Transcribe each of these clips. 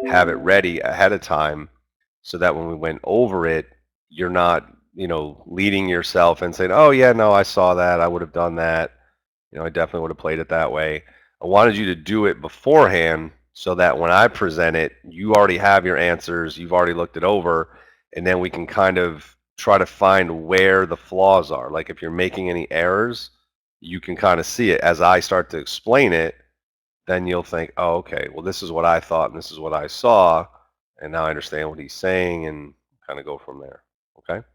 have it ready ahead of time so that when we went over it, you're not, leading yourself and saying, oh, yeah, no, I saw that. I would have done that. I definitely would have played it that way. I wanted you to do it beforehand so that when I present it, you already have your answers. You've already looked it over. And then we can kind of try to find where the flaws are. Like if you're making any errors, you can kind of see it. As I start to explain it, then you'll think, oh, okay, well, this is what I thought and this is what I saw. And now I understand what he's saying and kind of go from there. Okay.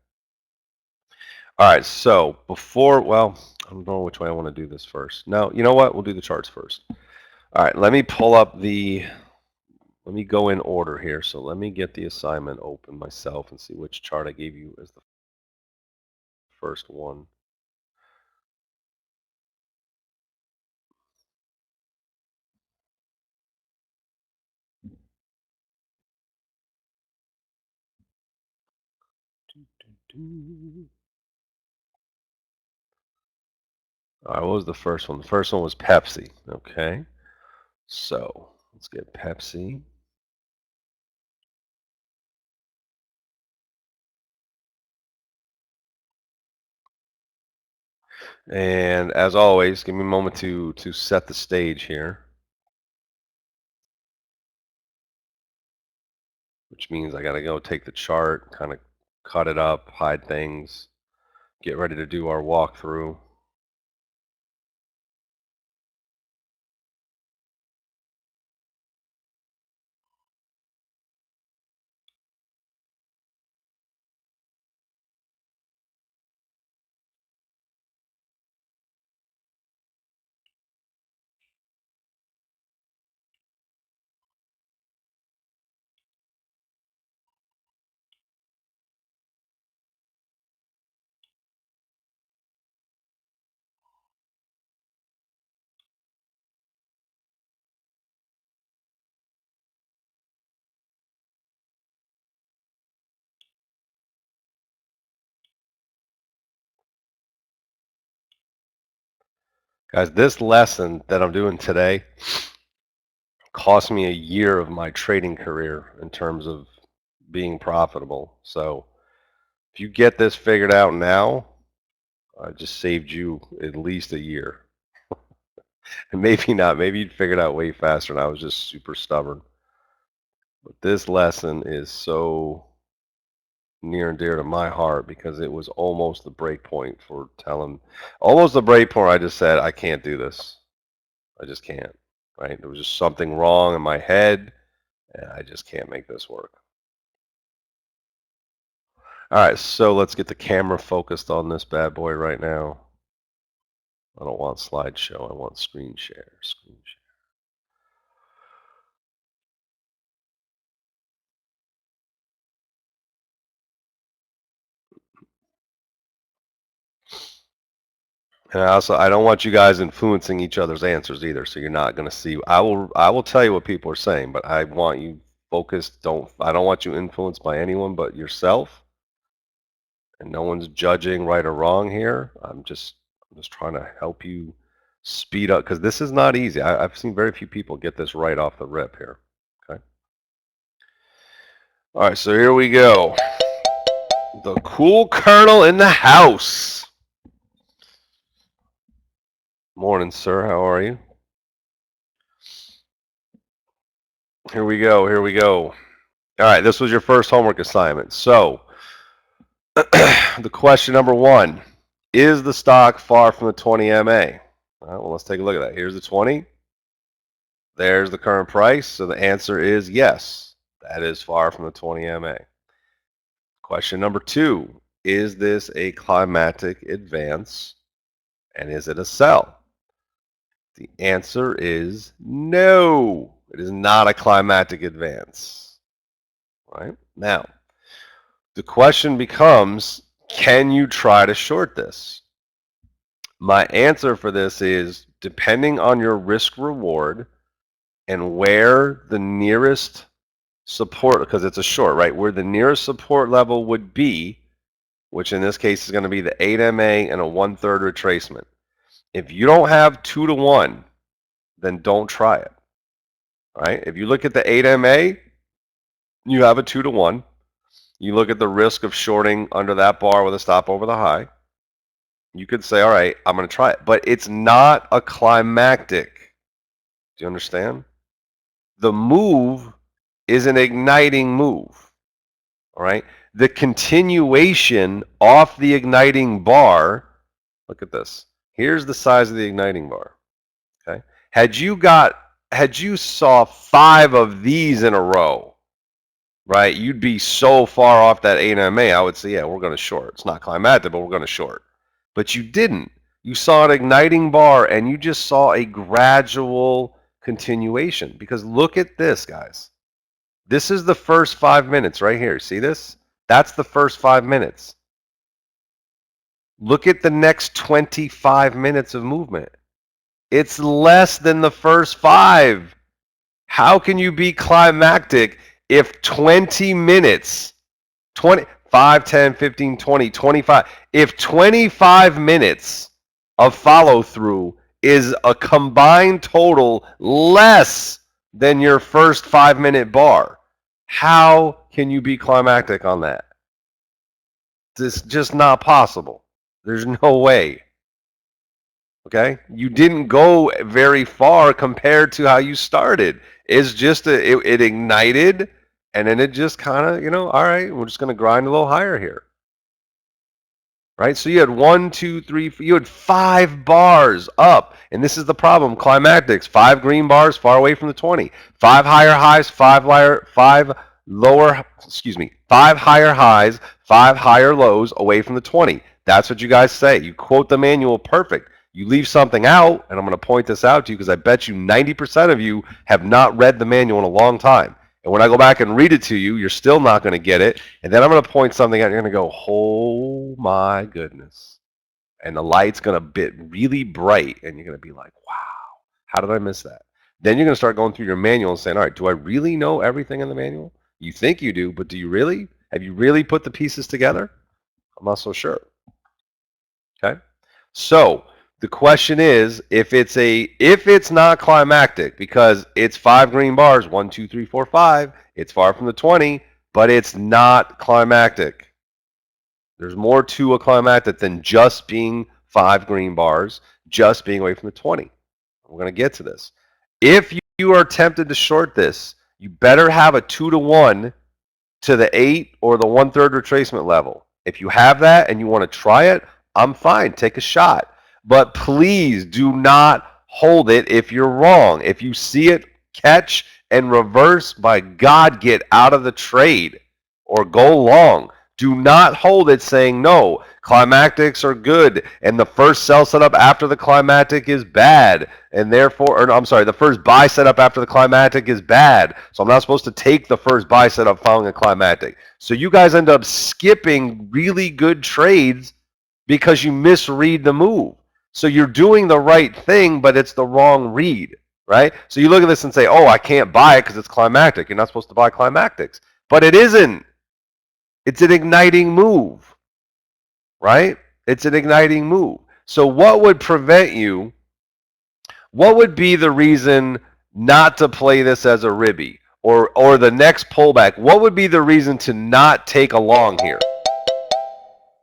All right. So I don't know which way I want to do this first. No, you know what? We'll do the charts first. All right. Let me go in order here. So let me get the assignment open myself and see which chart I gave you as the first one. All right, what was the first one? The first one was Pepsi. Okay. So let's get Pepsi. And as always, give me a moment to set the stage here, which means I got to go take the chart, kind of cut it up, hide things, get ready to do our walkthrough. Guys, this lesson that I'm doing today cost me a year of my trading career in terms of being profitable. So if you get this figured out now, I just saved you at least a year. And maybe not. Maybe you'd figure it out way faster and I was just super stubborn. But this lesson is so near and dear to my heart because it was almost the break point almost the break point. I just said, I can't do this. I just can't, right? There was just something wrong in my head and I just can't make this work. All right, so let's get the camera focused on this bad boy right now. I don't want slideshow. I want screen share. Screen share. And I don't want you guys influencing each other's answers either. So you're not going to see. I will tell you what people are saying, but I want you focused. I don't want you influenced by anyone but yourself. And no one's judging right or wrong here. I'm just trying to help you speed up because this is not easy. I've seen very few people get this right off the rip here. Okay. All right, so here we go. The cool colonel in the house. Morning, sir. How are you? Here we go. Here we go. All right, this was your first homework assignment. So, the question number one, is the stock far from the 20 MA? All right, well, let's take a look at that. Here's the 20. There's the current price. So the answer is yes. That is far from the 20 MA. Question number two, is this a climatic advance? And is it a sell? The answer is no. It is not a climatic advance. All right? Now, the question becomes, can you try to short this? My answer for this is depending on your risk reward and where the nearest support, because it's a short, right? Where the nearest support level would be, which in this case is going to be the 8 MA and a 1/3 retracement. If you don't have 2 to 1, then don't try it. All right? If you look at the 8 MA, You have a 2-to-1. You look at the risk of shorting under that bar with a stop over the high. You could say, all right, I'm going to try it. But it's not a climactic. Do you understand? The move is an igniting move. All right? The continuation off the igniting bar, look at this. Here's the size of the igniting bar. Okay? Had you saw 5 of these in a row, right? You'd be so far off that AMA, I would say, yeah, we're going to short. It's not climactic, but we're going to short. But you didn't. You saw an igniting bar, and you just saw a gradual continuation. Because look at this, guys. This is the first 5 minutes right here. See this? That's the first 5 minutes. Look at the next 25 minutes of movement. It's less than the first 5. How can you be climactic if 20 minutes, 5, 10, 15, 20, 25, if 25 minutes of follow through is a combined total less than your first 5-minute bar? How can you be climactic on that? It's just not possible. There's no way. Okay? You didn't go very far compared to how you started. It's just it ignited, and then it just kind of, all right, we're just going to grind a little higher here. Right? So you had 1, 2, 3, you had 5 bars up. And this is the problem. Climactics, 5 green bars far away from the 20. 5 higher highs, 5 higher highs, 5 higher lows away from the 20. That's what you guys say. You quote the manual perfect. You leave something out, and I'm going to point this out to you because I bet you 90% of you have not read the manual in a long time. And when I go back and read it to you, you're still not going to get it. And then I'm going to point something out, and you're going to go, oh my goodness. And the light's going to be really bright, and you're going to be like, wow, how did I miss that? Then you're going to start going through your manual and saying, all right, do I really know everything in the manual? You think you do, but do you really? Have you really put the pieces together? I'm not so sure. Okay? So the question is, if it's not climactic because it's 5 green bars, 1, 2, 3, 4, 5, it's far from the 20, but it's not climactic. There's more to a climactic than just being 5 green bars, just being away from the 20. We're going to get to this. If you are tempted to short this, you better have a 2-to-1 to the 8 or the 1/3 retracement level. If you have that and you want to try it, I'm fine. Take a shot. But please do not hold it if you're wrong. If you see it catch and reverse, by God, get out of the trade or go long. Do not hold it saying, no, climactics are good, and the first sell setup after the climactic is bad, and therefore, or no, I'm sorry, the first buy setup after the climactic is bad, so I'm not supposed to take the first buy setup following a climactic. So you guys end up skipping really good trades because you misread the move. So you're doing the right thing, but it's the wrong read, right? So you look at this and say, oh, I can't buy it because it's climactic. You're not supposed to buy climactics. But it isn't. It's an igniting move, right? It's an igniting move. So what would prevent you? What would be the reason not to play this as a ribby or the next pullback? What would be the reason to not take a long here?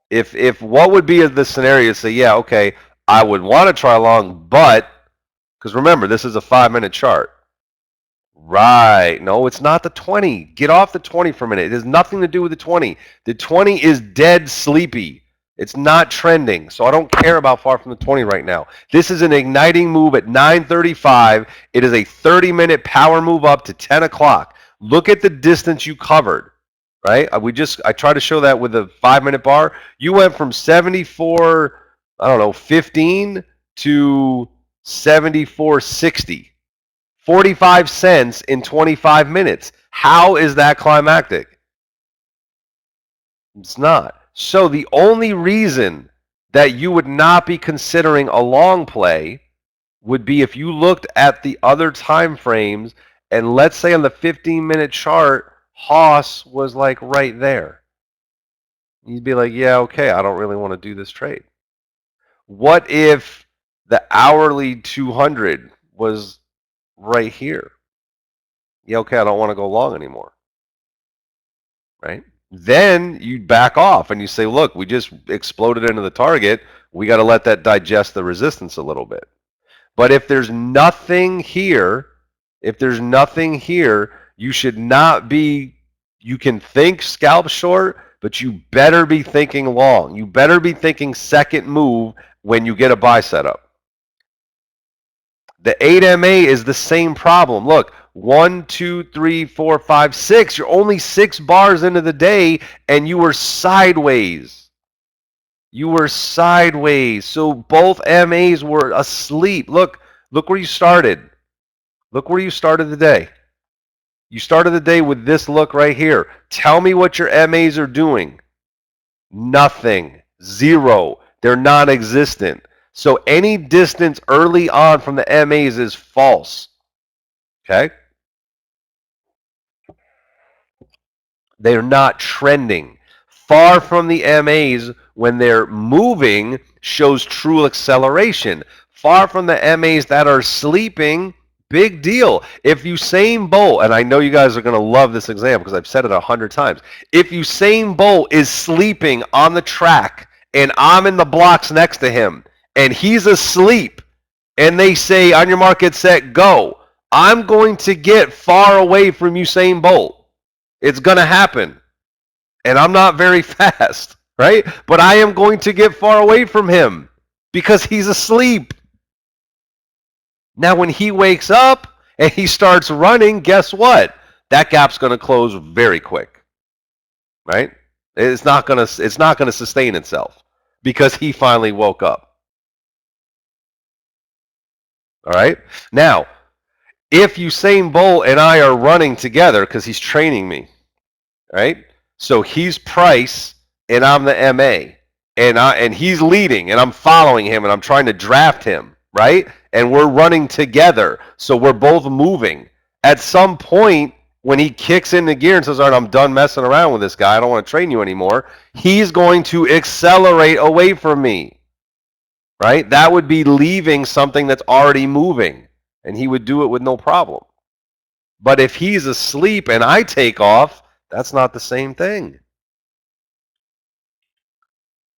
If what would be the scenario? Say, yeah, okay, I would want to try long, but because remember, this is a 5-minute chart. Right. No, it's not the 20. Get off the 20 for a minute. It has nothing to do with the 20. The 20 is dead sleepy. It's not trending. So I don't care about far from the 20 right now. This is an igniting move at 9:35. It is a 30-minute power move up to 10 o'clock. Look at the distance you covered, right? I tried to show that with a 5-minute bar. You went from 74, 15 to 74.60. 45 cents in 25 minutes. How is that climactic? It's not. So the only reason that you would not be considering a long play would be if you looked at the other time frames, and let's say on the 15-minute chart, Haas was like right there. You'd be like, yeah, okay, I don't really want to do this trade. What if the hourly 200 was right here? Yeah, okay, I don't want to go long anymore. right? Then you back off and you say, look, we just exploded into the target. We got to let that digest the resistance a little bit. But if there's nothing here, you should not be, you can think scalp short, but you better be thinking long. You better be thinking second move when you get a buy setup. The 8MA is the same problem. Look, 1, 2, 3, 4, 5, 6. You're only 6 bars into the day and you were sideways. You were sideways. So both MAs were asleep. Look where you started. Look where you started the day. You started the day with this look right here. Tell me what your MAs are doing. Nothing. Zero. They're non-existent. So any distance early on from the MAs is false. Okay? They're not trending. Far from the MAs when they're moving shows true acceleration. Far from the MAs that are sleeping, big deal. If Usain Bolt, and I know you guys are going to love this example because I've said it 100 times. If Usain Bolt is sleeping on the track and I'm in the blocks next to him and he's asleep and they say on your mark, get set, go, I'm going to get far away from Usain Bolt. It's going to happen. And I'm not very fast, right? But I am going to get far away from him because he's asleep. Now, when he wakes up and he starts running, guess what? That gap's going to close very quick, right? It's not going to sustain itself because he finally woke up. All right? Now, if Usain Bolt and I are running together because he's training me, right? So he's Price and I'm the MA, and he's leading and I'm following him and I'm trying to draft him, right? And we're running together, so we're both moving. At some point, when he kicks into gear and says, "All right, I'm done messing around with this guy. I don't want to train you anymore," he's going to accelerate away from me, right? That would be leaving something that's already moving, and he would do it with no problem. But if he's asleep and I take off, that's not the same thing,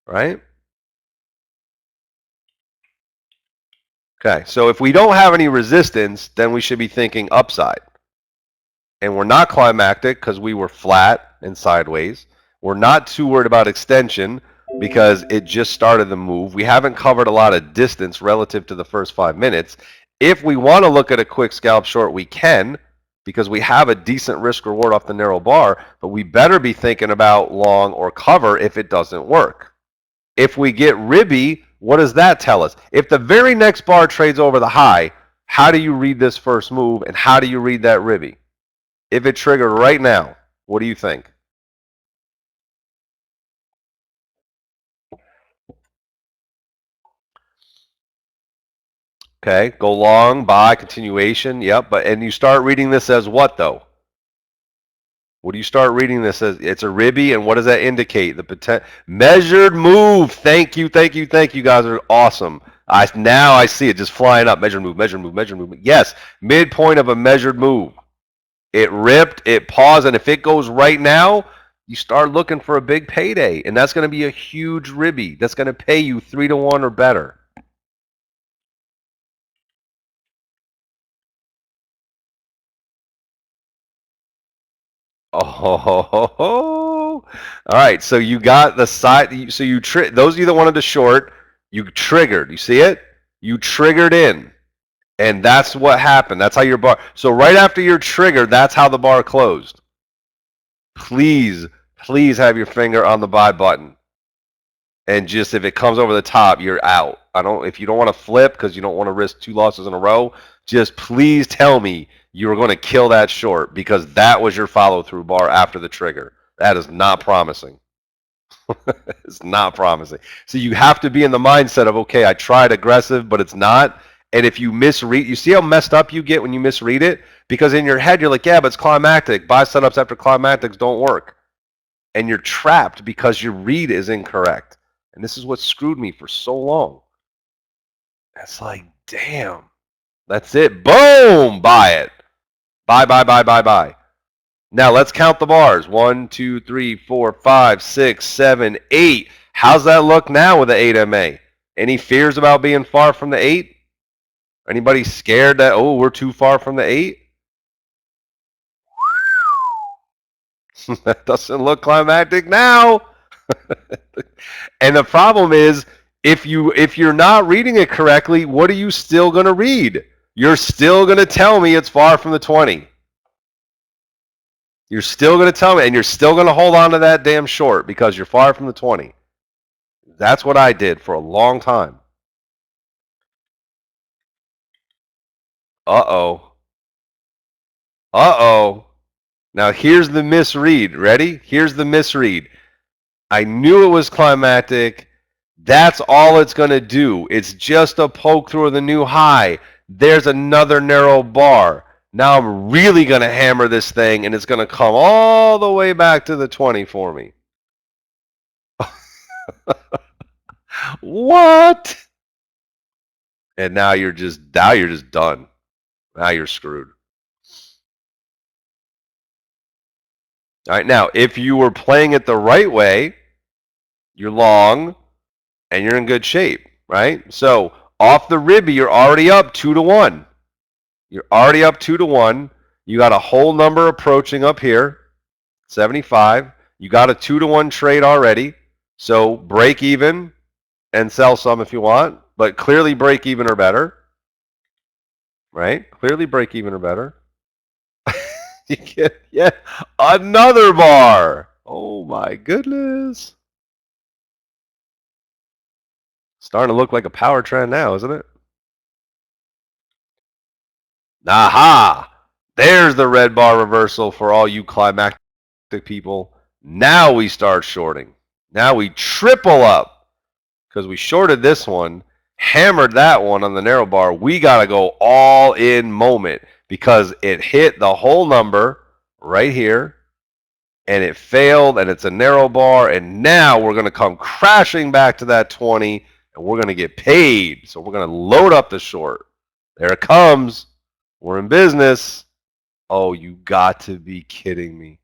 right? Okay, so if we don't have any resistance, then we should be thinking upside. And we're not climactic because we were flat and sideways. We're not too worried about extension because it just started the move. We haven't covered a lot of distance relative to the first 5 minutes. If we want to look at a quick scalp short, we can because we have a decent risk reward off the narrow bar, but we better be thinking about long or cover if it doesn't work. If we get ribby, what does that tell us? If the very next bar trades over the high, how do you read this first move and how do you read that ribby? If it triggered right now, what do you think? Okay, go long, buy, continuation. Yep, and you start reading this as what though? What do you start reading this as? It's a ribby, and what does that indicate? The measured move. Thank you. You guys are awesome. Now I see it just flying up. Measured move. Yes, midpoint of a measured move. It ripped, it paused, and if it goes right now, you start looking for a big payday, and that's going to be a huge ribby. That's going to pay you 3 to 1 or better. Oh, all right. So you got the side. So you those of you that wanted to short, you triggered. You see it? You triggered in, and that's what happened. That's how your bar. So right after your trigger, that's how the bar closed. Please have your finger on the buy button, and just if it comes over the top, you're out. If you don't want to flip because you don't want to risk 2 losses in a row, just please tell me you were going to kill that short because that was your follow-through bar after the trigger. That is not promising. It's not promising. So you have to be in the mindset of, okay, I tried aggressive, but it's not. And if you misread, you see how messed up you get when you misread it? Because in your head, you're like, yeah, but it's climactic. Buy setups after climactics don't work. And you're trapped because your read is incorrect. And this is what screwed me for so long. It's like, damn. That's it. Boom! Buy it. Buy. Now let's count the bars. 1, 2, 3, 4, 5, 6, 7, 8. How's that look now with the 8MA? Any fears about being far from the 8? Anybody scared that, oh, we're too far from the 8? That doesn't look climactic now. And the problem is, if you're not reading it correctly, what are you still going to read? You're still going to tell me it's far from the 20. You're still going to tell me, and you're still going to hold on to that damn short because you're far from the 20. That's what I did for a long time. Uh-oh. Uh-oh. Now here's the misread. Ready? Here's the misread. I knew it was climactic. That's all it's going to do. It's just a poke through the new high. There's another narrow bar. Now I'm really going to hammer this thing, and it's going to come all the way back to the 20 for me. What? And now you're just done. Now you're screwed. All right, now if you were playing it the right way, you're long and you're in good shape, right? So off the ribby, you're already up 2-1. You're already up 2-1. You got a whole number approaching up here, 75. You got a 2-1 trade already. So break even and sell some if you want, but clearly break even or better, right? Clearly break even or better. You get yet another bar. Oh my goodness. Starting to look like a power trend now, isn't it? Aha! There's the red bar reversal for all you climactic people. Now we start shorting. Now we triple up because we shorted this one, hammered that one on the narrow bar. We got to go all in moment because it hit the whole number right here and it failed and it's a narrow bar. And now we're going to come crashing back to that 20 and we're going to get paid. So we're going to load up the short. There it comes. We're in business. Oh, you got to be kidding me.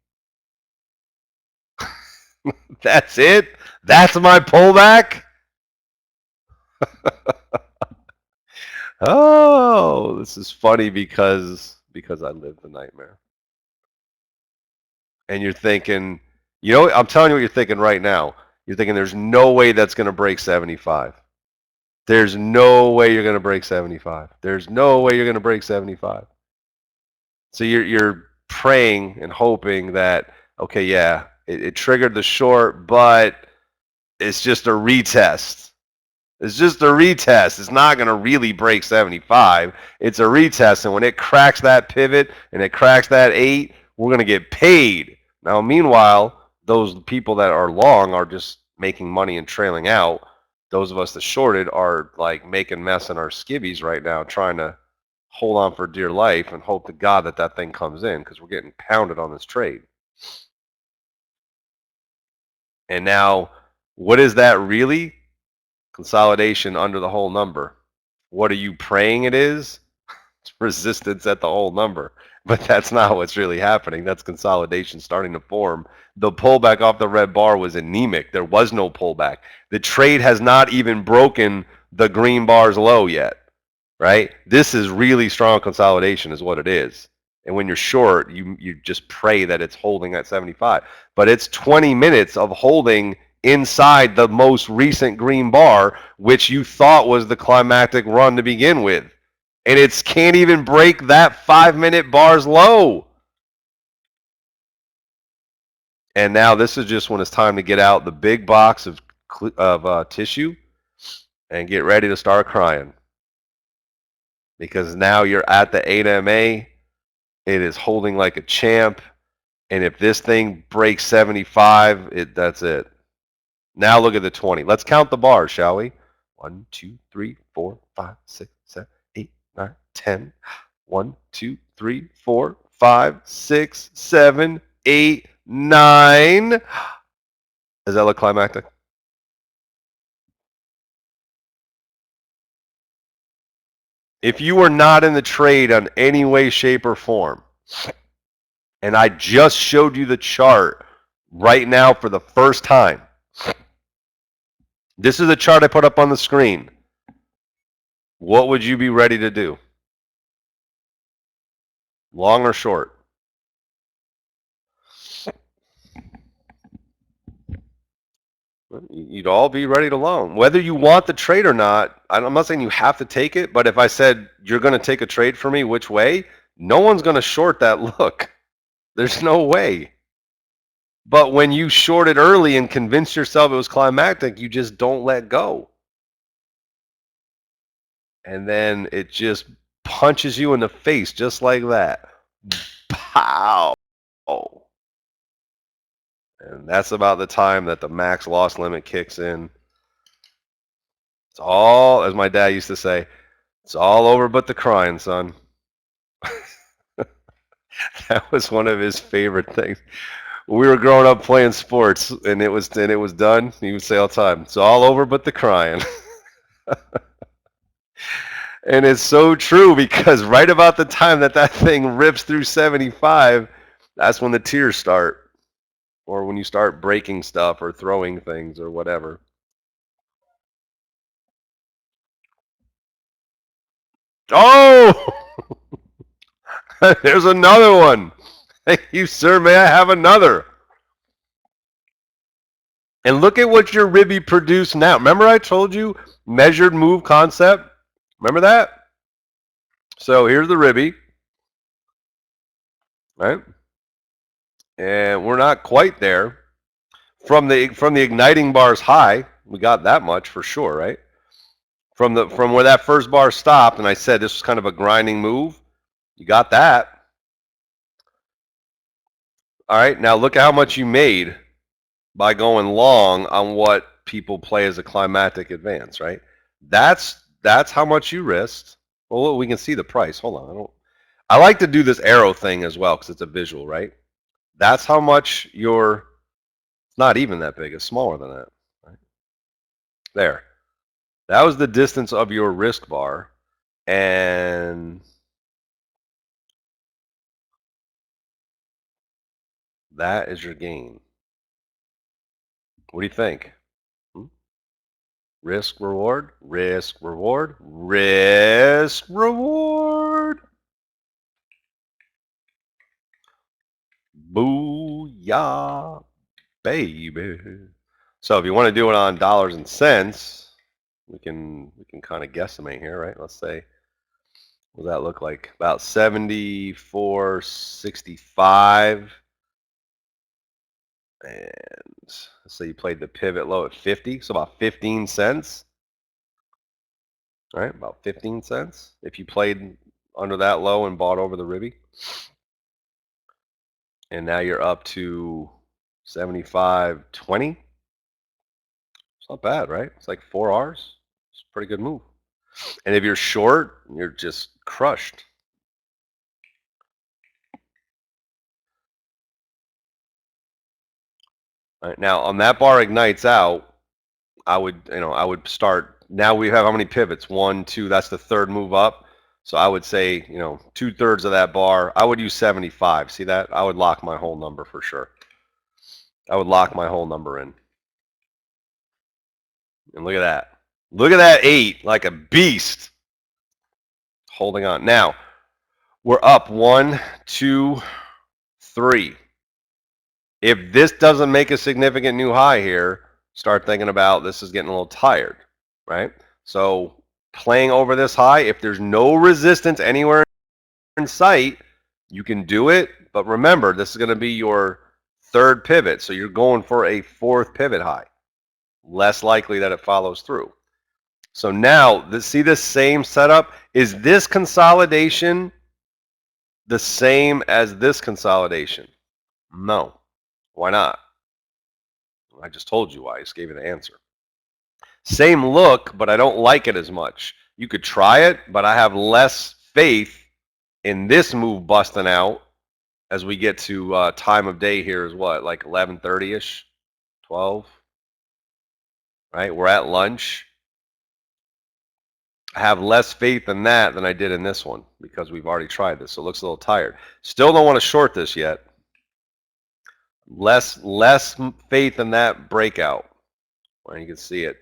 That's it? That's my pullback? Oh, this is funny because I lived the nightmare. And you're thinking, I'm telling you what you're thinking right now. You're thinking there's no way that's going to break 75. There's no way you're going to break 75. There's no way you're going to break 75. So you're praying and hoping that, okay, yeah, it triggered the short, but it's just a retest. It's just a retest. It's not going to really break 75. It's a retest. And when it cracks that pivot and it cracks that 8, we're going to get paid. Now, meanwhile, those people that are long are just making money and trailing out. Those of us that shorted are like making mess in our skivvies right now, trying to hold on for dear life and hope to God that that thing comes in because we're getting pounded on this trade. And now, what is that really? Consolidation under the whole number. What are you praying it is? It's resistance at the whole number. But that's not what's really happening. That's consolidation starting to form. The pullback off the red bar was anemic. There was no pullback. The trade has not even broken the green bar's low yet, right? This is really strong consolidation is what it is. And when you're short, you just pray that it's holding at 75. But it's 20 minutes of holding inside the most recent green bar, which you thought was the climactic run to begin with. And it can't even break that 5-minute bar's low. And now this is just when it's time to get out the big box of tissue and get ready to start crying. Because now you're at the 8MA. It is holding like a champ. And if this thing breaks 75, that's it. Now look at the 20. Let's count the bars, shall we? 1, 2, 3, 4, 5, 6, 7, 8, 9, 10. 1, 2, 3, 4, 5, 6, 7, 8, 9. Does that look climactic? If you were not in the trade on any way, shape, or form, And I just showed you the chart right now for the first time. This is a chart I put up on the screen. What would you be ready to do? Long or short? You'd all be ready to long. Whether you want the trade or not, I'm not saying you have to take it, but if I said you're going to take a trade for me, which way? No one's going to short that look. There's no way. But when you short it early and convince yourself it was climactic, you just don't let go. And then it just punches you in the face just like that. Pow! And that's about the time that the max loss limit kicks in. It's all, as my dad used to say, it's all over but the crying, son. That was one of his favorite things. When we were growing up playing sports and it was done, he would say all the time, it's all over but the crying. And it's so true because right about the time that thing rips through 75, that's when the tears start. Or when you start breaking stuff or throwing things or whatever. Oh! There's another one. Thank you, sir. May I have another? And look at what your ribby produced now. Remember I told you measured move concept? Remember that? So here's the ribby. Right? And we're not quite there. From the igniting bar's high, we got that much for sure, right? From where that first bar stopped, and I said this was kind of a grinding move, you got that. All right, now look at how much you made by going long on what people play as a climatic advance, right? That's how much you risked. Well, we can see the price. Hold on, I like to do this arrow thing as well because it's a visual, right? That's how much your, it's not even that big, it's smaller than that, right? There. That was the distance of your risk bar, and that is your gain. What do you think? Risk, reward, risk, reward, risk, reward. Booyah, baby. So if you want to do it on dollars and cents, we can kind of guesstimate here, right? Let's say, what does that look like? About 74.65. And let's say you played the pivot low at 50, so about 15 cents. All right, about 15 cents if you played under that low and bought over the ribby. And now you're up to 75.20. It's not bad, right? It's like 4 R's. It's a pretty good move. And if you're short, you're just crushed. All right, now on that bar ignites out, I would start. Now we have how many pivots? 1, 2. That's the third move up. So I would say, 2/3 of that bar. I would use 75. See that? I would lock my whole number for sure. I would lock my whole number in. And look at that. Look at that 8, like a beast. Holding on. Now, we're up 1, 2, 3. If this doesn't make a significant new high here, start thinking about this is getting a little tired, right? So playing over this high, if there's no resistance anywhere in sight, you can do it. But remember, this is going to be your third pivot. So you're going for a fourth pivot high. Less likely that it follows through. So now, see this same setup? Is this consolidation the same as this consolidation? No. Why not? I just told you why. I just gave you the answer. Same look, but I don't like it as much. You could try it, but I have less faith in this move busting out as we get to time of day here is what, like 11:30-ish, 12, right? We're at lunch. I have less faith in that than I did in this one because we've already tried this. So it looks a little tired. Still don't want to short this yet. Less faith in that breakout. Well, you can see it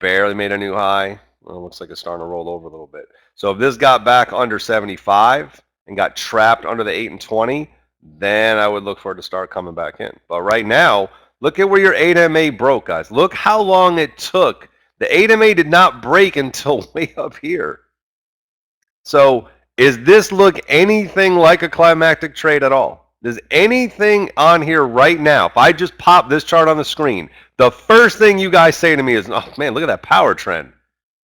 barely made a new high. Well, it looks like it's starting to roll over a little bit. So if this got back under 75 and got trapped under the 8 and 20, then I would look for it to start coming back in. But right now, look at where your 8MA broke, guys. Look how long it took. The 8MA did not break until way up here. So is this look anything like a climactic trade at all? Does anything on here right now, if I just pop this chart on the screen, the first thing you guys say to me is, oh man, look at that power trend.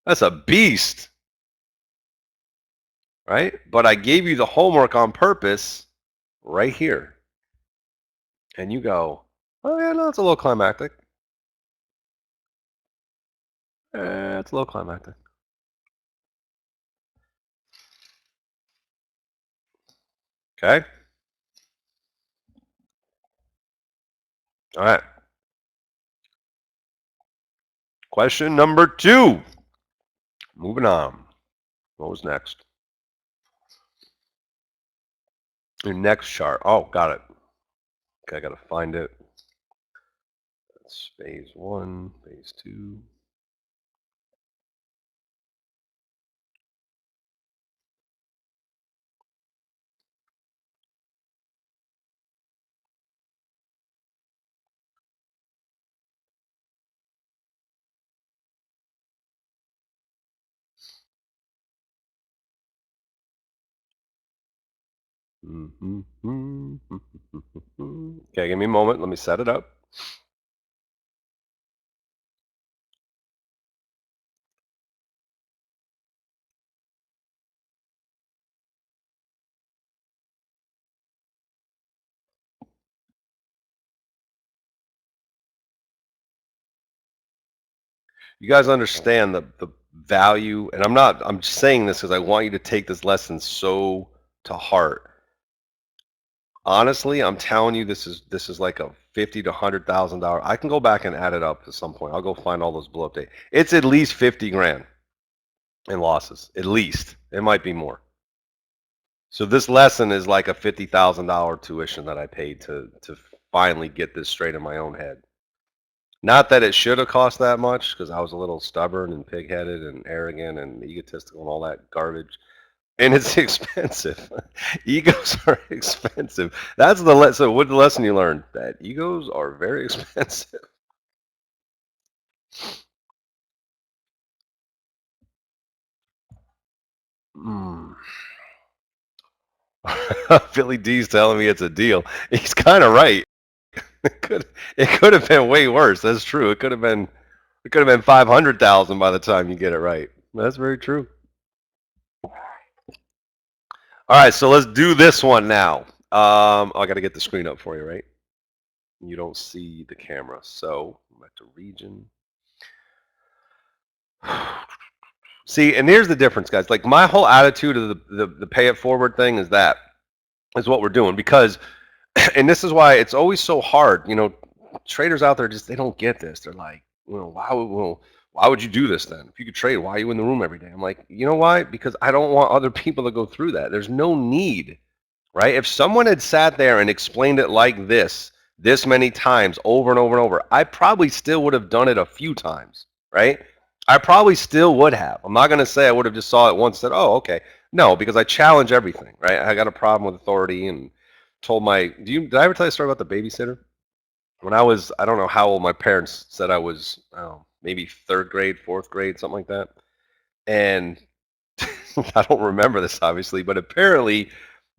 That's a beast. Right? But I gave you the homework on purpose right here. And you go, oh yeah, no, it's a little climactic. It's a little climactic. Okay? All right. Question number 2. Moving on. What was next? Your next chart. Oh, got it. Okay, I got to find it. That's phase 1, phase 2. Okay, give me a moment. Let me set it up. You guys understand the value, and I'm saying this because I want you to take this lesson so to heart. Honestly, I'm telling you, this is like a $50,000 to $100,000. I can go back and add it up at some point. I'll go find all those blow up days. It's at least 50 grand in losses. At least. It might be more. So this lesson is like a $50,000 tuition that I paid to finally get this straight in my own head. Not that it should have cost that much, because I was a little stubborn and pig-headed and arrogant and egotistical and all that garbage. And it's expensive. Egos are expensive. That's the lesson. So what the lesson you learned? That egos are very expensive. Philly D's telling me it's a deal. He's kind of right. It could have been way worse. That's true. It could have been 500,000 by the time you get it right. That's very true. All right, so let's do this one now. I got to get the screen up for you, right? You don't see the camera, so back to region. See, and here's the difference, guys. Like my whole attitude of the pay it forward thing is what we're doing, because, and this is why it's always so hard. You know, traders out there they don't get this. They're like, why would you do this then? If you could trade, why are you in the room every day? I'm like, you know why? Because I don't want other people to go through that. There's no need, right? If someone had sat there and explained it like this many times over and over and over, I probably still would have done it a few times, right? I probably still would have. I'm not going to say I would have just saw it once and said, oh, okay. No, because I challenge everything, right? I got a problem with authority and told did I ever tell you a story about the babysitter? When I don't know how old, my parents said I was, maybe 3rd grade, 4th grade, something like that. And I don't remember this obviously, but apparently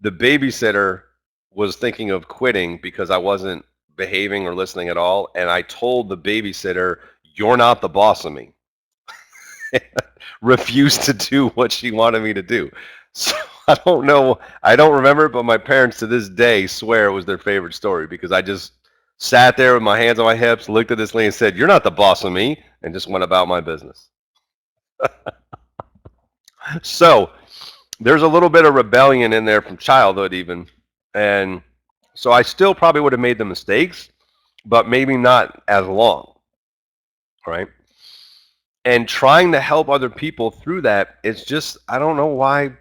the babysitter was thinking of quitting because I wasn't behaving or listening at all. And I told the babysitter, you're not the boss of me. Refused to do what she wanted me to do. So I don't know. I don't remember, but my parents to this day swear it was their favorite story because I just sat there with my hands on my hips, looked at this lady and said, you're not the boss of me, and just went about my business. So there's a little bit of rebellion in there from childhood even. And so I still probably would have made the mistakes, but maybe not as long, right? And trying to help other people through that, it's just, I don't know why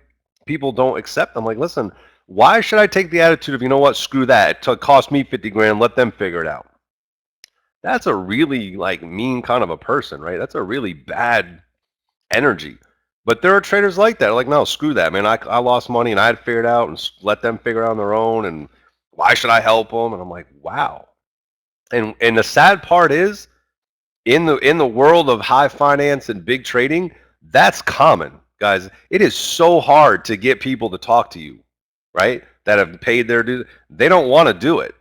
people don't accept them. Like, listen, Why should I take the attitude of, you know what, screw that. It cost me 50 grand, let them figure it out. That's a really like mean kind of a person, right? That's a really bad energy. But there are traders like that. Like, no, screw that, man. I lost money and I had to figure it out and let them figure it out on their own. And why should I help them? And I'm like, wow. And the sad part is, in the world of high finance and big trading, that's common, guys. It is so hard to get people to talk to you, right? That have paid their dues. They don't want to do it.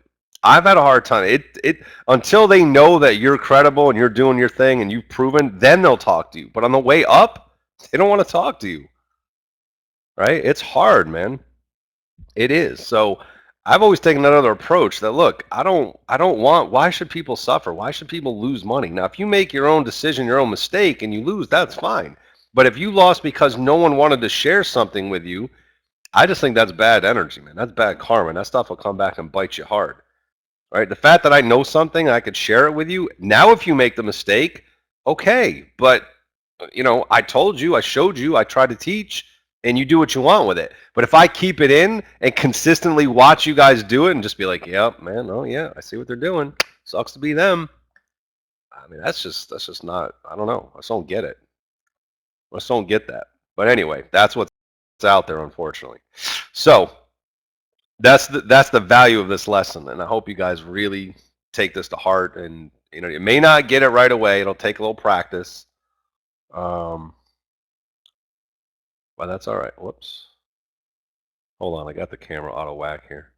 I've had a hard time. It until they know that you're credible and you're doing your thing and you've proven, then they'll talk to you. But on the way up, they don't want to talk to you. Right? It's hard, man. It is. So I've always taken another approach that, look, I don't want, why should people suffer? Why should people lose money? Now, if you make your own decision, your own mistake, and you lose, that's fine. But if you lost because no one wanted to share something with you, I just think that's bad energy, man. That's bad karma. That stuff will come back and bite you hard. Right? The fact that I know something, I could share it with you. Now, if you make the mistake, okay. But, I told you, I showed you, I tried to teach, and you do what you want with it. But if I keep it in and consistently watch you guys do it and just be like, yep, man, oh yeah, I see what they're doing. Sucks to be them. I mean, that's just not, I don't know. I just don't get it. I just don't get that. But anyway, that's what's out there, unfortunately. So that's the value of this lesson, and I hope you guys really take this to heart. And you may not get it right away. It'll take a little practice. But that's all right. Whoops. Hold on, I got the camera out of whack here.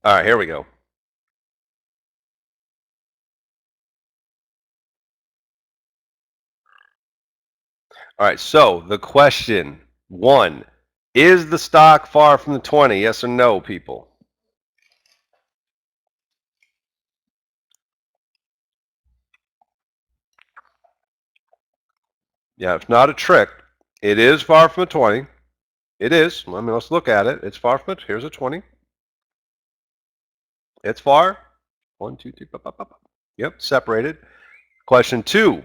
All right, here we go. All right, so the question one, is the stock far from the 20? Yes or no, people? Yeah, it's not a trick. It is far from the 20. It is. I mean, let's look at it. It's far from it. Here's a 20. It's far. 1, 2, 3. Yep, separated. Question two,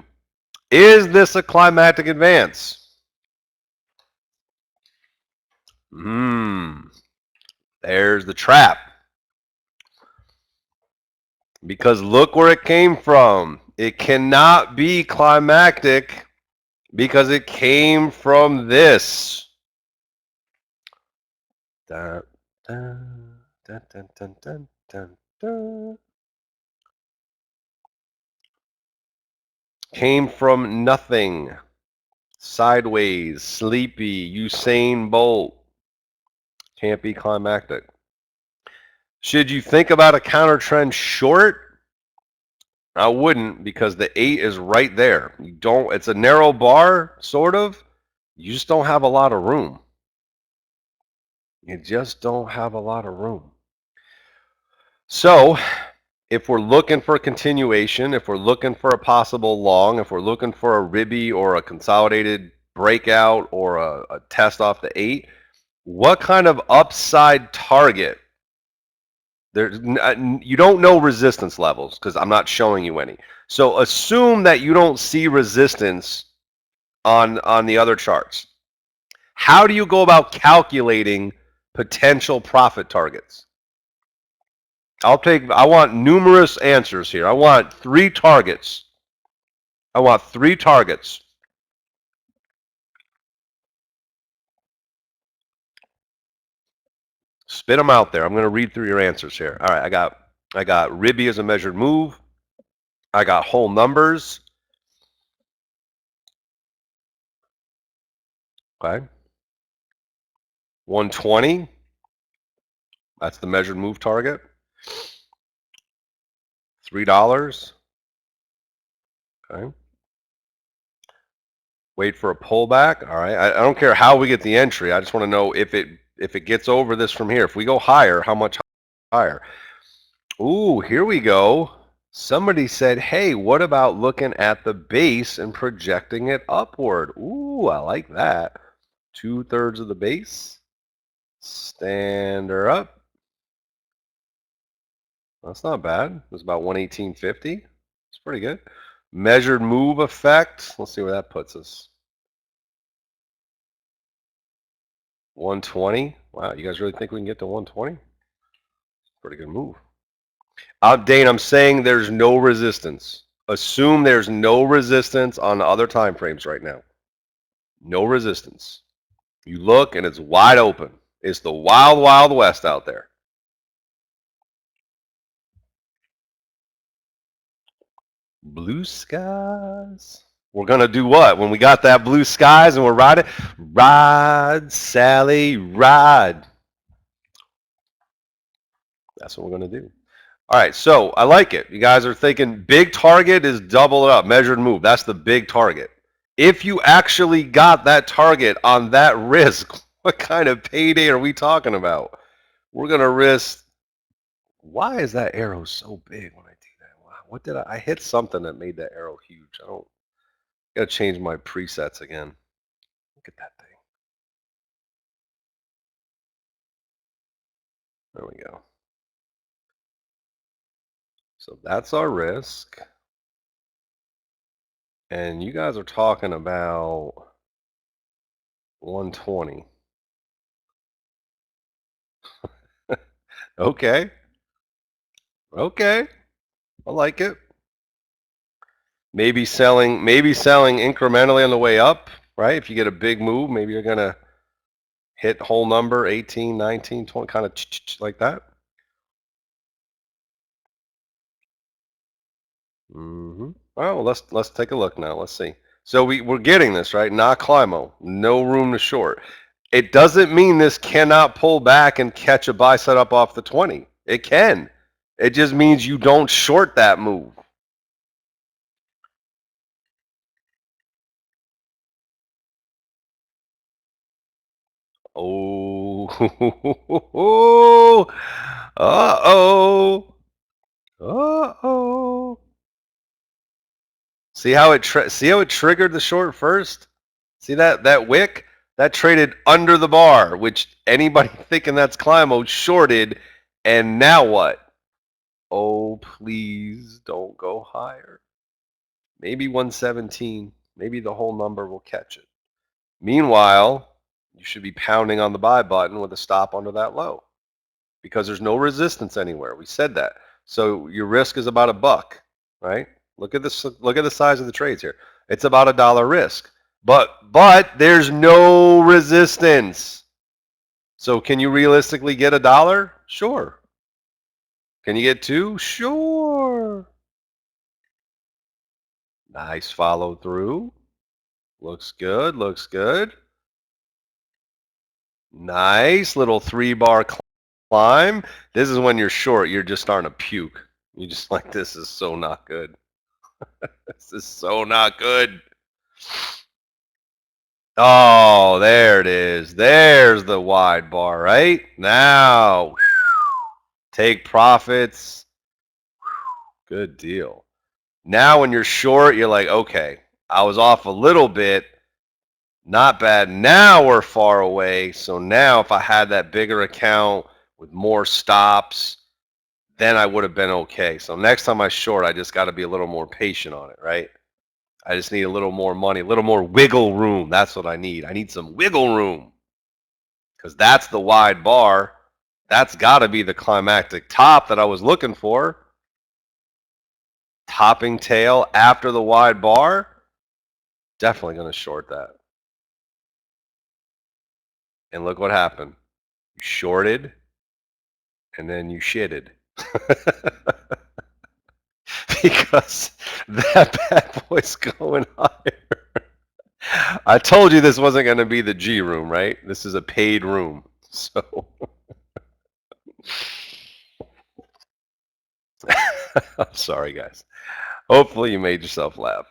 is this a climatic advance? There's the trap. Because look where it came from. It cannot be climactic because it came from this. Dun, dun, dun, dun, dun, dun, dun, dun. Came from nothing. Sideways, sleepy, Usain Bolt. Can't be climactic. Should you think about a counter trend short? I wouldn't, because the 8 is right there. You don't, it's a narrow bar, sort of. You just don't have a lot of room. You just don't have a lot of room. So, if we're looking for a continuation, if we're looking for a possible long, if we're looking for a ribby or a consolidated breakout or a test off the 8, what kind of upside target? You don't know resistance levels because I'm not showing you any. So assume that you don't see resistance on the other charts. How do you go about calculating potential profit targets? I want numerous answers here. I want 3 targets. I want 3 targets. Spit them out there. I'm going to read through your answers here. All right, I got ribby as a measured move. I got whole numbers. Okay. 120. That's the measured move target. $3. Okay. Wait for a pullback. All right. I don't care how we get the entry. I just want to know if if it gets over this from here. If we go higher, how much higher? Ooh, here we go. Somebody said, hey, what about looking at the base and projecting it upward? Ooh, I like that. 2/3 of the base. Stand her up. That's not bad. It's about 118.50. It's pretty good. Measured move effect. Let's see where that puts us. 120. Wow, you guys really think we can get to 120? Pretty good move. Dane, I'm saying there's no resistance. Assume there's no resistance on the other time frames right now. No resistance. You look and it's wide open. It's the wild, wild west out there. Blue skies. We're going to do what? When we got that blue skies and we're riding? Ride, Sally, ride. That's what we're going to do. All right, so I like it. You guys are thinking big target is double it up, measured move. That's the big target. If you actually got that target on that risk, what kind of payday are we talking about? We're going to risk. Why is that arrow so big when I do that? Wow, what did I hit something that made that arrow huge. I got to change my presets again. Look at that thing. There we go. So that's our risk. And you guys are talking about 120. Okay. Okay. I like it. Maybe selling incrementally on the way up, right? If you get a big move, maybe you're going to hit whole number 18, 19, 20, kind of like that. Mm-hmm. Well, let's take a look now. Let's see. So we're getting this, right? Not Climo. No room to short. It doesn't mean this cannot pull back and catch a buy set up off the 20. It can. It just means you don't short that move. Oh, uh-oh, uh-oh. See how it triggered the short first? See that wick? That traded under the bar, which anybody thinking that's Climo shorted, and now what? Oh, please don't go higher. Maybe 117. Maybe the whole number will catch it. Meanwhile, you should be pounding on the buy button with a stop under that low because there's no resistance anywhere. We said that. So your risk is about $1, right? Look at this. Look at the size of the trades here. It's about $1 risk, but there's no resistance. So can you realistically get $1? Sure. Can you get 2? Sure. Nice follow through. Looks good. Looks good. Nice little 3-bar climb. This is when you're short. You're just starting to puke. You're just like, this is so not good. This is so not good. Oh, there it is. There's the wide bar, right? Now, take profits. Good deal. Now when you're short, you're like, okay, I was off a little bit. Not bad. Now we're far away. So now if I had that bigger account with more stops, then I would have been okay. So next time I short, I just got to be a little more patient on it, right? I just need a little more money, a little more wiggle room. That's what I need. I need some wiggle room because that's the wide bar. That's got to be the climactic top that I was looking for. Topping tail after the wide bar. Definitely going to short that. And look what happened. You shorted and then you shitted. Because that bad boy's going higher. I told you this wasn't going to be the G room, right? This is a paid room. So I'm sorry, guys. Hopefully you made yourself laugh.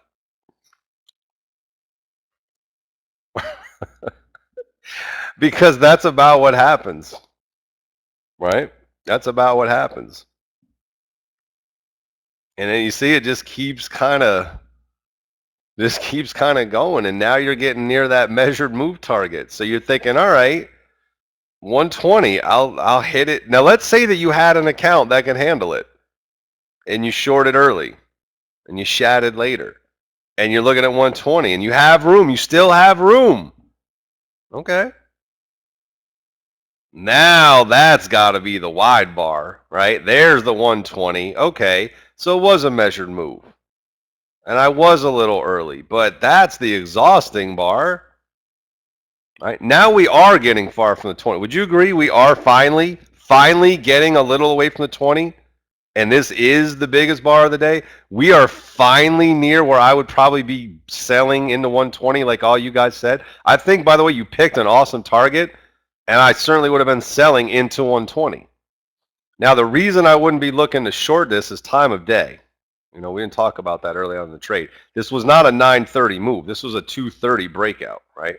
Because that's about what happens, right? That's about what happens. And then you see it just keeps kind of going, and now you're getting near that measured move target. So you're thinking, all right, 120, I'll hit it. Now let's say that you had an account that can handle it, and you shorted early, and you shattered later, and you're looking at 120, and you have room. You still have room. Okay. Now that's got to be the wide bar, right? There's the 120. Okay, so it was a measured move. And I was a little early, but that's the exhausting bar. Right? Now we are getting far from the 20. Would you agree we are finally getting a little away from the 20? And this is the biggest bar of the day. We are finally near where I would probably be selling into 120 like all you guys said. I think, by the way, you picked an awesome target, and I certainly would have been selling into 120. Now, the reason I wouldn't be looking to short this is time of day. You know, we didn't talk about that early on in the trade. This was not a 9:30 move. This was a 2:30 breakout, right?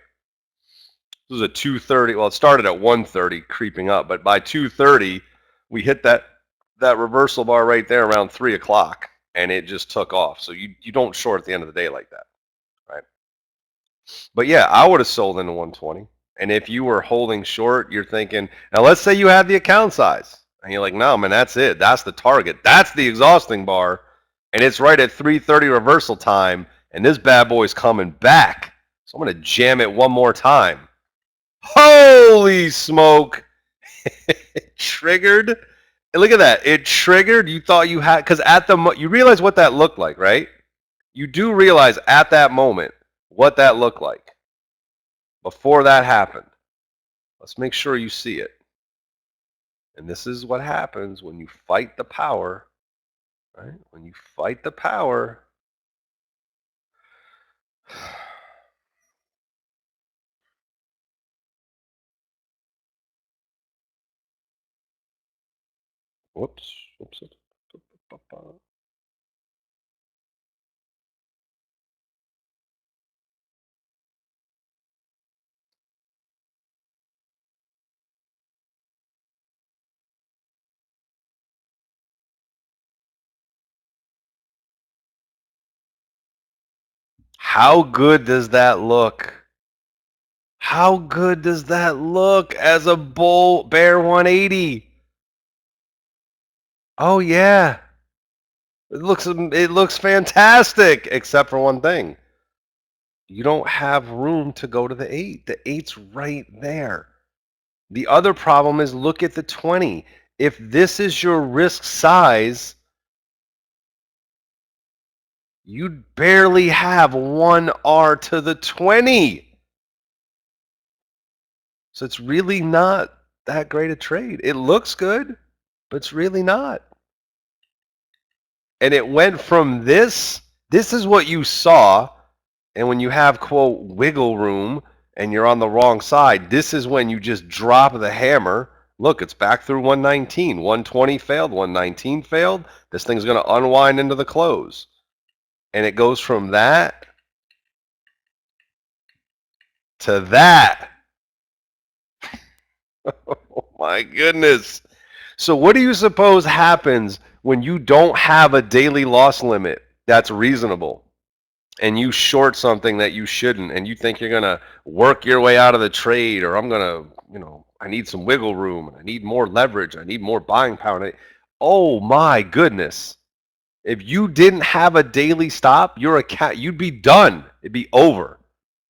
This was a 2:30. Well, it started at 1:30 creeping up, but by 2:30, we hit that reversal bar right there around 3 o'clock, and it just took off. So you don't short at the end of the day like that, right? But yeah, I would have sold into 120. And if you were holding short, you're thinking, now let's say you had the account size, and you're like, no, man, that's it. That's the target. That's the exhausting bar, and it's right at 3:30 reversal time, and this bad boy's coming back. So I'm going to jam it one more time. Holy smoke. It triggered. And look at that. It triggered. You thought you had, because you realize what that looked like, right? You do realize at that moment what that looked like before that happened. Let's make sure you see it. And this is what happens when you fight the power, right? When you fight the power. Whoops. Whoops. How good does that look? How good does that look as a bull bear 180? Oh yeah. It looks fantastic, except for one thing. You don't have room to go to the 8. The 8's right there. The other problem is look at the 20. If this is your risk size, you barely have 1R to the 20. So it's really not that great a trade. It looks good, but it's really not. And it went from this is what you saw, and when you have, quote, wiggle room and you're on the wrong side, this is when you just drop the hammer. Look, it's back through 119. 120 failed, 119 failed. This thing's going to unwind into the close. And it goes from that to that. Oh my goodness. So what do you suppose happens when you don't have a daily loss limit that's reasonable and you short something that you shouldn't, and you think you're going to work your way out of the trade, or I'm going to, I need some wiggle room, and I need more leverage, I need more buying power. Oh my goodness. If you didn't have a daily stop, you'd be done. It'd be over.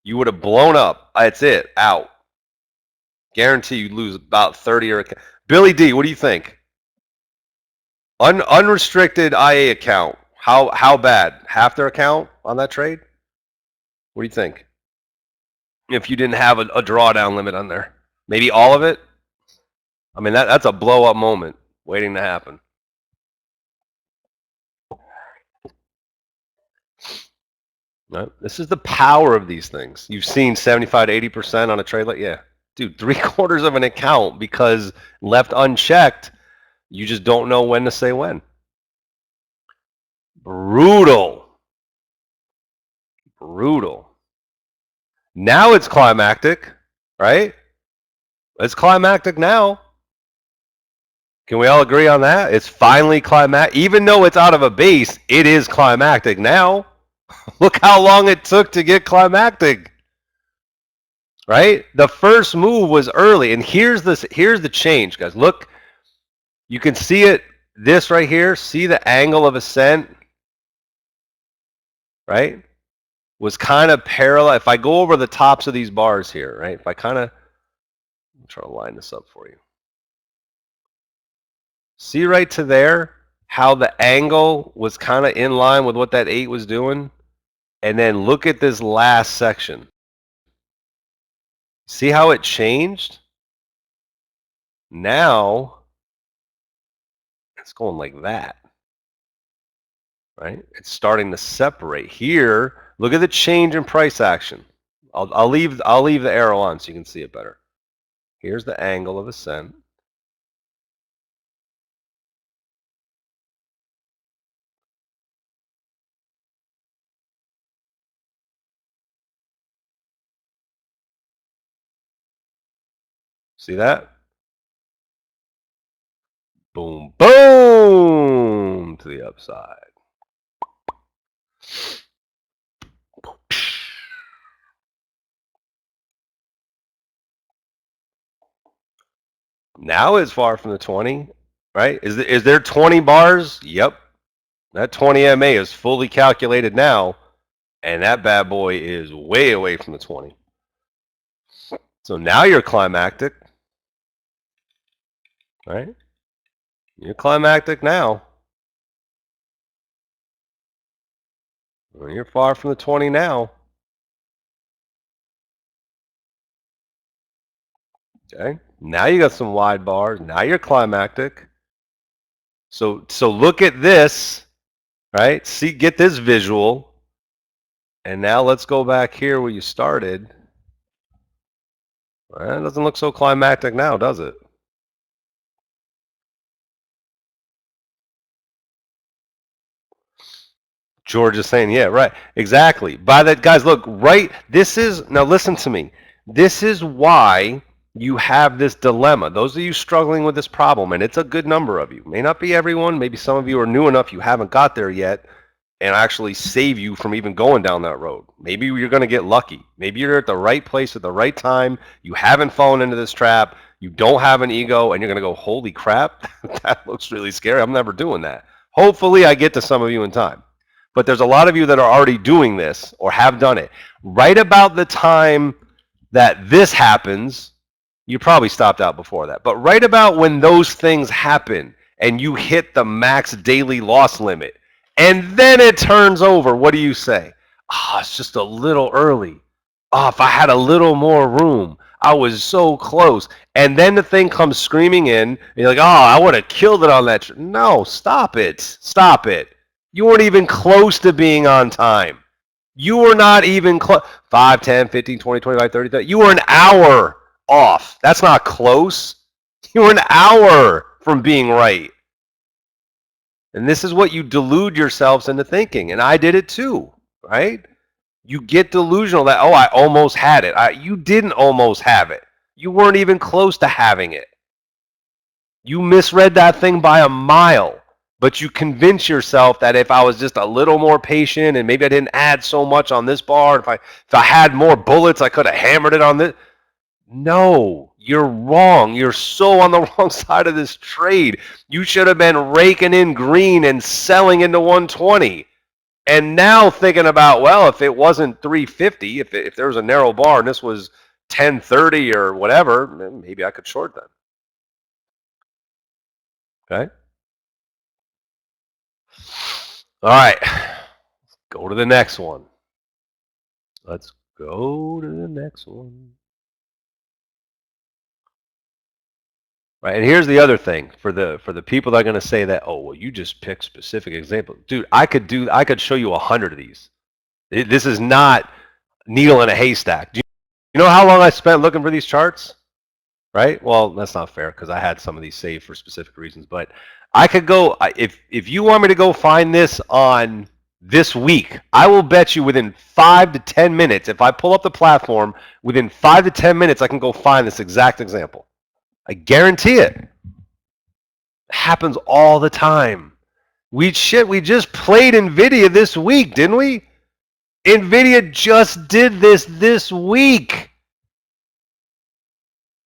You would have blown up. That's it. Out. Guarantee you lose about 30 or Billy D, what do you think? Unrestricted IA account. How bad? Half their account on that trade? What do you think? If you didn't have a drawdown limit on there, maybe all of it. I mean that's a blow up moment waiting to happen. No, this is the power of these things. You've seen 75 to 80% on a trade like, yeah, dude, 3/4 of an account because left unchecked, you just don't know when to say when. Brutal. Brutal. Now it's climactic, right? It's climactic now. Can we all agree on that? It's finally climactic. Even though it's out of a base, it is climactic now. Look how long it took to get climactic. Right? The first move was early. And here's the change, guys. Look, you can see it, this right here. See the angle of ascent? Right? Was kind of parallel. If I go over the tops of these bars here, right? If I kind of, I'm trying to line this up for you. See right to there how the angle was kind of in line with what that 8 was doing? And then look at this last section. See how it changed? Now, it's going like that. Right? It's starting to separate. Here, look at the change in price action. I'll leave the arrow on so you can see it better. Here's the angle of ascent. See that? Boom, boom to the upside. Now it's far from the 20, right? Is there 20 bars? Yep. That 20 MA is fully calculated now, and that bad boy is way away from the 20. So now you're climactic, right? You're climactic now. You're far from the 20 now. Okay. Now you got some wide bars. Now you're climactic. So look at this, right? See, get this visual. And now let's go back here where you started. Well, it doesn't look so climactic now, does it? George is saying, yeah, right. Exactly. By that, guys, look, right. This is, now listen to me. This is why you have this dilemma. Those of you struggling with this problem, and it's a good number of you, may not be everyone, maybe some of you are new enough you haven't got there yet, and actually save you from even going down that road. Maybe you're going to get lucky. Maybe you're at the right place at the right time. You haven't fallen into this trap. You don't have an ego, and you're going to go, holy crap, that looks really scary. I'm never doing that. Hopefully I get to some of you in time. But there's a lot of you that are already doing this or have done it. Right about the time that this happens, you probably stopped out before that. But right about when those things happen and you hit the max daily loss limit, and then it turns over, what do you say? Oh, it's just a little early. Oh, if I had a little more room. I was so close. And then the thing comes screaming in, and you're like, oh, I would have killed it on that. No, stop it. Stop it. You weren't even close to being on time. You were not even close. 5, 10, 15, 20, 25, 30, 30. You were an hour off. That's not close. You were an hour from being right. And this is what you delude yourselves into thinking. And I did it too, right? You get delusional that, oh, I almost had it. You didn't almost have it. You weren't even close to having it. You misread that thing by a mile. But you convince yourself that if I was just a little more patient and maybe I didn't add so much on this bar, if I had more bullets, I could have hammered it on this. No, you're wrong. You're so on the wrong side of this trade. You should have been raking in green and selling into 120. And now thinking about, well, if it wasn't 350, if there was a narrow bar and this was 1030 or whatever, maybe I could short them. Okay? All right, go to the next one. Let's go to the next one. Right, and here's the other thing for the people that are going to say that, oh, well, you just pick specific examples, dude. I could show you 100 of these. This is not needle in a haystack. Do you know how long I spent looking for these charts? Right? Well, that's not fair because I had some of these saved for specific reasons. But I could go if you want me to go find this on this week, I will bet you within 5 to 10 minutes, if I pull up the platform, within 5 to 10 minutes, I can go find this exact example. I guarantee it. It happens all the time. We just played NVIDIA this week, didn't we? NVIDIA just did this week.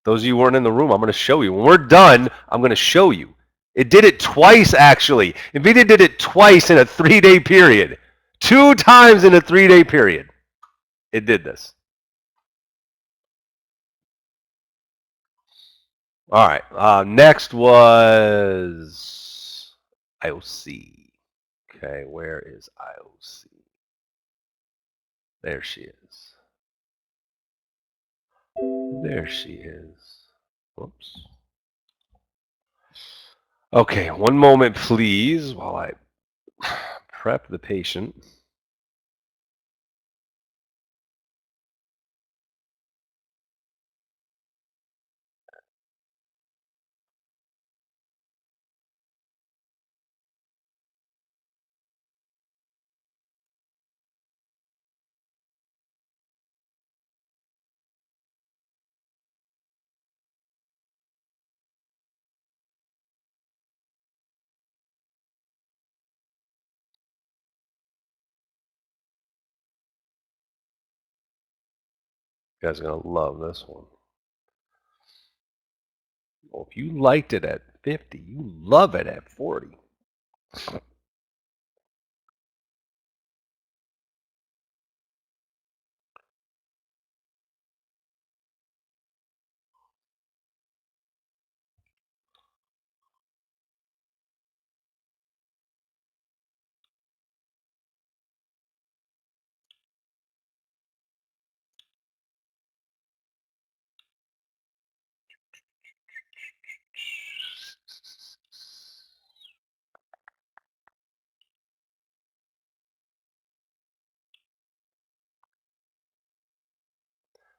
Those of you who weren't in the room, I'm going to show you. When we're done, I'm going to show you. It did it twice, actually. NVIDIA did it twice in a 3-day period. 2 times in a 3-day period. It did this. All right. Next was IOC. Okay, where is IOC? There she is. There she is. Whoops. Okay, one moment, please, while I prep the patient. You guys are going to love this one. Well, if you liked it at 50, you love it at 40.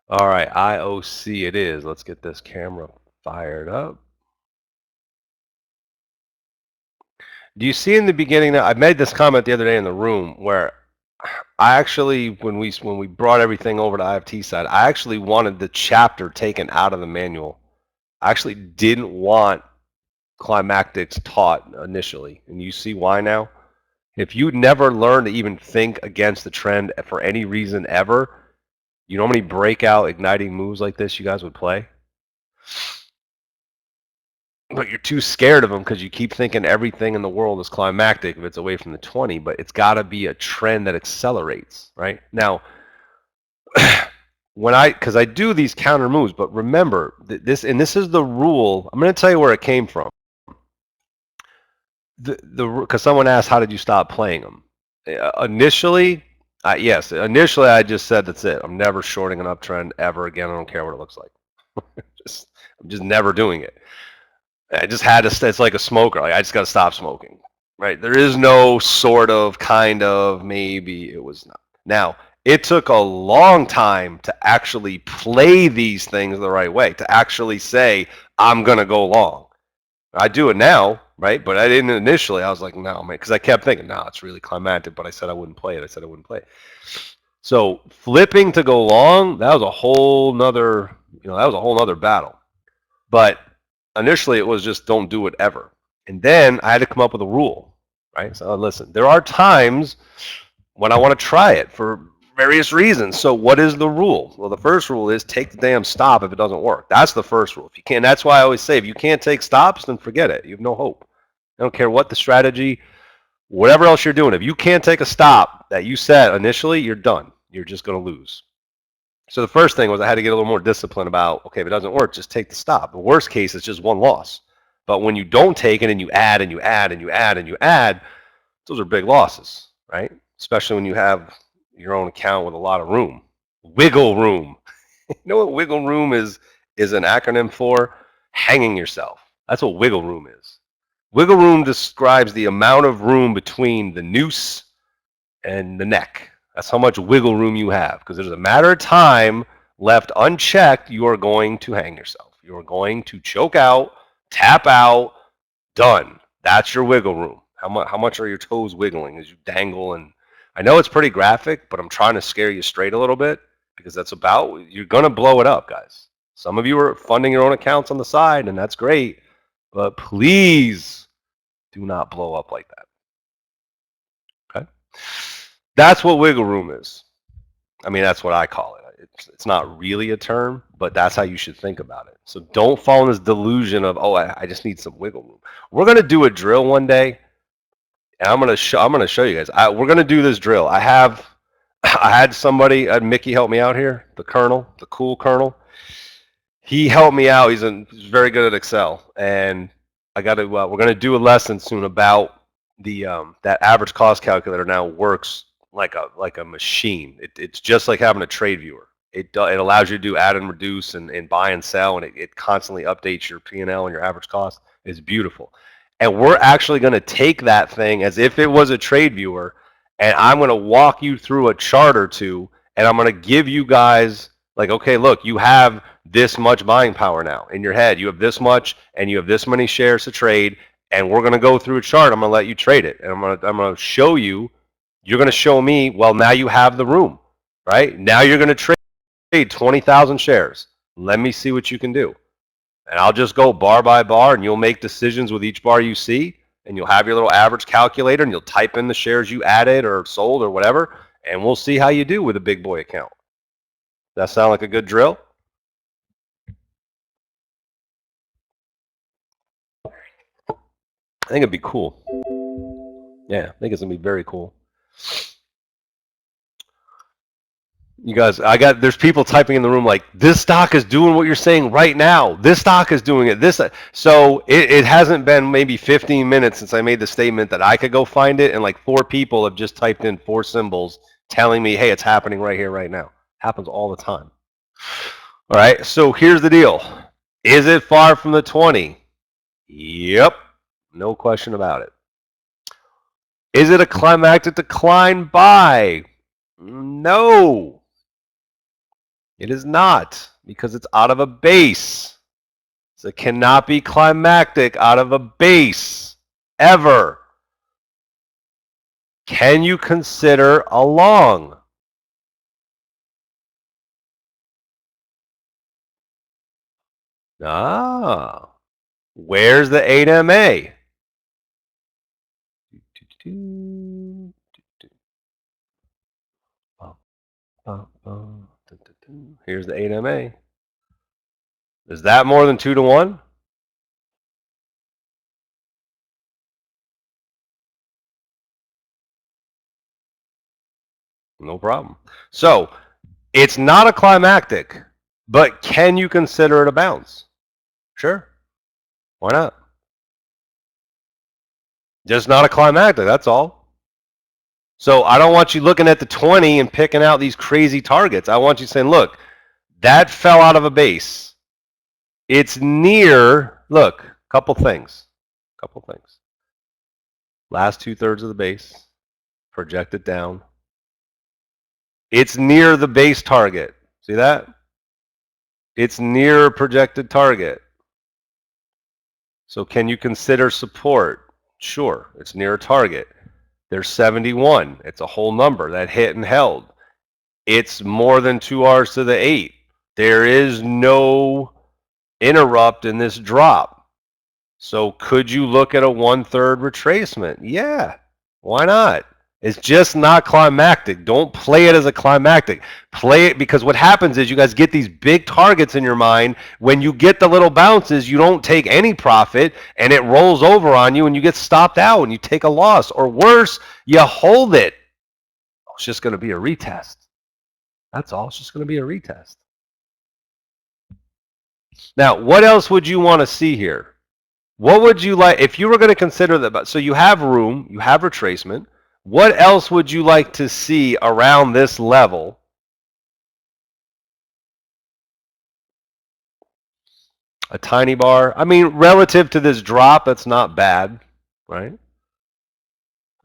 All right, IOC it is. Let's get this camera fired up. Do you see in the beginning that I made this comment the other day in the room where I actually, when we brought everything over to IFT side, I actually wanted the chapter taken out of the manual. I actually didn't want climatics taught initially, and you see why now. If you never learn to even think against the trend for any reason ever, you know how many breakout igniting moves like this you guys would play? But you're too scared of them because you keep thinking everything in the world is climactic if it's away from the 20, but it's got to be a trend that accelerates, right? Now, because I do these counter moves, but remember, this is the rule. I'm going to tell you where it came from. Because someone asked, how did you stop playing them? Initially, initially I just said, that's it. I'm never shorting an uptrend ever again. I don't care what it looks like. I'm just never doing it. I just had to. It's like a smoker. Like I just got to stop smoking. Right? There is no sort of, kind of, maybe. It was not. Now it took a long time to actually play these things the right way. To actually say I'm gonna go long. I do it now, right? But I didn't initially. I was like, no, man, because I kept thinking, no, it's really climactic. But I said I wouldn't play it. I said I wouldn't play it. So flipping to go long, that was a whole nother, that was a whole nother battle. But initially it was just don't do it ever. And then I had to come up with a rule, right? So listen, there are times when I want to try it for various reasons. So what is the rule? Well, the first rule is take the damn stop if it doesn't work. That's the first rule. If you can't, that's why I always say, if you can't take stops, then forget it. You have no hope. I don't care what the strategy, whatever else you're doing. If you can't take a stop that you set initially, you're done. You're just going to lose. So the first thing was I had to get a little more discipline about, okay, if it doesn't work, just take the stop. The worst case is just one loss. But when you don't take it and you add and you add and you add and you add, those are big losses, right? Especially when you have your own account with a lot of room. Wiggle room. You know what wiggle room is an acronym for? Hanging yourself. That's what wiggle room is. Wiggle room describes the amount of room between the noose and the neck. That's how much wiggle room you have. Because there's a matter of time left unchecked, you are going to hang yourself. You are going to choke out, tap out, done. That's your wiggle room. How much are your toes wiggling as you dangle? And I know it's pretty graphic, but I'm trying to scare you straight a little bit because you're going to blow it up, guys. Some of you are funding your own accounts on the side, and that's great. But please do not blow up like that. Okay? That's what wiggle room is. I mean, that's what I call it. It's not really a term, but that's how you should think about it. So don't fall in this delusion of, oh, I just need some wiggle room. We're gonna do a drill one day, and I'm gonna show you guys. We're gonna do this drill. I had somebody, Mickey, help me out here. The Colonel, the cool Colonel. He helped me out. He's very good at Excel, and I got to. We're gonna do a lesson soon about the that average cost calculator. Now works like a machine. It's just like having a trade viewer. It allows you to do add and reduce and buy and sell, and it constantly updates your P&L and your average cost. It's beautiful. And we're actually going to take that thing as if it was a trade viewer, and I'm going to walk you through a chart or two, and I'm going to give you guys like, okay, look, you have this much buying power now in your head. You have this much, and you have this many shares to trade, and we're going to go through a chart. I'm going to let you trade it, and I'm going to show you. You're going to show me, well, now you have the room, right? Now you're going to trade 20,000 shares. Let me see what you can do. And I'll just go bar by bar, and you'll make decisions with each bar you see, and you'll have your little average calculator, and you'll type in the shares you added or sold or whatever, and we'll see how you do with a big boy account. Does that sound like a good drill? I think it'd be cool. Yeah, I think it's gonna be very cool. You guys, there's people typing in the room like, this stock is doing what you're saying right now. This stock is doing it. So it hasn't been maybe 15 minutes since I made the statement that I could go find it, and like 4 people have just typed in 4 symbols telling me, hey, it's happening right here, right now. Happens all the time. All right, so here's the deal. Is it far from the 20? Yep, no question about it. Is it a climactic decline buy? No. It is not, because it's out of a base. So it cannot be climactic out of a base, ever. Can you consider a long? Where's the 8MA? Here's the 8MA. Is that more than 2 to 1? No problem. So it's not a climactic, but can you consider it a bounce? Sure. Why not? Just not a climactic, that's all. So I don't want you looking at the 20 and picking out these crazy targets. I want you saying, look, that fell out of a base. It's near, look, couple things. Last 2/3 of the base, project it down. It's near the base target. See that? It's near a projected target. So can you consider support? Sure, it's near a target. There's 71. It's a whole number that hit and held. It's more than 2 R's to the 8. There is no interrupt in this drop. So could you look at a 1/3 retracement? Yeah, why not? It's just not climactic. Don't play it as a climactic. Play it, because what happens is you guys get these big targets in your mind. When you get the little bounces, you don't take any profit, and it rolls over on you, and you get stopped out, and you take a loss. Or worse, you hold it. It's just going to be a retest. That's all. It's just going to be a retest. Now, what else would you want to see here? What would you like, if you were going to consider that? So you have room, you have retracement. What else would you like to see around this level? A tiny bar. I mean, relative to this drop, that's not bad, right?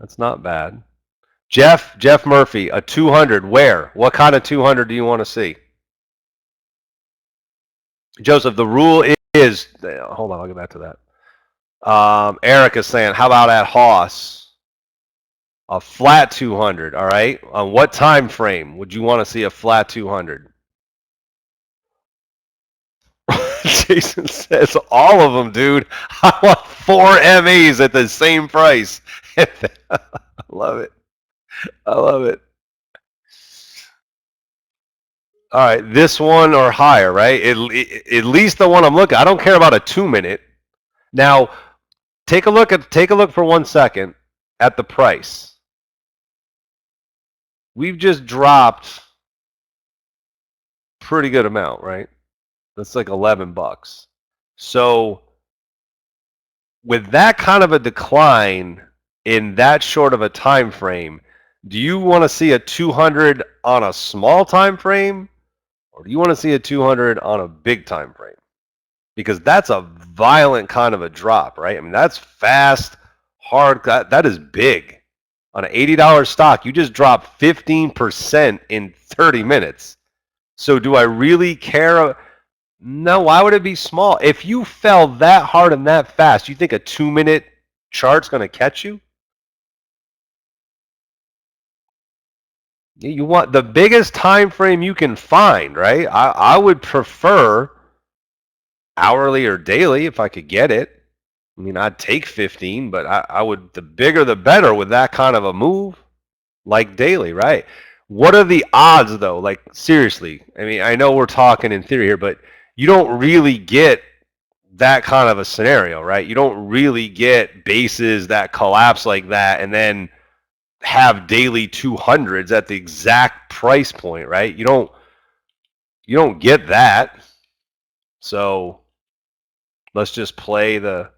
That's not bad. Jeff Murphy, a 200. Where? What kind of 200 do you want to see? Joseph, the rule is, hold on, I'll get back to that. Eric is saying, how about at Haas? A flat 200, all right? On what time frame would you want to see a flat 200? Jason says all of them, dude. I want 4 MAs at the same price. I love it. I love it. All right, this one or higher, right? At least the one I'm looking. I don't care about a 2 minute. Now, take a look for 1 second at the price. We've just dropped pretty good amount, right? That's like $11. So with that kind of a decline in that short of a time frame, do you want to see a 200 on a small time frame, or do you want to see a 200 on a big time frame? Because that's a violent kind of a drop, right? I mean, that's fast, hard. That is big. On an $80 stock, you just dropped 15% in 30 minutes. So do I really care? No, why would it be small? If you fell that hard and that fast, you think a 2-minute chart's going to catch you? You want the biggest time frame you can find, right? I would prefer hourly or daily if I could get it. I mean, I'd take 15, but I would, the bigger the better with that kind of a move, like daily, right? What are the odds, though? Like, seriously, I mean, I know we're talking in theory here, but you don't really get that kind of a scenario, right? You don't really get bases that collapse like that and then have daily 200s at the exact price point, right? You don't get that. So let's just play the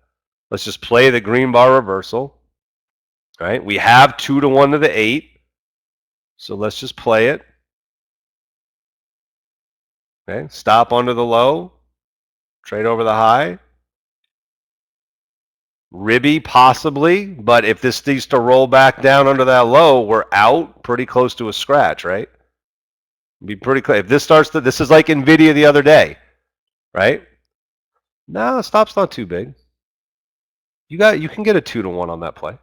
green bar reversal, right? We have 2 to 1 to the 8. So let's just play it. Okay, stop under the low, trade over the high. Ribby possibly, but if this needs to roll back down under that low, we're out pretty close to a scratch, right? Be pretty close. If this starts to, this is like Nvidia the other day, right? No, the stop's not too big. You can get a 2 to 1 on that play.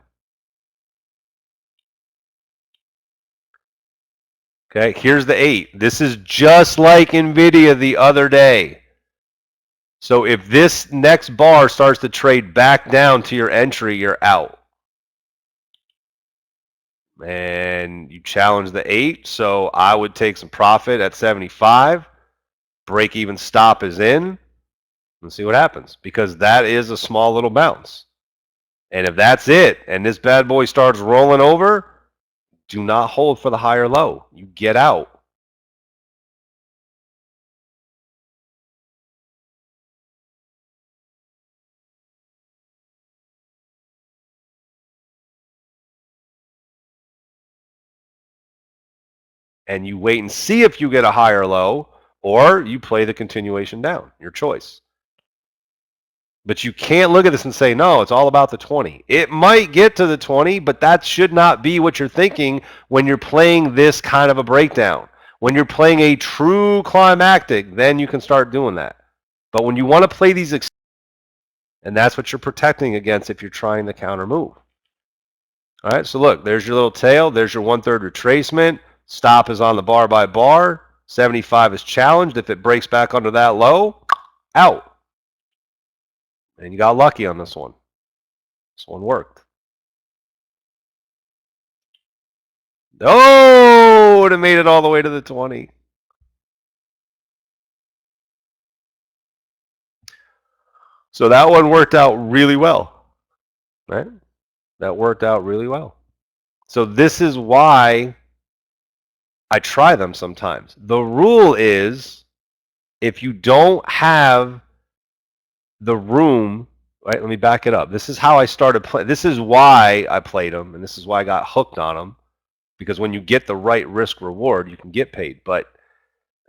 Okay, here's the 8. This is just like Nvidia the other day. So if this next bar starts to trade back down to your entry, you're out. And you challenge the 8, so I would take some profit at 75. Break even stop is in. And see what happens, because that is a small little bounce. And if that's it, and this bad boy starts rolling over, do not hold for the higher low. You get out. And you wait and see if you get a higher low, or you play the continuation down. Your choice. But you can't look at this and say, no, it's all about the 20. It might get to the 20, but that should not be what you're thinking when you're playing this kind of a breakdown. When you're playing a true climactic, then you can start doing that. But when you want to play these, and that's what you're protecting against if you're trying the counter move. All right, so look, there's your little tail. There's your 1/3 retracement. Stop is on the bar by bar. 75 is challenged. If it breaks back under that low, out. And you got lucky on this one. This one worked. Oh, would have made it all the way to the 20. So that one worked out really well, right? That worked out really well. So this is why I try them sometimes. The rule is if you don't have the room, right? Let me back it up. This is how I started playing. This is why I played them, and this is why I got hooked on them. Because when you get the right risk reward, you can get paid. But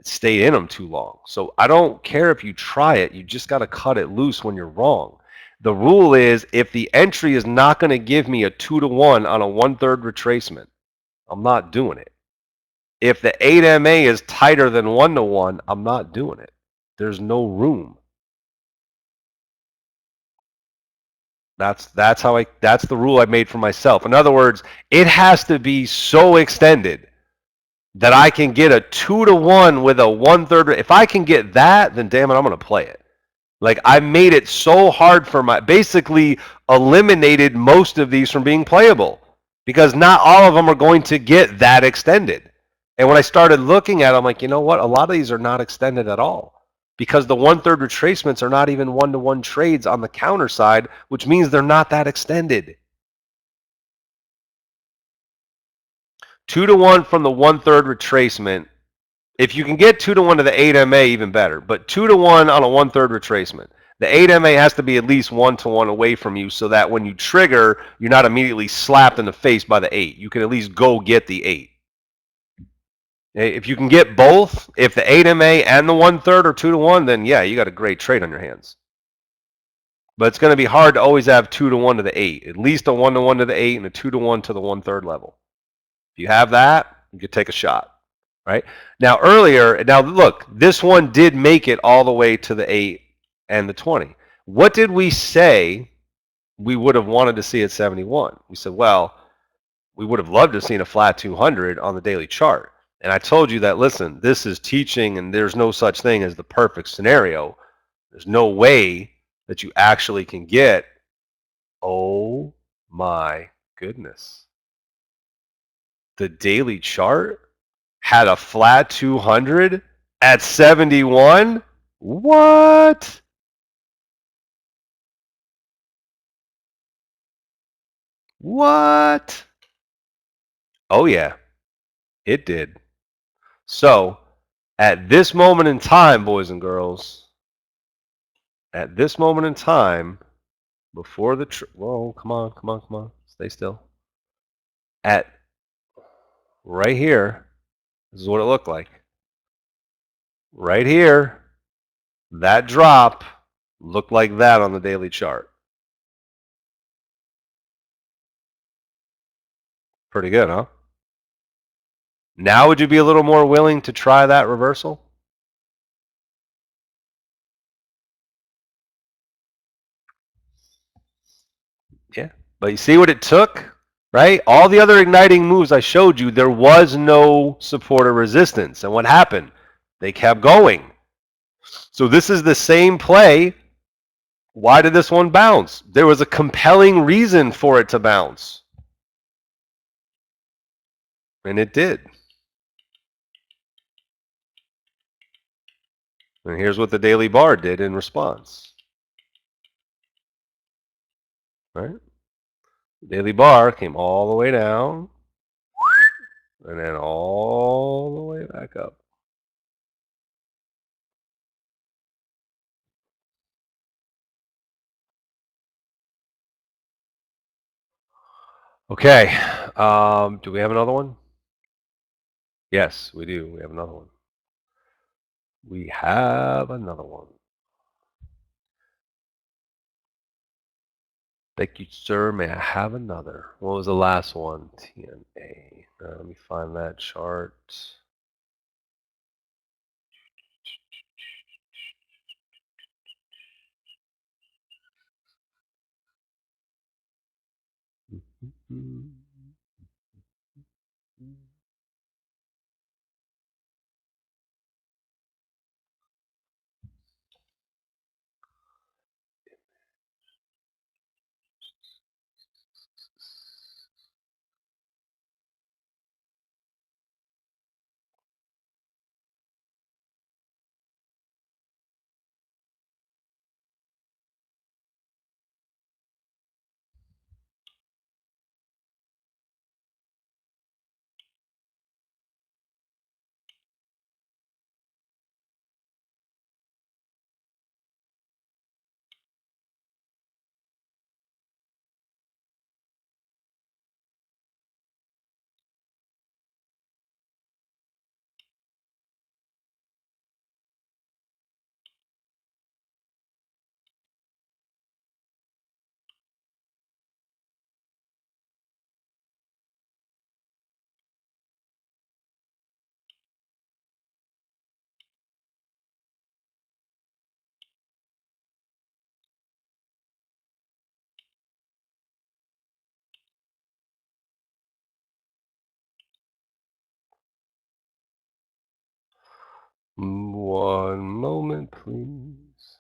stay in them too long. So I don't care if you try it. You just got to cut it loose when you're wrong. The rule is if the entry is not going to give me a 2 to 1 on a 1/3 retracement, I'm not doing it. If the 8 MA is tighter than 1 to 1, I'm not doing it. There's no room. That's the rule I made for myself. In other words, it has to be so extended that I can get a 2 to 1 with a 1/3. If I can get that, then damn it, I'm going to play it. Like I made it so hard for basically eliminated most of these from being playable because not all of them are going to get that extended. And when I started looking at them, I'm like, you know what? A lot of these are not extended at all because the 1/3 retracements are not even 1-to-1 trades on the counter side, which means they're not that extended. 2-to-1 from the 1/3 retracement. If you can get 2-to-1 to the 8MA, even better. But 2-to-1 on a 1/3 retracement. The 8MA has to be at least 1-to-1 away from you so that when you trigger, you're not immediately slapped in the face by the 8. You can at least go get the 8. If you can get both, if the 8MA and the 1/3 are 2-to-1, then yeah, you got a great trade on your hands. But it's going to be hard to always have 2-to-1 to the 8. At least a 1-to-1 to the 8 and a 2-to-1 to the 1/3 level. If you have that, you could take a shot. Right? Now earlier, now look, this one did make it all the way to the 8 and the 20. What did we say we would have wanted to see at 71? We said, well, we would have loved to have seen a flat 200 on the daily chart. And I told you that, listen, this is teaching and there's no such thing as the perfect scenario. There's no way that you actually can get, oh my goodness. The daily chart had a flat 200 at 71? What? What? Oh, yeah, it did. So, at this moment in time, boys and girls, at this moment in time, before the whoa, come on, come on, come on, stay still. At right here, this is what it looked like. Right here, that drop looked like that on the daily chart. Pretty good, huh? Now would you be a little more willing to try that reversal? Yeah. But you see what it took, right? All the other igniting moves I showed you, there was no support or resistance. And what happened? They kept going. So this is the same play. Why did this one bounce? There was a compelling reason for it to bounce. And it did. And here's what the daily bar did in response. Right? Daily bar came all the way down and then all the way back up. Okay. Do we have another one? Yes, we do. We have another one. We have another one. Thank you, sir. May I have another? What was the last one? TNA. Let me find that chart. One moment, please.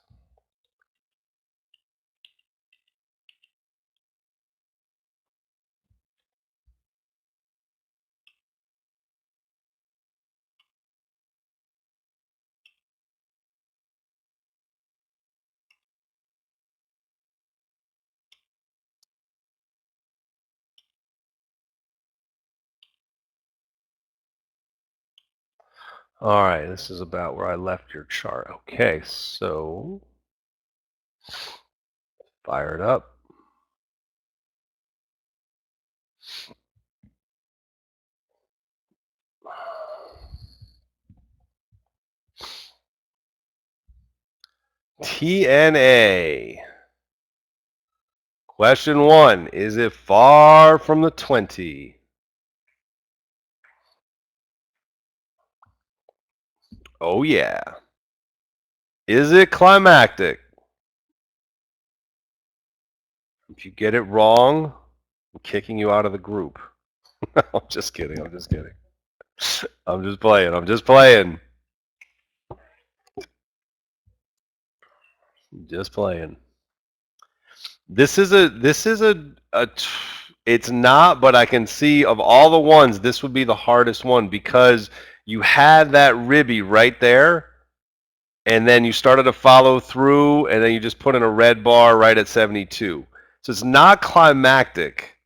All right, this is about where I left your chart. Okay, so fire it up. TNA. Question 1, is it far from the 20? Oh yeah. Is it climactic? If you get it wrong, I'm kicking you out of the group. I'm just kidding. I'm just kidding. I'm just playing. I'm just playing. Just playing. This is it's not, but I can see of all the ones, this would be the hardest one because you had that ribby right there, and then you started to follow through, and then you just put in a red bar right at 72. So it's not climactic,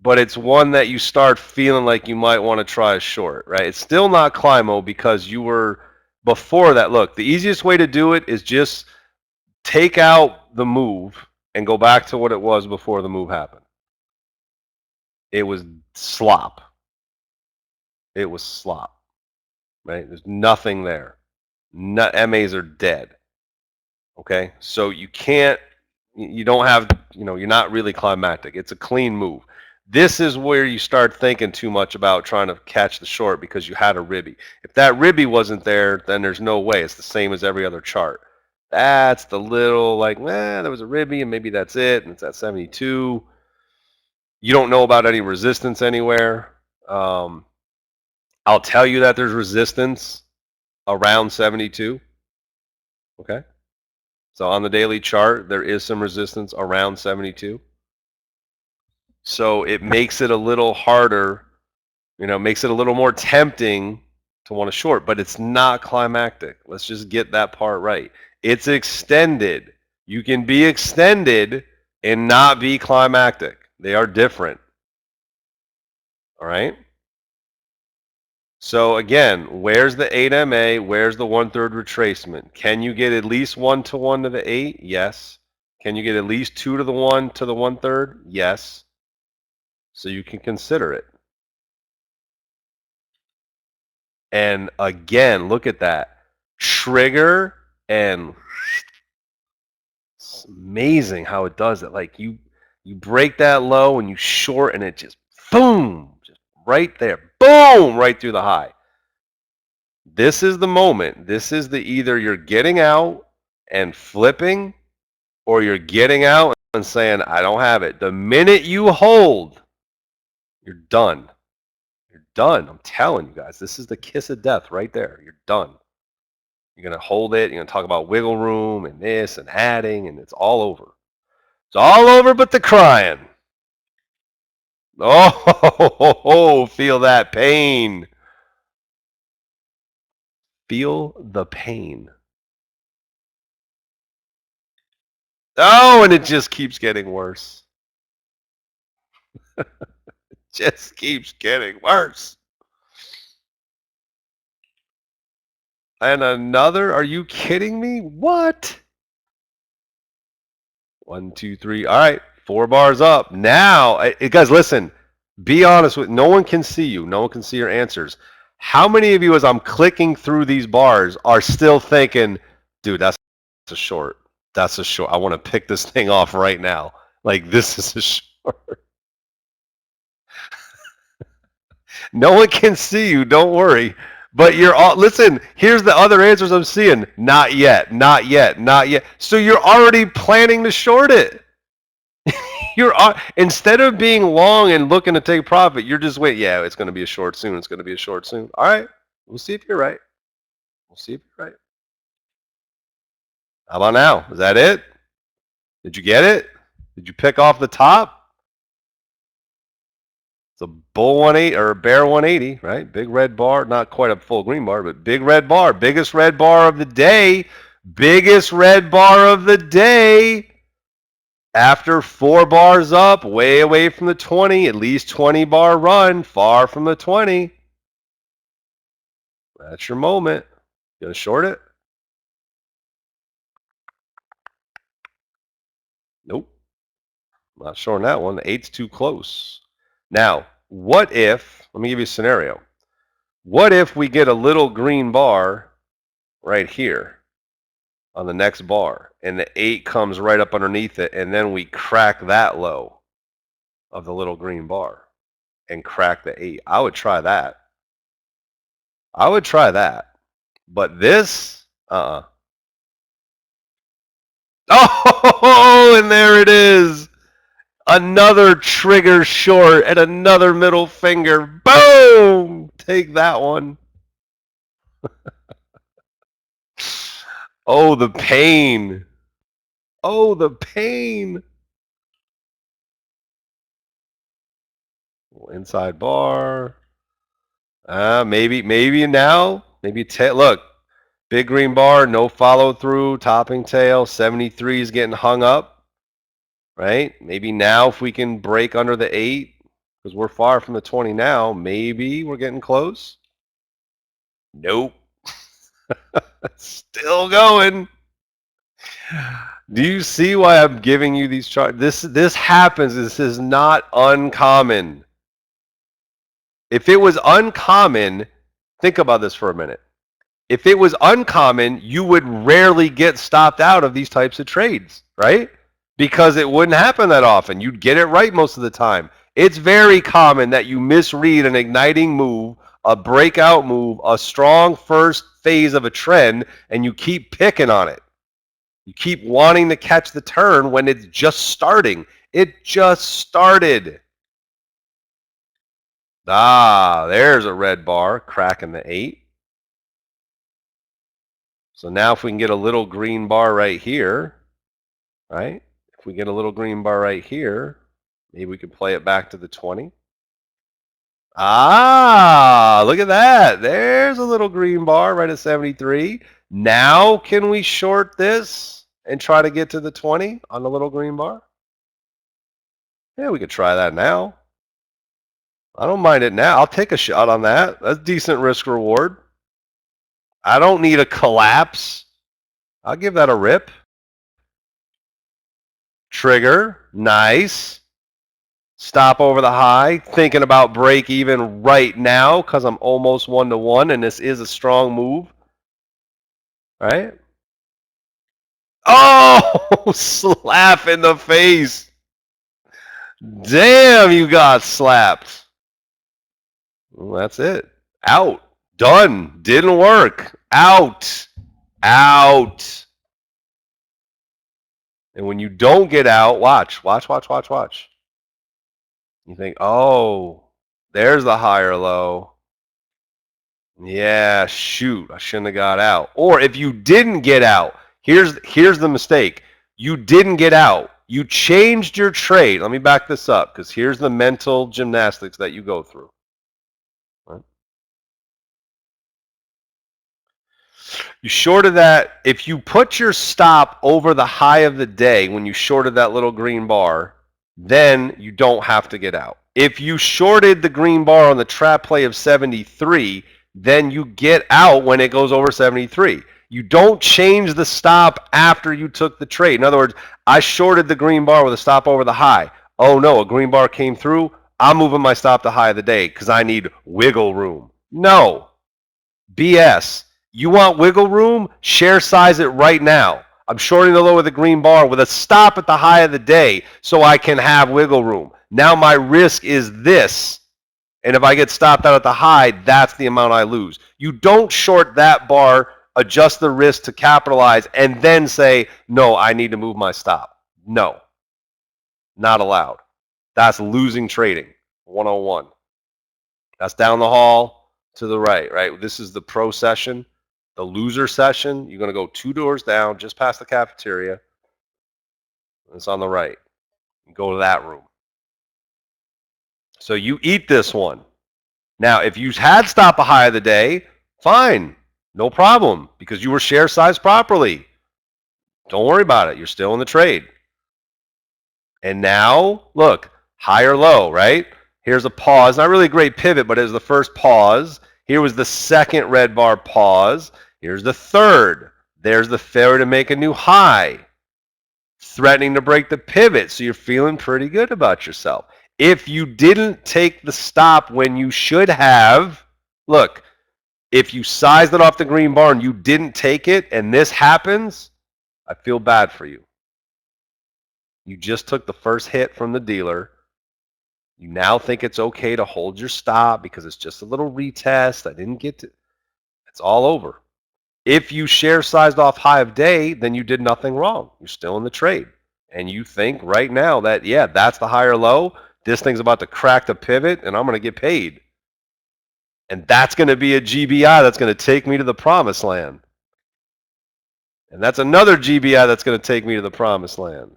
but it's one that you start feeling like you might want to try a short, right? It's still not climo because you were before that. Look, the easiest way to do it is just take out the move and go back to what it was before the move happened. It was slop. It was slop, right? There's nothing there. MAs are dead. Okay, so you can't, you don't have, you're not really climactic. It's a clean move. This is where you start thinking too much about trying to catch the short because you had a ribby. If that ribby wasn't there, then there's no way. It's the same as every other chart. That's the little like, there was a ribby and maybe that's it, and it's at 72. You don't know about any resistance anywhere. I'll tell you that there's resistance around 72. Okay. So on the daily chart, there is some resistance around 72. So it makes it a little harder, makes it a little more tempting to want to short, but it's not climactic. Let's just get that part right. It's extended. You can be extended and not be climactic. They are different. All right. So again, where's the 8MA? Where's the 1/3 retracement? Can you get at least 1-to-1 to the 8? Yes. Can you get at least 2-to-the-1 to the 1/3? Yes. So you can consider it. And again, look at that. Trigger, and it's amazing how it does it. Like you break that low and you short and it just boom, just right there. Boom, right through the high. This is the moment. This is the either you're getting out and flipping, or you're getting out and saying, I don't have it. The minute you hold, you're done. You're done. I'm telling you guys, this is the kiss of death right there. You're done. You're going to hold it. You're going to talk about wiggle room and this and adding, and it's all over. It's all over but the crying. Oh, feel that pain. Feel the pain. Oh, and it just keeps getting worse. Just keeps getting worse. And another? Are you kidding me? What? 1, 2, 3. All right, 4 bars up. Now, guys, listen. Be honest with. No one can see you. No one can see your answers. How many of you, as I'm clicking through these bars, are still thinking, dude, that's a short. That's a short. I want to pick this thing off right now. Like, this is a short. No one can see you. Don't worry. But you're all, listen, here's the other answers I'm seeing. Not yet, not yet, not yet. So you're already planning to short it. You're instead of being long and looking to take profit, you're just waiting. Yeah, it's going to be a short soon. It's going to be a short soon. All right. We'll see if you're right. We'll see if you're right. How about now? Is that it? Did you get it? Did you pick off the top? It's a bull 180 or a bear 180, right? Big red bar, not quite a full green bar, but big red bar, biggest red bar of the day, biggest red bar of the day. After 4 bars up, way away from the 20, at least 20 bar run, far from the 20. That's your moment. You gonna short it? Nope. Not shorting that one. The 8's too close. Now, what if, let me give you a scenario. What if we get a little green bar right here on the next bar and the 8 comes right up underneath it and then we crack that low of the little green bar and crack the 8? I would try that. I would try that. But this, Oh, and there it is. Another trigger short and another middle finger. Boom! Take that one. Oh, the pain. Oh, the pain. Inside bar. Maybe now. Maybe look. Big green bar, no follow through, topping tail. 73 is getting hung up. Right? Maybe now if we can break under the 8, because we're far from the 20 now, maybe we're getting close. Nope. Still going. Do you see why I'm giving you these charts? This happens. This is not uncommon. If it was uncommon, think about this for a minute. If it was uncommon, you would rarely get stopped out of these types of trades, right? Because it wouldn't happen that often. You'd get it right most of the time. It's very common that you misread an igniting move, a breakout move, a strong first phase of a trend, and you keep picking on it. You keep wanting to catch the turn when it's just starting. It just started. There's a red bar cracking the 8. So now if we can get a little green bar right here, right? If we get a little green bar right here, maybe we can play it back to the 20. Look at that. There's a little green bar right at 73. Now can we short this and try to get to the 20 on the little green bar? Yeah, we could try that now. I don't mind it now. I'll take a shot on that. That's decent risk reward. I don't need a collapse. I'll give that a rip. Trigger. Nice. Stop over the high. Thinking about break even right now because I'm almost 1-to-1 and this is a strong move. Right? Oh, slap in the face. Damn, you got slapped. Well, that's it. Out. Done. Didn't work. Out. Out. And when you don't get out, watch. You think, oh, there's the higher low. Yeah, shoot, I shouldn't have got out. Or if you didn't get out, here's the mistake. You didn't get out. You changed your trade. Let me back this up because here's the mental gymnastics that you go through. Right? You shorted that. If you put your stop over the high of the day when you shorted that little green bar, then you don't have to get out. If you shorted the green bar on the trap play of 73, then you get out when it goes over 73. You don't change the stop after you took the trade. In other words, I shorted the green bar with a stop over the high. Oh no, a green bar came through. I'm moving my stop to high of the day because I need wiggle room. No. BS. You want wiggle room? Share size it right now. I'm shorting the low of the green bar with a stop at the high of the day so I can have wiggle room. Now my risk is this. And if I get stopped out at the high, that's the amount I lose. You don't short that bar, adjust the risk to capitalize, and then say, no, I need to move my stop. No, not allowed. That's losing trading, 101. That's down the hall to the right, right? This is the pro session. The loser session, you're going to go 2 doors down, just past the cafeteria. It's on the right. You go to that room. So you eat this one. Now, if you had stop a high of the day, fine. No problem, because you were share sized properly. Don't worry about it. You're still in the trade. And now, look, high or low, right? Here's a pause. Not really a great pivot, but it was the first pause. Here was the second red bar, pause. Here's the third. There's the failure to make a new high. Threatening to break the pivot, so you're feeling pretty good about yourself. If you didn't take the stop when you should have, look, if you sized it off the green bar and you didn't take it and this happens, I feel bad for you. You just took the first hit from the dealer. You now think it's okay to hold your stop because it's just a little retest. I didn't get to. It's all over. If you share sized off high of day, then you did nothing wrong. You're still in the trade. And you think right now that, yeah, that's the higher low. This thing's about to crack the pivot and I'm going to get paid. And that's going to be a GBI that's going to take me to the promised land. And that's another GBI that's going to take me to the promised land.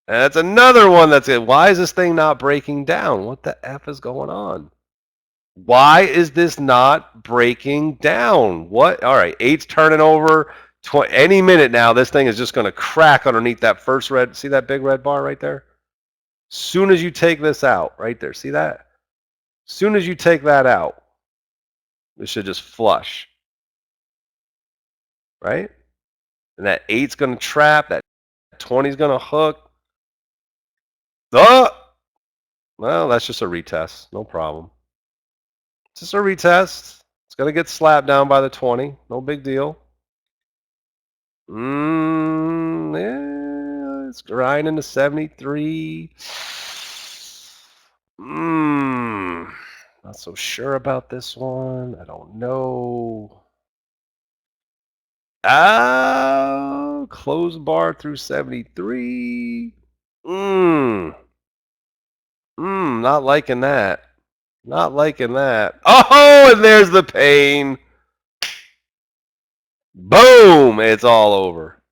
And that's another one that's it. Why is this thing not breaking down? What the F is going on? Why is this not breaking down? What? All right, 8's turning over. Any minute now, this thing is just going to crack underneath that first red. See that big red bar right there? Soon as you take this out, right there, see that? Soon as you take that out, this should just flush, right? And that 8's going to trap. That 20's going to hook. Well, that's just a retest. No problem. It's just a retest. It's going to get slapped down by the 20. No big deal. Yeah, it's grinding to 73. Not so sure about this one. I don't know. Close bar through 73. Not liking that. Not liking that. Oh, and there's the pain. Boom! It's all over.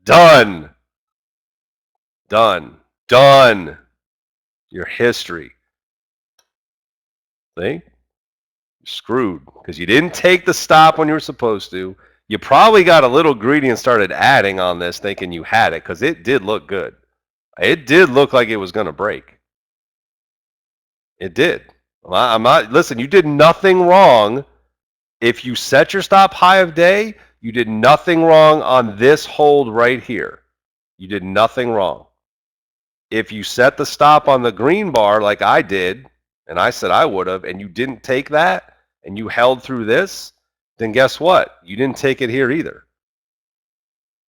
Done. Done. Done. Your history. See? You're screwed because you didn't take the stop when you were supposed to. You probably got a little greedy and started adding on this thinking you had it because it did look good. It did look like it was going to break. It did. I'm not, listen, you did nothing wrong. If you set your stop high of day, you did nothing wrong on this hold right here. You did nothing wrong. If you set the stop on the green bar like I did, and I said I would have, and you didn't take that, and you held through this, then guess what? You didn't take it here either.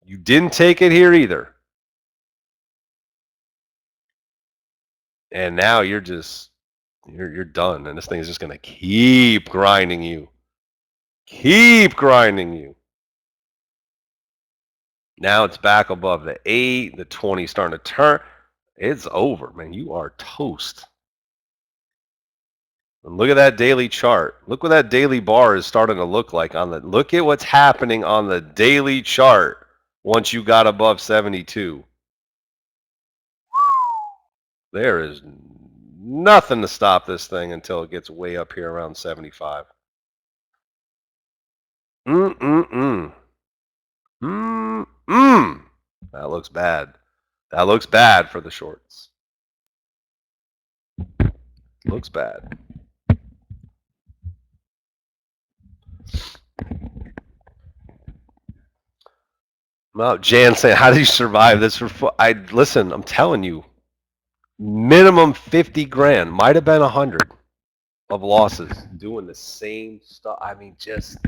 You didn't take it here either. And now you're just, you're done. And this thing is just going to keep grinding you. Keep grinding you. Now it's back above the 8. The 20 starting to turn. It's over, man. You are toast. And look at that daily chart. Look what that daily bar is starting to look like on the. Look at what's happening on the daily chart once you got above 72. There is nothing to stop this thing until it gets way up here around 75. That looks bad. That looks bad for the shorts. Looks bad. Well, Jan saying, how did you survive this? Listen, I'm telling you, minimum 50 grand, might have been 100 of losses doing the same stuff. I mean, just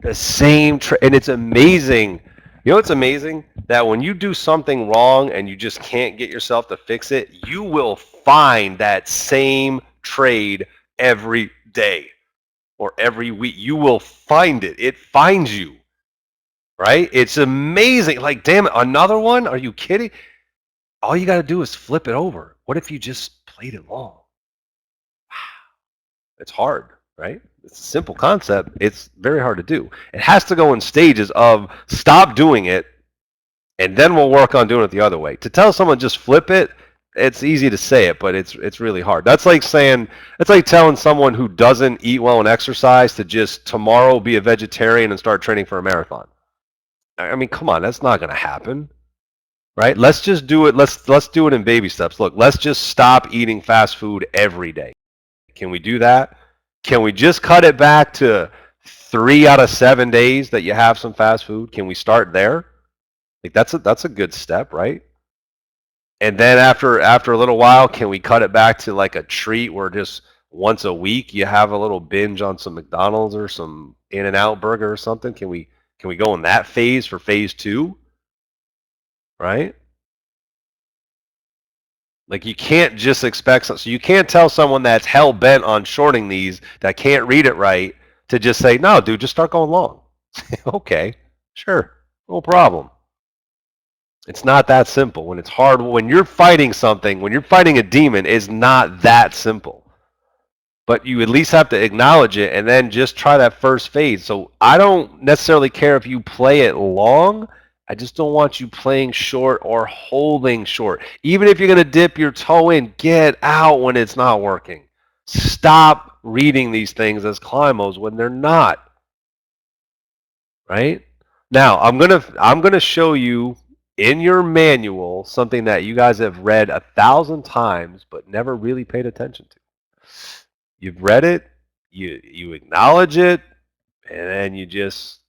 the same. And it's amazing. You know what's amazing? That when you do something wrong and you just can't get yourself to fix it, you will find that same trade every day or every week. You will find it. It finds you. Right? It's amazing. Like, damn it, another one? Are you kidding? All you got to do is flip it over. What if you just played it long? Wow. It's hard, right? It's a simple concept. It's very hard to do. It has to go in stages of stop doing it, and then we'll work on doing it the other way. To tell someone just flip it, it's easy to say it, but it's really hard. That's like saying, it's like telling someone who doesn't eat well and exercise to just tomorrow be a vegetarian and start training for a marathon. I mean, come on, that's not going to happen, right? Let's just do it. Let's do it in baby steps. Look, let's just stop eating fast food every day. Can we do that? Can we just cut it back to 3 out of 7 days that you have some fast food? Can we start there? Like that's a good step, right? And then after a little while, can we cut it back to like a treat where just once a week you have a little binge on some McDonald's or some In-N-Out burger or something? Can we go in that phase for phase two? Right? Like you can't just expect so you can't tell someone that's hell bent on shorting these that can't read it right to just say, no, dude, just start going long. Okay, sure, no problem. It's not that simple. When it's hard, when you're fighting something, when you're fighting a demon, it's not that simple. But you at least have to acknowledge it and then just try that first phase. So I don't necessarily care if you play it long. I just don't want you playing short or holding short. Even if you're going to dip your toe in, get out when it's not working. Stop reading these things as climbos when they're not. Right? Now, I'm gonna show you in your manual something that you guys have read 1,000 times but never really paid attention to. You've read it, you acknowledge it, and then you just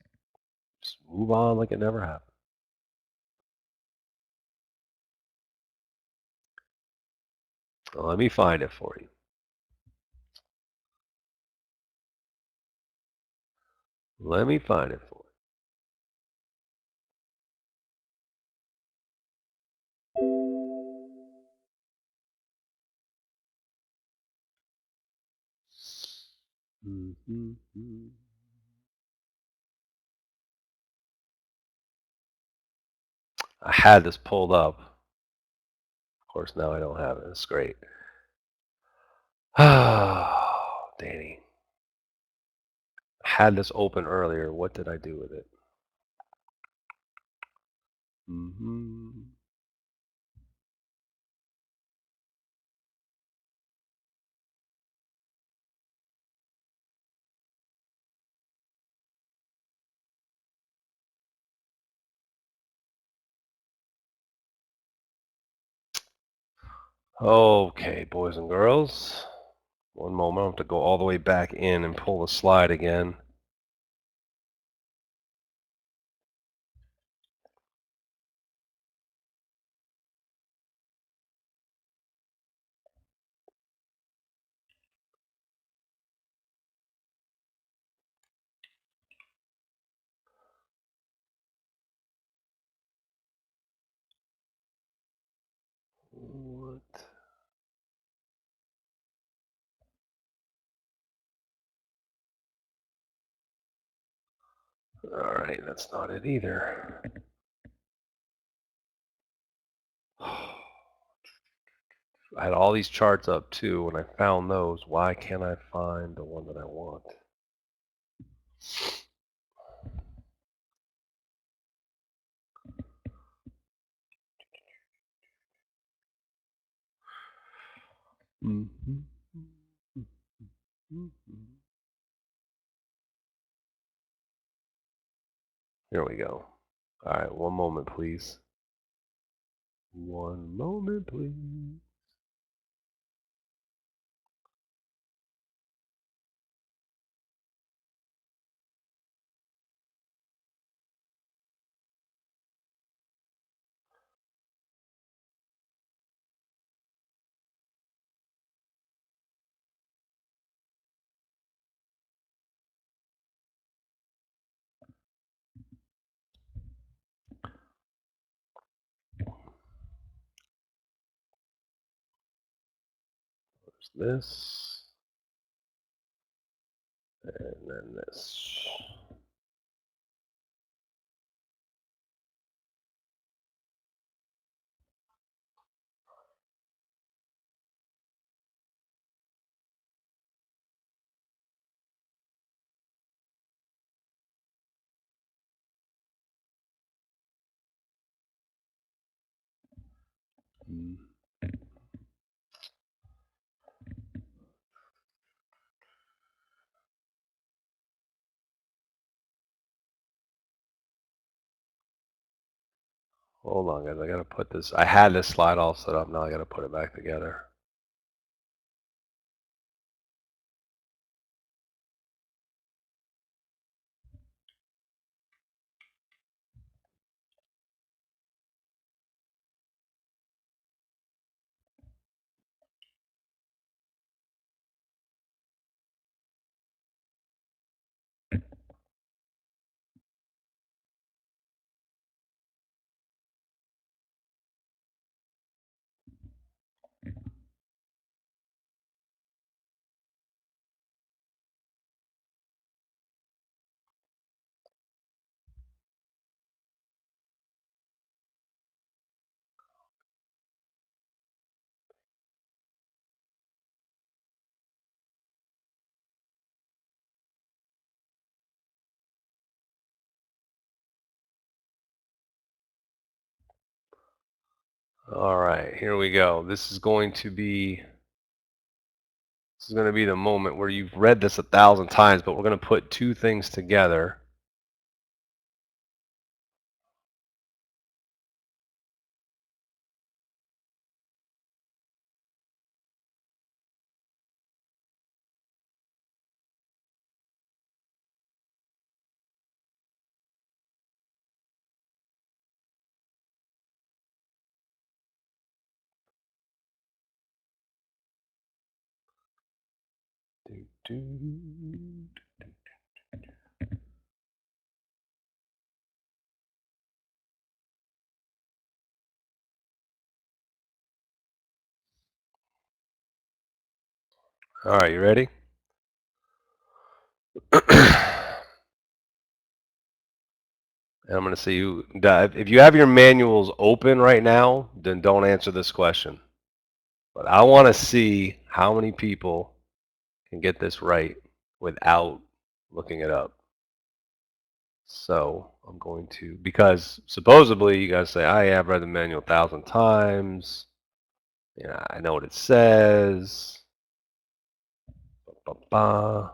move on like it never happened. So let me find it for you. Let me find it for you. I had this pulled up. Of course, now I don't have it. It's great. Oh, Danny. I had this open earlier. What did I do with it? Mm-hmm. Okay, boys and girls. One moment. I have to go all the way back in and pull the slide again. What? Alright, that's not it either. I had all these charts up too. When I found those, why can't I find the one that I want? Mm-hmm. Here we go. Alright, one moment, please. One moment, please. There's this, and then this. Hold on, guys. I gotta put this. I had this slide all set up. Now I gotta put it back together. All right, here we go. This is going to be the moment where you've read this 1,000 times, but we're going to put two things together. All right, you ready? And I'm going to see you. If you have your manuals open right now, then don't answer this question. But I want to see how many people can get this right without looking it up. So I'm going to, because supposedly you guys say, I have read the manual 1,000 times. Yeah, I know what it says. Ba-ba-ba.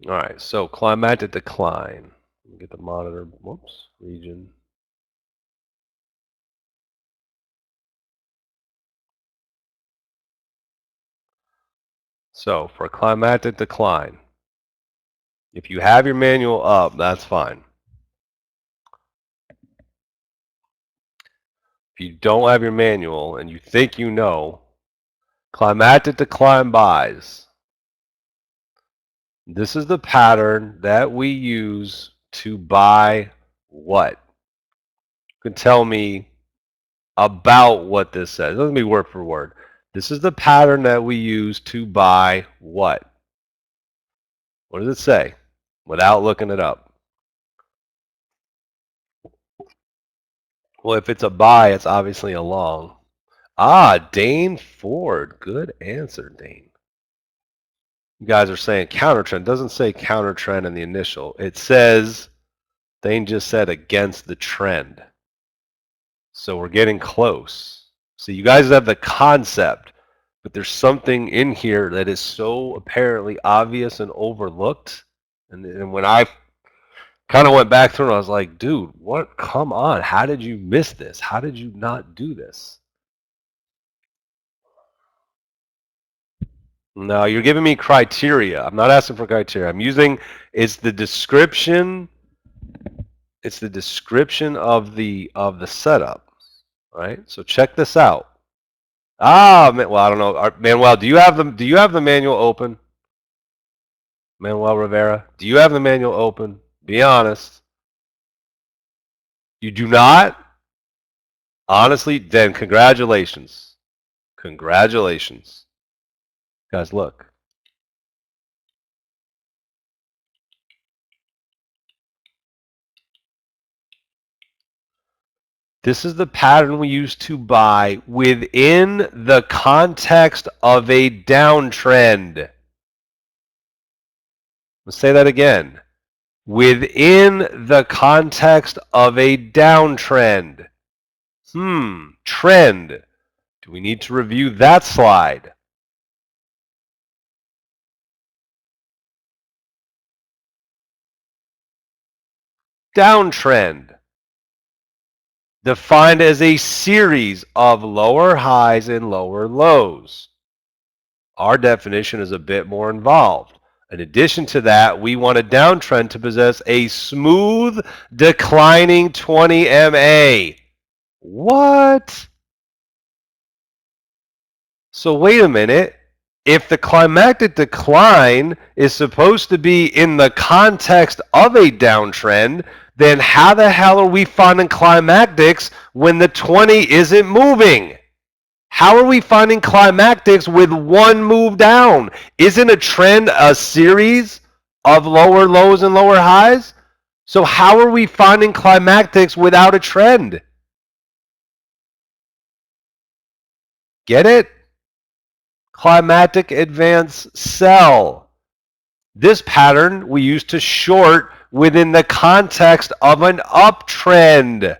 All right, so climatic decline. Let me get the monitor. Whoops, region. So for climatic decline, if you have your manual up, that's fine. If you don't have your manual and you think you know, climatic decline buys. This is the pattern that we use to buy what? You can tell me about what this says. Let me word for word. This is the pattern that we use to buy what? What does it say? Without looking it up. Well, if it's a buy, it's obviously a long. Ah, Dane Ford. Good answer, Dane. You guys are saying counter trend. It doesn't say counter trend in the initial. It says, Dane just said against the trend. So we're getting close. So you guys have the concept, but there's something in here that is so apparently obvious and overlooked. And when I kind of went back through and I was like, dude, what? Come on. How did you miss this? How did you not do this? No, you're giving me criteria. I'm not asking for criteria. I'm using, it's the description. It's the description of the setup. Right? So check this out. Ah, well, I don't know. Manuel, do you have the manual open? Manuel Rivera, do you have the manual open? Be honest. You do not? Honestly, then congratulations. Congratulations. Guys, look. This is the pattern we use to buy within the context of a downtrend. Let's say that again. Within the context of a downtrend. Trend. Do we need to review that slide? Downtrend. Defined as a series of lower highs and lower lows. Our definition is a bit more involved. In addition to that, we want a downtrend to possess a smooth declining 20 MA. What? So wait a minute. If the climactic decline is supposed to be in the context of a downtrend, then how the hell are we finding climactics when the 20 isn't moving? How are we finding climactics with one move down? Isn't a trend a series of lower lows and lower highs? So how are we finding climactics without a trend? Get it? Climatic advance sell. This pattern we use to short within the context of an uptrend,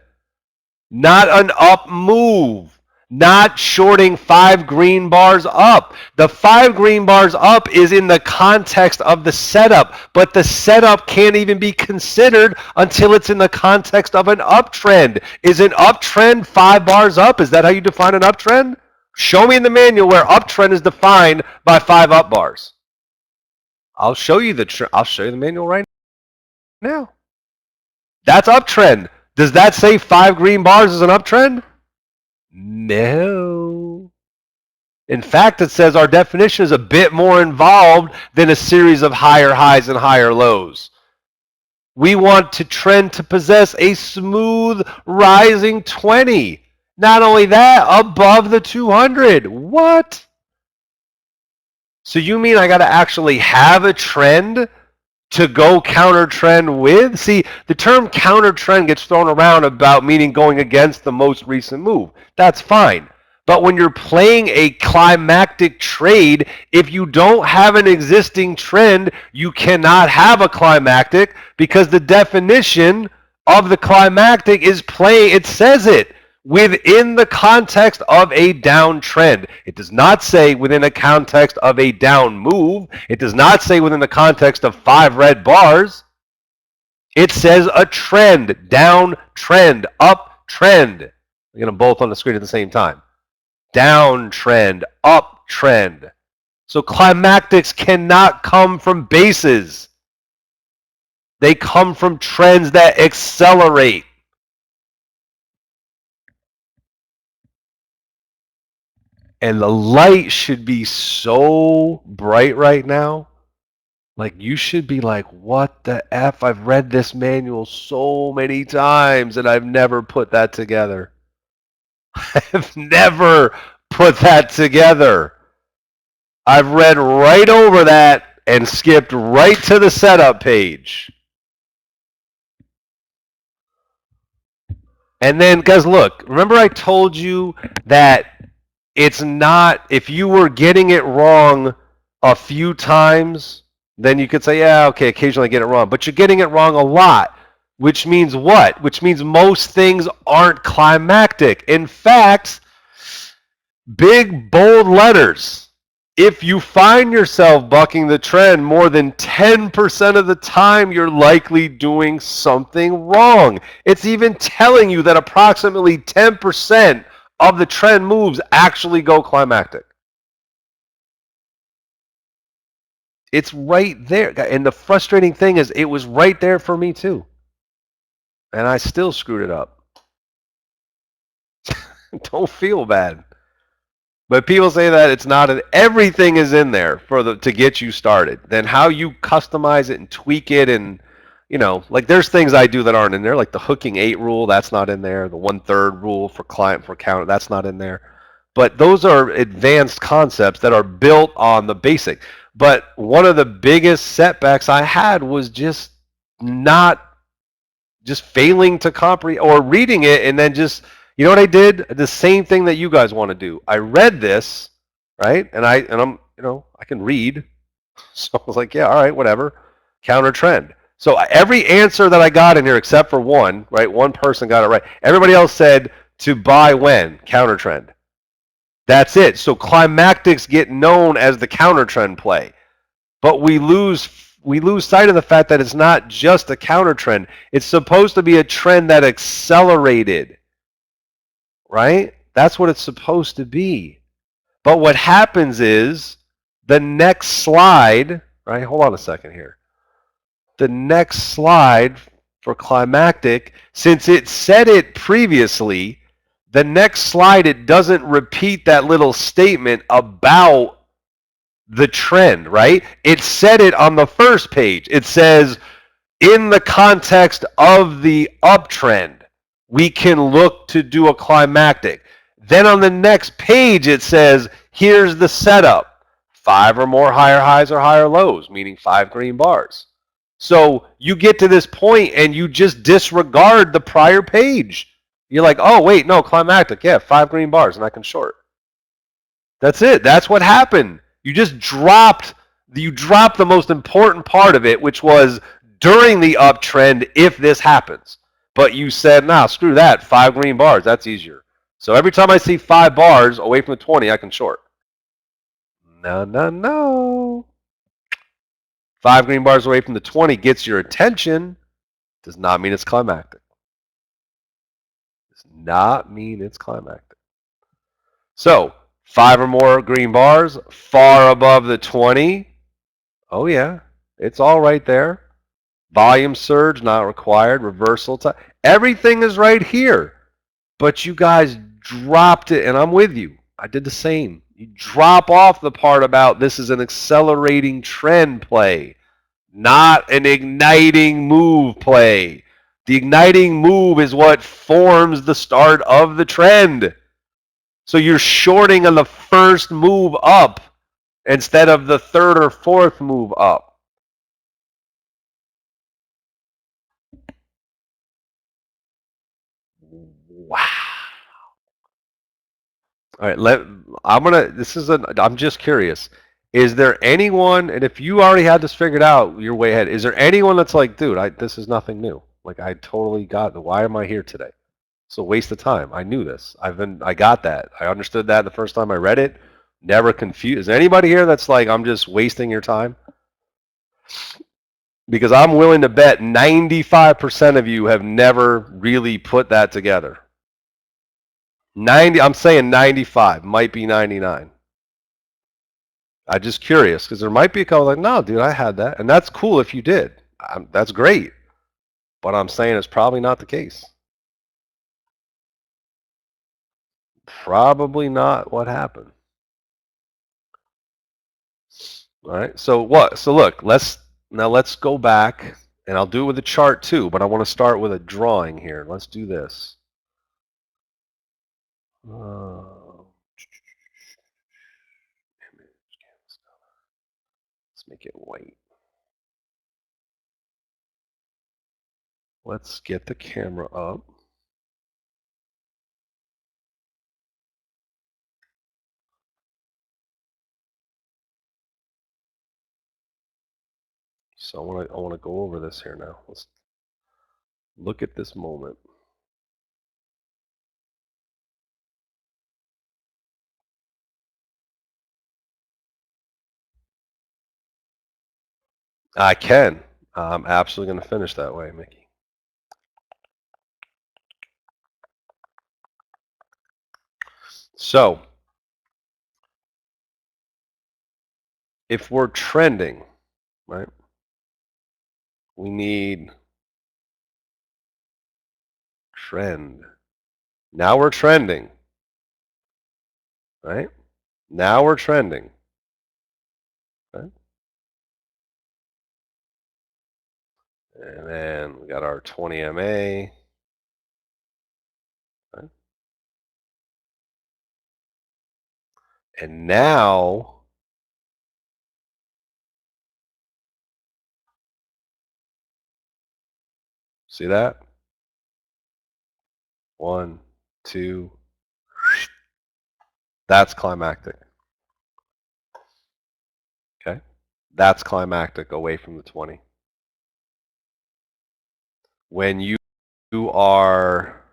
not an up move, not shorting 5 green bars up. The 5 green bars up is in the context of the setup, but the setup can't even be considered until it's in the context of an uptrend. Is an uptrend 5 bars up? Is that how you define an uptrend? Show me in the manual where uptrend is defined by 5 up bars. I'll show you the manual right now. That's uptrend. Does that say 5 green bars is an uptrend? No. In fact, it says our definition is a bit more involved than a series of higher highs and higher lows. We want to trend to possess a smooth rising 20. Not only that, above the 200. What? So you mean I got to actually have a trend to go counter trend with? See, the term counter trend gets thrown around about meaning going against the most recent move. That's fine. But when you're playing a climactic trade, if you don't have an existing trend, you cannot have a climactic because the definition of the climactic is playing, it says it, within the context of a downtrend. It does not say within a context of a down move. It does not say within the context of 5 red bars. It says a trend, down trend, up trend. I'm going to both on the screen at the same time. Down trend, up trend. So climactics cannot come from bases. They come from trends that accelerate. And the light should be so bright right now. Like you should be like, what the F? I've read this manual so many times and I've never put that together. I've never put that together. I've read right over that and skipped right to the setup page. And then, guys, look, remember I told you that it's not, if you were getting it wrong a few times, then you could say, yeah, okay, occasionally I get it wrong. But you're getting it wrong a lot, which means what? Which means most things aren't climactic. In fact, big, bold letters. If you find yourself bucking the trend more than 10% of the time, you're likely doing something wrong. It's even telling you that approximately 10% of the trend moves actually go climactic. It's right there. And the frustrating thing is it was right there for me too. And I still screwed it up. Don't feel bad. But people say that it's not everything is in there to get you started. Then how you customize it and tweak it, and like there's things I do that aren't in there, like the hooking 8 rule, that's not in there. The 1/3 rule for client for counter, that's not in there. But those are advanced concepts that are built on the basic. But one of the biggest setbacks I had was just failing to comprehend or reading it and then just. You know what I did? The same thing that you guys want to do. I read this, right? And I'm, I can read. So I was like, yeah, all right, whatever. Counter trend. So every answer that I got in here except for one, right? One person got it right. Everybody else said to buy when? Counter trend. That's it. So climactics get known as the counter trend play. But we lose sight of the fact that it's not just a counter trend. It's supposed to be a trend that accelerated. Right? That's what it's supposed to be. But what happens is the next slide, right? Hold on a second here. The next slide for climactic, since it said it previously, the next slide, it doesn't repeat that little statement about the trend, right? It said it on the first page. It says, in the context of the uptrend, we can look to do a climactic. Then on the next page, it says, here's the setup. 5 or more higher highs or higher lows, meaning 5 green bars. So you get to this point and you just disregard the prior page. You're like, oh, wait, no, climactic. Yeah, 5 green bars and I can short. That's it. That's what happened. You dropped the most important part of it, which was during the uptrend if this happens. But you said, nah, screw that. 5 green bars. That's easier. So every time I see 5 bars away from the 20, I can short. No, no, no. 5 green bars away from the 20 gets your attention. Does not mean it's climactic. Does not mean it's climactic. So 5 or more green bars far above the 20. Oh yeah, it's all right there. Volume surge not required. Reversal time. Everything is right here. But you guys dropped it, and I'm with you. I did the same. You drop off the part about this is an accelerating trend play, not an igniting move play. The igniting move is what forms the start of the trend. So you're shorting on the first move up instead of the third or fourth move up. Wow. All right, I'm just curious. Is there anyone, and if you already had this figured out, you're way ahead. Is there anyone that's like, dude, this is nothing new. Like I totally got it. Why am I here today? It's a waste of time. I knew this. I got that. I understood that the first time I read it. Never confused. Is there anybody here that's like, I'm just wasting your time? Because I'm willing to bet 95% of you have never really put that together. 90, I'm saying 95, might be 99. I'm just curious because there might be a couple like, no, dude, I had that. And that's cool if you did. That's great. But I'm saying it's probably not the case. Probably not what happened. All right. So what? So look, let's go back and I'll do it with a chart too, but I want to start with a drawing here. Let's do this. Let's make it white. Let's get the camera up. So I want to go over this here now. Let's look at this moment. I can. I'm absolutely going to finish that way, Mickey. So, if we're trending, right, we need trend. Now we're trending, right? Now we're trending. Okay? And then we got our 20 MA. Okay? And now, see that? 1, 2. That's climactic. Okay? That's climactic away from the 20. When you are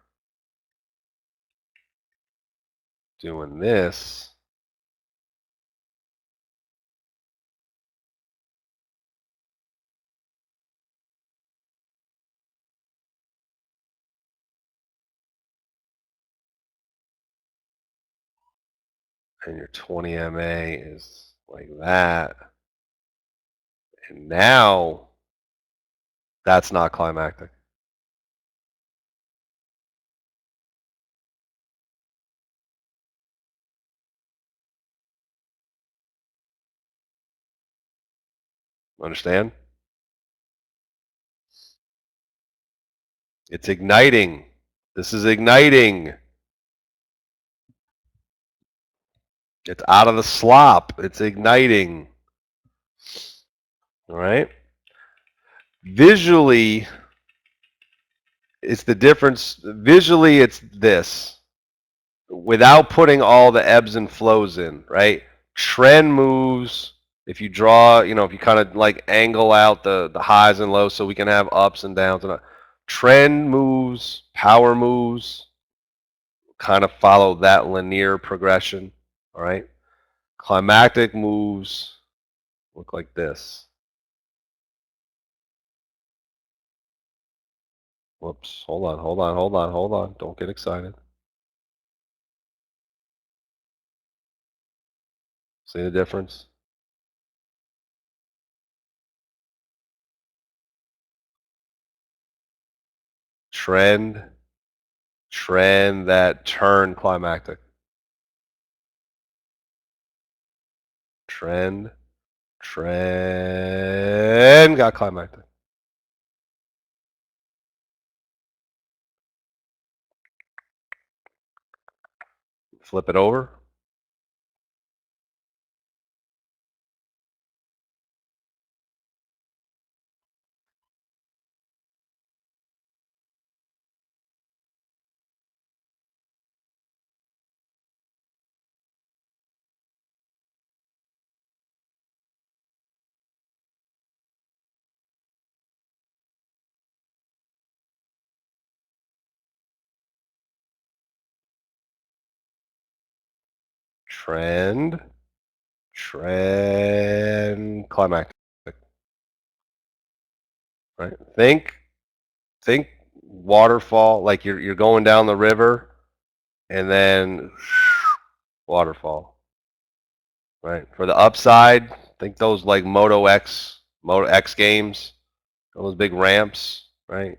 doing this, and your 20 MA is like that, And now that's not climactic. Understand? It's igniting. This is igniting. It's out of the slop. It's igniting. All right? Visually, it's the difference. Visually, it's this. Without putting all the ebbs and flows in, right? Trend moves. If you draw, if you kind of like angle out the highs and lows so we can have ups and downs. Trend moves, power moves, kind of follow that linear progression. All right? Climactic moves look like this. Whoops. Hold on. Don't get excited. See the difference? Trend that turn climactic. Trend got climactic. Flip it over. Trend climactic. Right? Think waterfall, like you're going down the river and then waterfall. Right? For the upside, think those like Moto X games, those big ramps, right?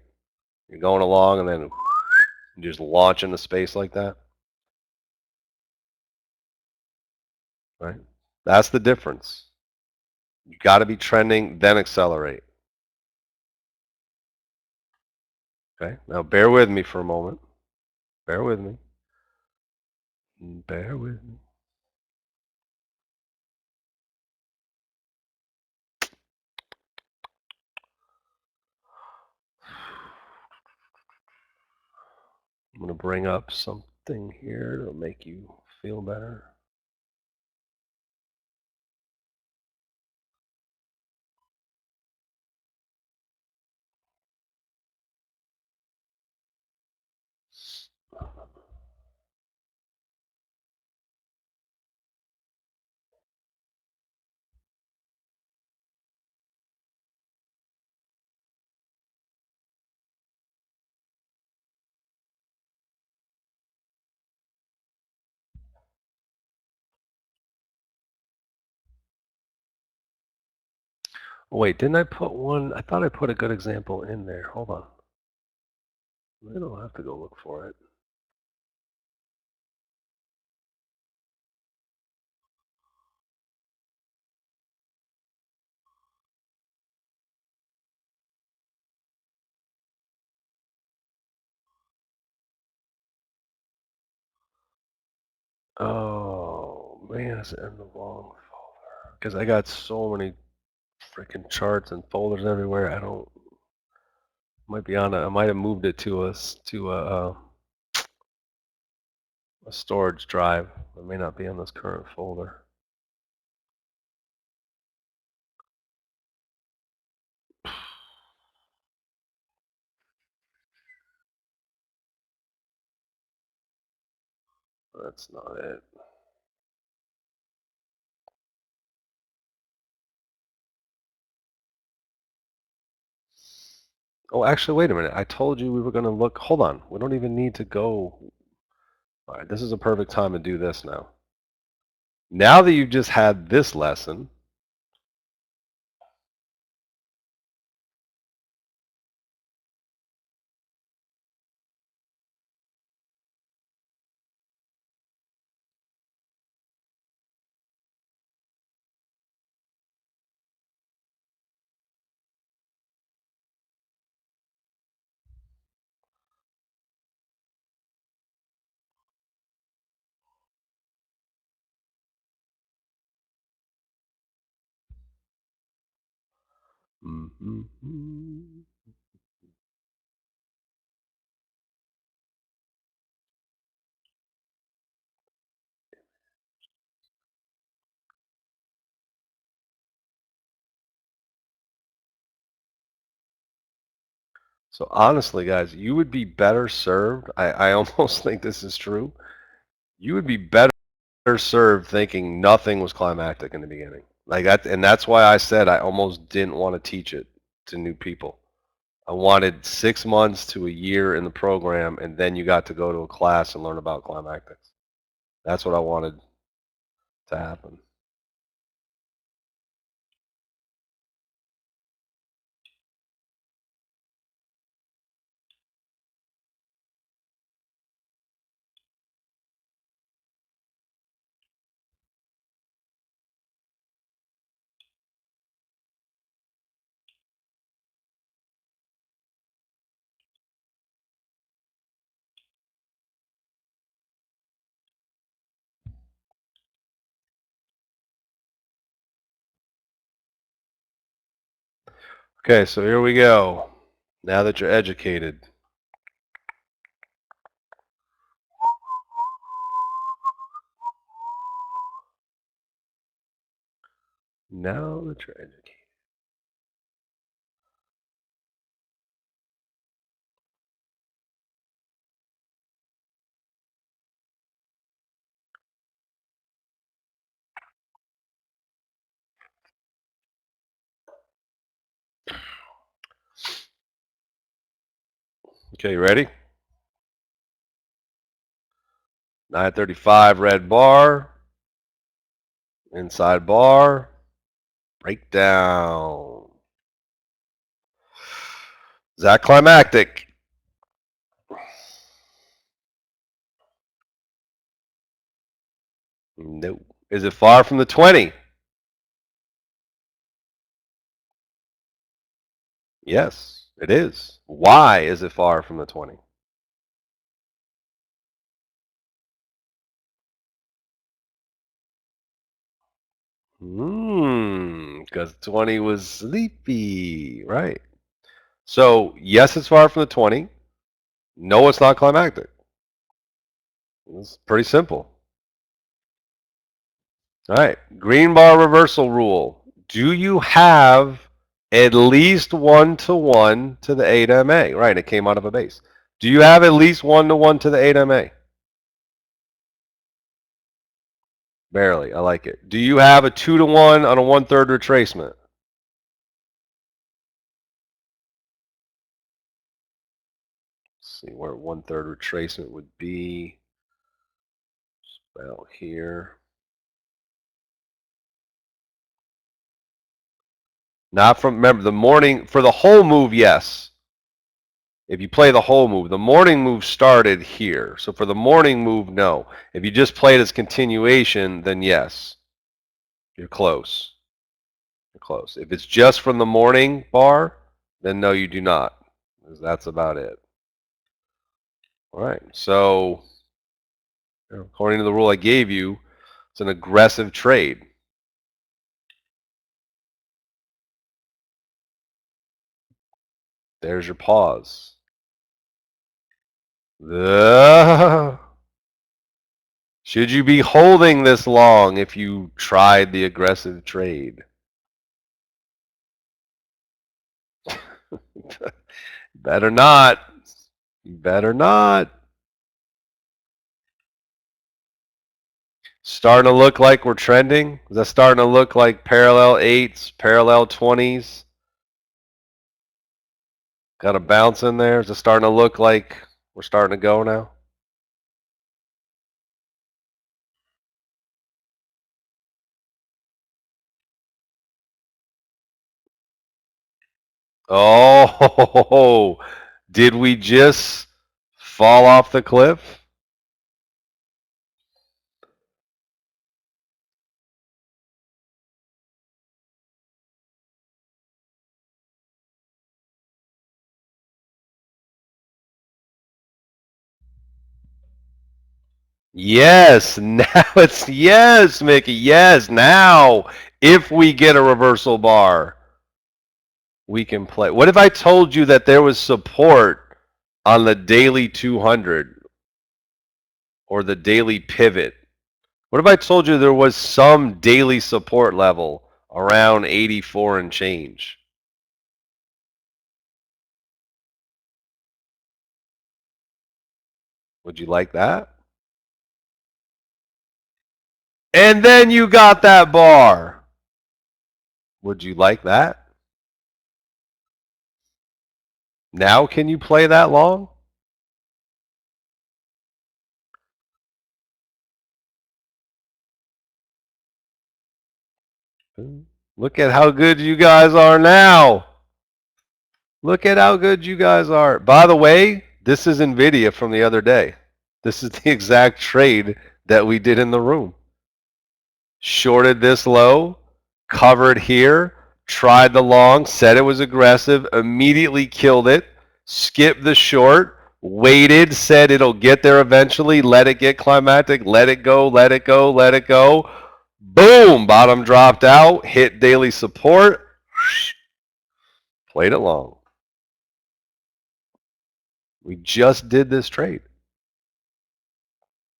You're going along and then you just launch into space like that. Right? That's the difference. You got to be trending, then accelerate. Okay? Now bear with me for a moment. Bear with me. Bear with me. I'm going to bring up something here to make you feel better. Wait, didn't I put one? I thought I put a good example in there. Hold on. I don't have to go look for it. Oh, man, it's in the wrong folder. Because I got so many freaking charts and folders everywhere. I don't. Might be on. I might have moved it to a storage drive. It may not be on this current folder. That's not it. Oh, actually, wait a minute. I told you we were going to look. Hold on. We don't even need to go. All right, this is a perfect time to do this now. Now that you've just had this lesson, Mm-hmm. So honestly, guys, you would be better served. I almost think this is true. You would be better served thinking nothing was climactic in the beginning. Like that, and that's why I said I almost didn't want to teach it to new people. I wanted 6 months to a year in the program, and then you got to go to a class and learn about climactics. That's what I wanted to happen. Okay, so here we go. Now that you're educated, now that you're educated. Okay, you ready? 935 red bar, inside bar, breakdown. Is that climactic? No. Is it far from the 20? Yes, it is. Why is it far from the 20? Because 20 was sleepy, right? So, yes, it's far from the 20. No, it's not climactic. It's pretty simple. All right, green bar reversal rule. Do you have at least 1-to-1 to the 8MA? Right, it came out of a base. Do you have at least 1-to-1 to the 8MA? Barely, I like it. Do you have a 2-to-1 on a 1/3 retracement? Let's see where 1/3 retracement would be. About here. Not from, remember, the morning, for the whole move, yes. If you play the whole move, the morning move started here. So for the morning move, no. If you just play it as continuation, then yes. You're close. You're close. If it's just from the morning bar, then no, you do not. That's about it. All right. So according to the rule I gave you, it's an aggressive trade. There's your pause. Should you be holding this long if you tried the aggressive trade? Better not. You better not. Starting to look like we're trending? Is that starting to look like parallel 8s, parallel 20s? Got a bounce in there? Is it starting to look like we're starting to go now? Oh, did we just fall off the cliff? Yes, now it's yes, Mickey. Yes, now if we get a reversal bar. we can play. What if I told you that there was support on the daily 200 or the daily pivot? What if I told you there was some daily support level around 84 and change? Would you like that? And then you got that bar. Would you like that? Now can you play that long? Look at how good you guys are now. Look at how good you guys are. By the way, this is NVIDIA from the other day. This is the exact trade that we did in the room. Shorted this low, covered here, tried the long, said it was aggressive, immediately killed it, skipped the short, waited, said it'll get there eventually, let it get climatic, let it go, let it go, let it go. Boom, bottom dropped out, hit daily support, played it long. We just did this trade.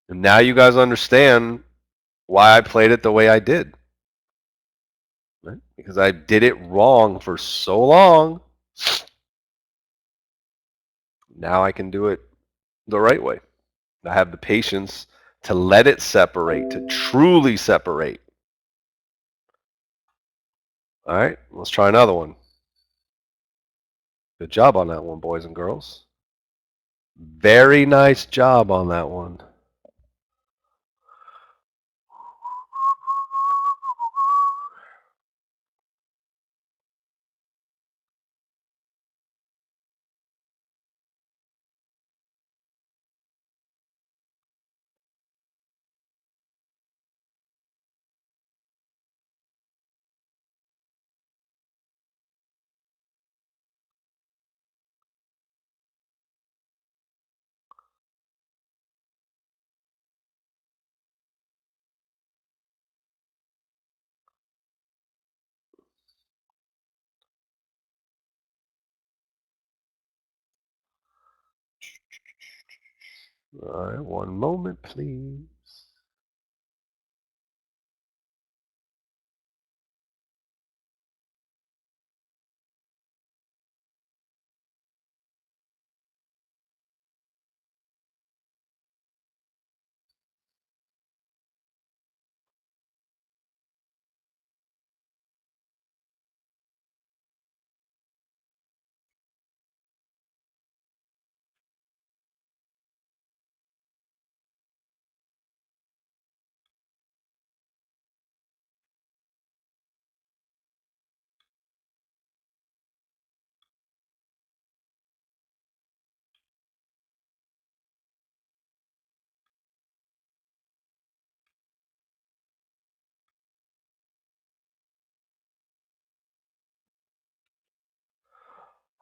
And now you guys understand why I played it the way I did. Right? Because I did it wrong for so long. Now I can do it the right way. I have the patience to let it separate, to truly separate. All right, let's try another one. Good job on that one, boys and girls. Very nice job on that one. All right, one moment, please.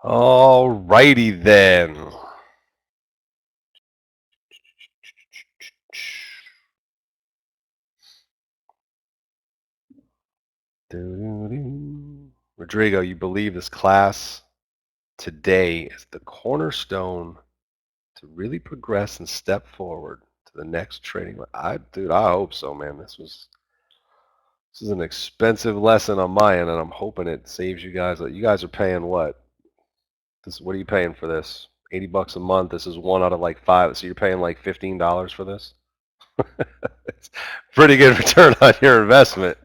All righty then. Rodrigo, you believe this class today is the cornerstone to really progress and step forward to the next trading. Dude, I hope so, man. This is an expensive lesson on my end, and I'm hoping it saves you guys. You guys are paying what? What are you paying for this? $80 a month. This is one out of like 5, so you're paying like $15 for this. It's pretty good return on your investment.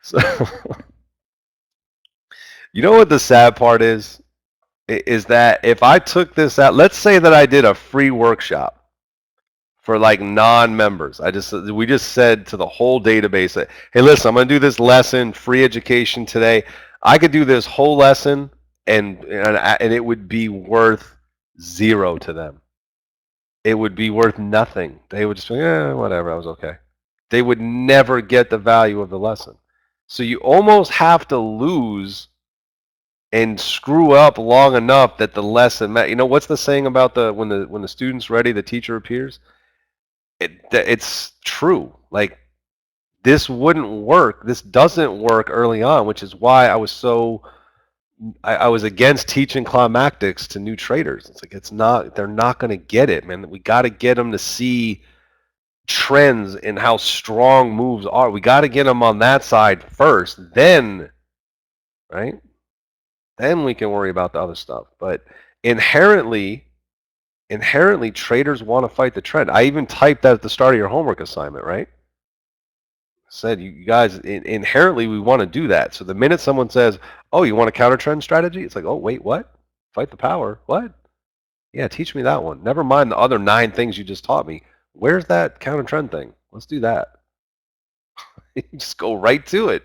So, you know what the sad part is? Is that if I took this out, let's say that I did a free workshop for like non-members. We just said to the whole database that, hey, listen, I'm going to do this lesson, free education today. I could do this whole lesson and it would be worth zero to them. It would be worth nothing. They would just be, whatever, I was okay. They would never get the value of the lesson. So you almost have to lose and screw up long enough that the lesson, you know, what's the saying about when the student's ready, the teacher appears? It's true. Like this wouldn't work. This doesn't work early on, which is why I was so I was against teaching climactics to new traders. It's like they're not going to get it, man. We got to get them to see trends in how strong moves are. We got to get them on that side first, then, right? Then we can worry about the other stuff. But inherently, traders want to fight the trend. I even typed that at the start of your homework assignment, right? I said, you guys, inherently, we want to do that. So the minute someone says, oh, you want a counter trend strategy? It's like, oh, wait, what? Fight the power. What? Yeah, teach me that one. Never mind the other 9 things you just taught me. Where's that counter trend thing? Let's do that. Just go right to it.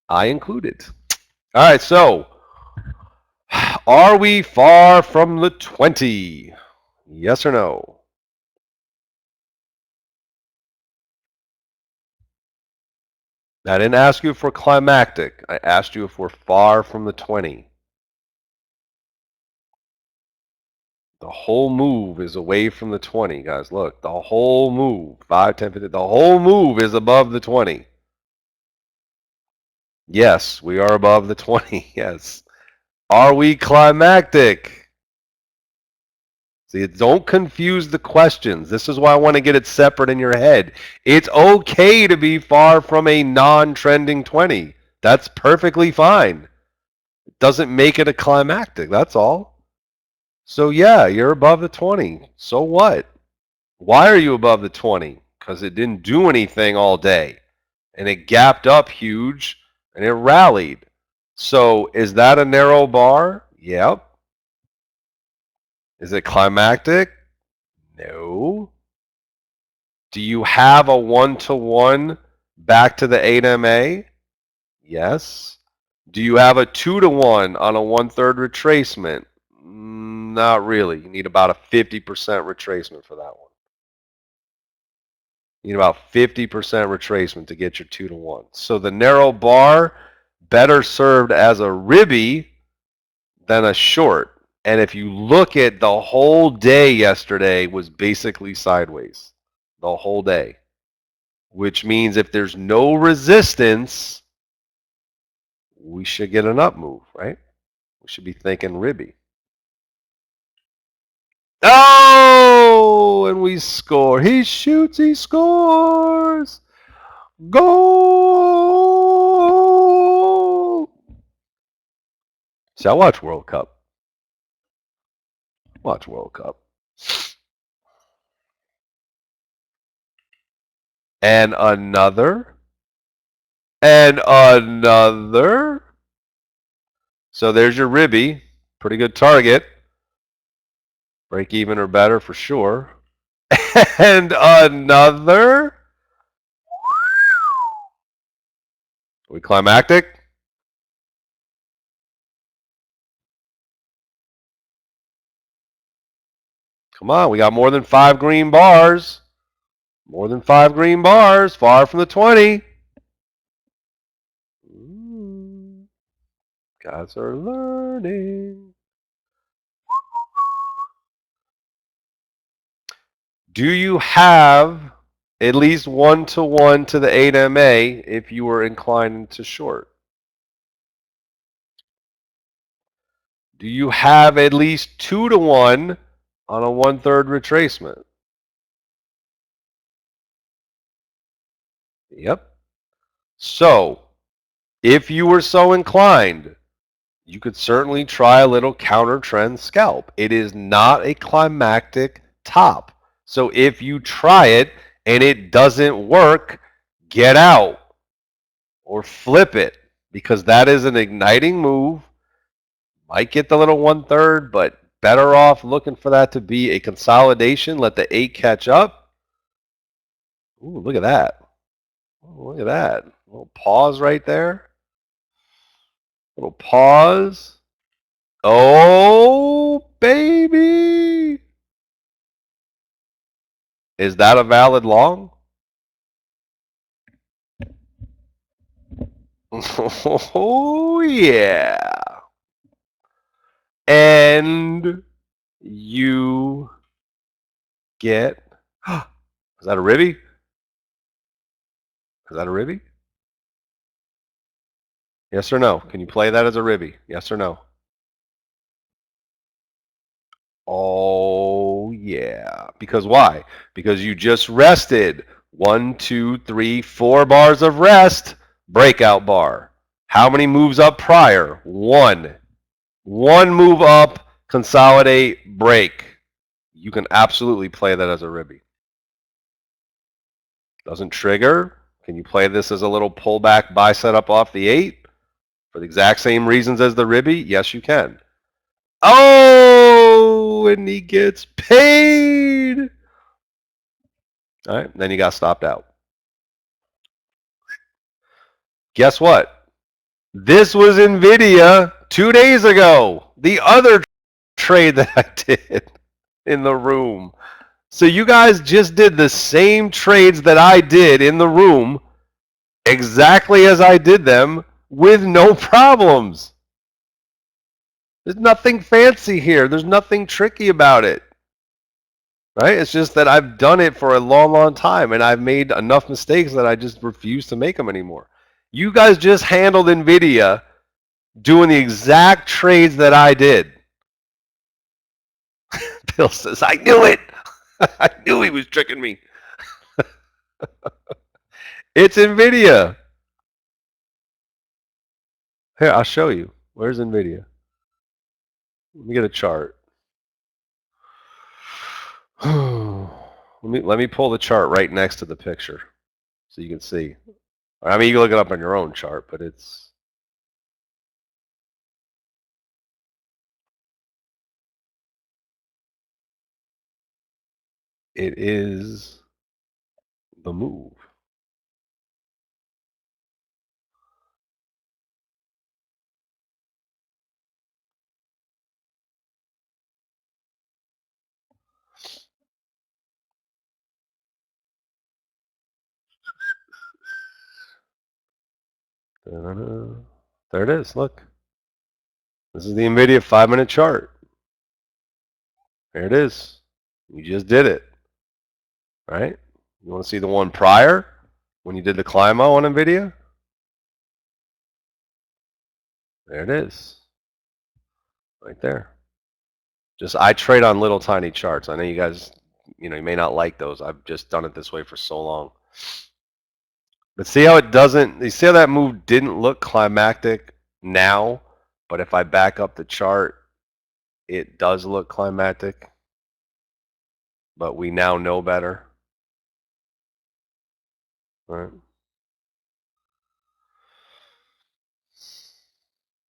I included. All right, so are we far from the 20? Yes or no? I didn't ask you for climactic. I asked you if we're far from the 20. The whole move is away from the 20, guys. Look, the whole move, 5, 10, 15, the whole move is above the 20. Yes, we are above the 20. Yes. Are we climactic? See, don't confuse the questions. This is why I want to get it separate in your head. It's okay to be far from a non-trending 20. That's perfectly fine. It doesn't make it a climactic. That's all. So yeah, you're above the 20. So what? Why are you above the 20? Because it didn't do anything all day. And it gapped up huge and it rallied. So is that a narrow bar? Yep. Is it climactic? No. Do you have a 1-to-1 back to the 8MA? Yes. Do you have a 2-to-1 on a 1/3 retracement? Not really. You need about a 50% retracement for that one. You need about 50% retracement to get your 2-to-1. So the narrow bar better served as a ribby than a short. And if you look at the whole day yesterday was basically sideways. The whole day. Which means if there's no resistance, we should get an up move, right? We should be thinking ribby. Oh, and we score. He shoots, he scores. Goal. See, I watch World Cup. Watch World Cup. And another. And another. So there's your ribby. Pretty good target. Break even or better for sure. And another. Are we climactic? Come on, we got more than 5 green bars. More than 5 green bars. Far from the 20. Ooh, guys are learning. Do you have at least 1-to-1 to the 8MA if you were inclined to short? Do you have at least 2-to-1 on a 1/3 retracement? Yep. So, if you were so inclined, you could certainly try a little counter trend scalp. It is not a climactic top. So if you try it and it doesn't work, get out or flip it because that is an igniting move. Might get the little 1/3, but better off looking for that to be a consolidation. Let the 8 catch up. Ooh, look at that. Ooh, look at that. A little pause right there. Little pause. Oh, baby. Is that a valid long? Oh, yeah. And you get. Is that a ribby? Is that a ribby? Yes or no? Can you play that as a ribby? Yes or no? Oh, yeah. Because why? Because you just rested. 1, 2, 3, 4 bars of rest. Breakout bar. How many moves up prior? One. One move up, consolidate, break. You can absolutely play that as a ribby. Doesn't trigger. Can you play this as a little pullback buy setup off the 8 for the exact same reasons as the ribby? Yes, you can. Oh, and he gets paid. All right, then you got stopped out. Guess what? This was NVIDIA 2 days ago. The other trade that I did in the room. So you guys just did the same trades that I did in the room exactly as I did them with no problems. There's nothing fancy here. There's nothing tricky about it. Right? It's just that I've done it for a long, long time and I've made enough mistakes that I just refuse to make them anymore. You guys just handled NVIDIA doing the exact trades that I did. Bill says, I knew it. I knew he was tricking me. It's NVIDIA. Here, I'll show you. Where's NVIDIA? Let me get a chart. Let me pull the chart right next to the picture so you can see. I mean, you can look it up on your own chart, but it is the move. There it is. Look. This is the NVIDIA 5-minute chart. There it is. You just did it. Right? You want to see the one prior when you did the Climo on NVIDIA? There it is. Right there. Just I trade on little tiny charts. I know you guys, you may not like those. I've just done it this way for so long. But see how it doesn't, you see how that move didn't look climactic now, but if I back up the chart, it does look climactic. But we now know better. Right?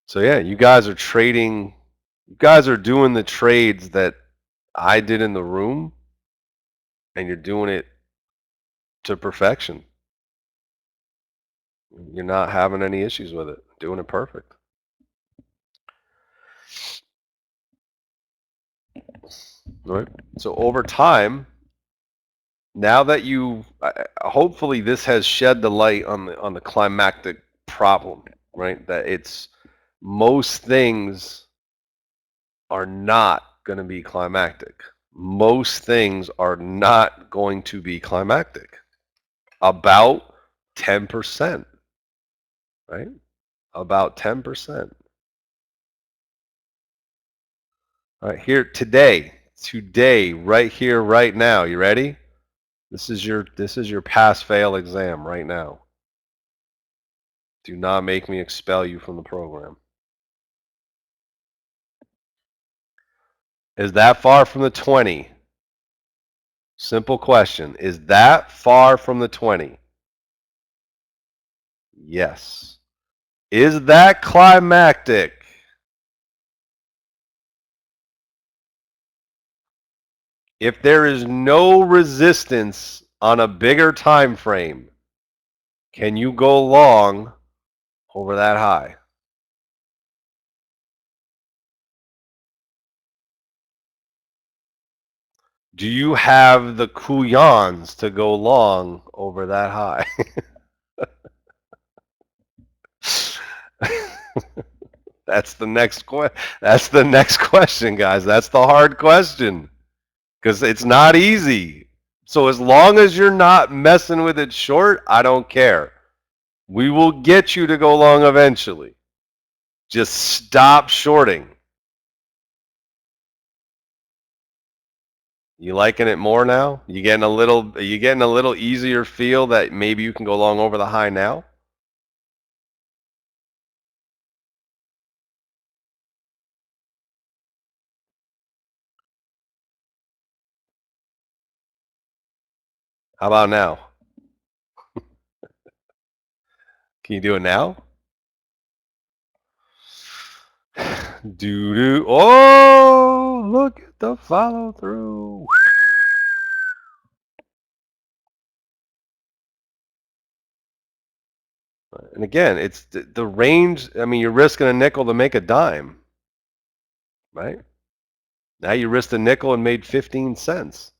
So yeah, you guys are trading, you guys are doing the trades that I did in the room, and you're doing it to perfection. You're not having any issues with it. Doing it perfect. Right? So over time, now that you, hopefully this has shed the light on the climactic problem, right? That it's most things are not going to be climactic. Most things are not going to be climactic. About 10%, right? About 10%. All right, here today, right here, right now. You ready? This is your pass-fail exam right now. Do not make me expel you from the program. Is that far from the 20? Simple question. Is that far from the 20? Yes. Is that climactic? If there is no resistance on a bigger time frame, can you go long over that high? Do you have the couillons to go long over that high? That's the next question, guys. That's the hard question. Because it's not easy. So as long as you're not messing with it short, I don't care. We will get you to go long eventually. Just stop shorting. You liking it more now? Are you getting a little easier feel that maybe you can go long over the high now? How about now? Can you do it now? Doo-doo. Oh, look at the follow through. And again, it's the range. I mean, you're risking a nickel to make a dime, right? Now you risked a nickel and made 15 cents.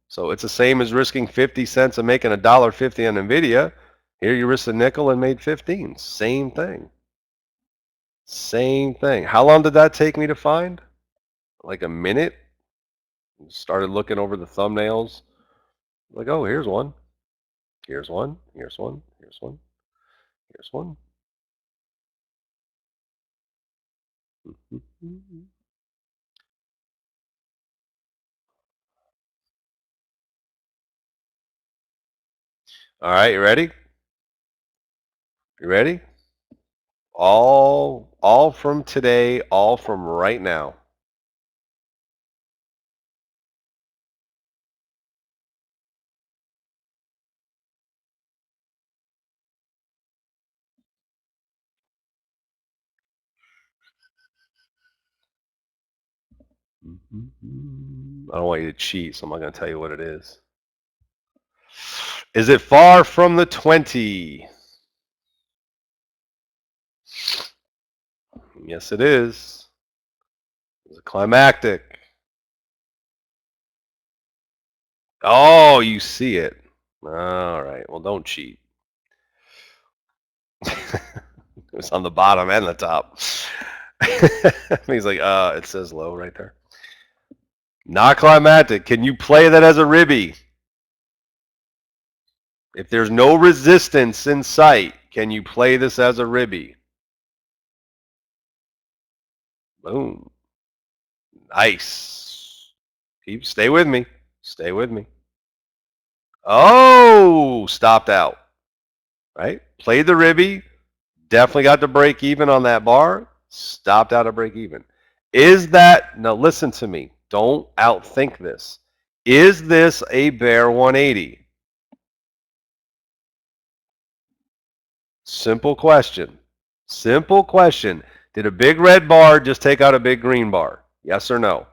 So it's the same as risking 50 cents and making $1.50 on Nvidia. Here you risked a nickel and made 15. Same thing. Same thing. How long did that take me to find? Like a minute. Started looking over the thumbnails. Like, oh, here's one. Here's one. Here's one. Here's one. Here's one. All right, you ready? You ready? All from today, all from right now. I don't want you to cheat, so I'm not going to tell you what it is. Is it far from the 20? Yes, it is. It's a climactic. Oh, you see it. All right. Well, don't cheat. It was on the bottom and the top. He's like, it says low right there. Not climactic. Can you play that as a ribby? If there's no resistance in sight, can you play this as a ribby? Boom. Nice. Stay with me. Stay with me. Oh, stopped out. Right? Played the ribby. Definitely got to break even on that bar. Stopped out of break even. Is that, now listen to me. Don't outthink this. Is this a bear 180? Simple question. Simple question. Did a big red bar just take out a big green bar? Yes or no?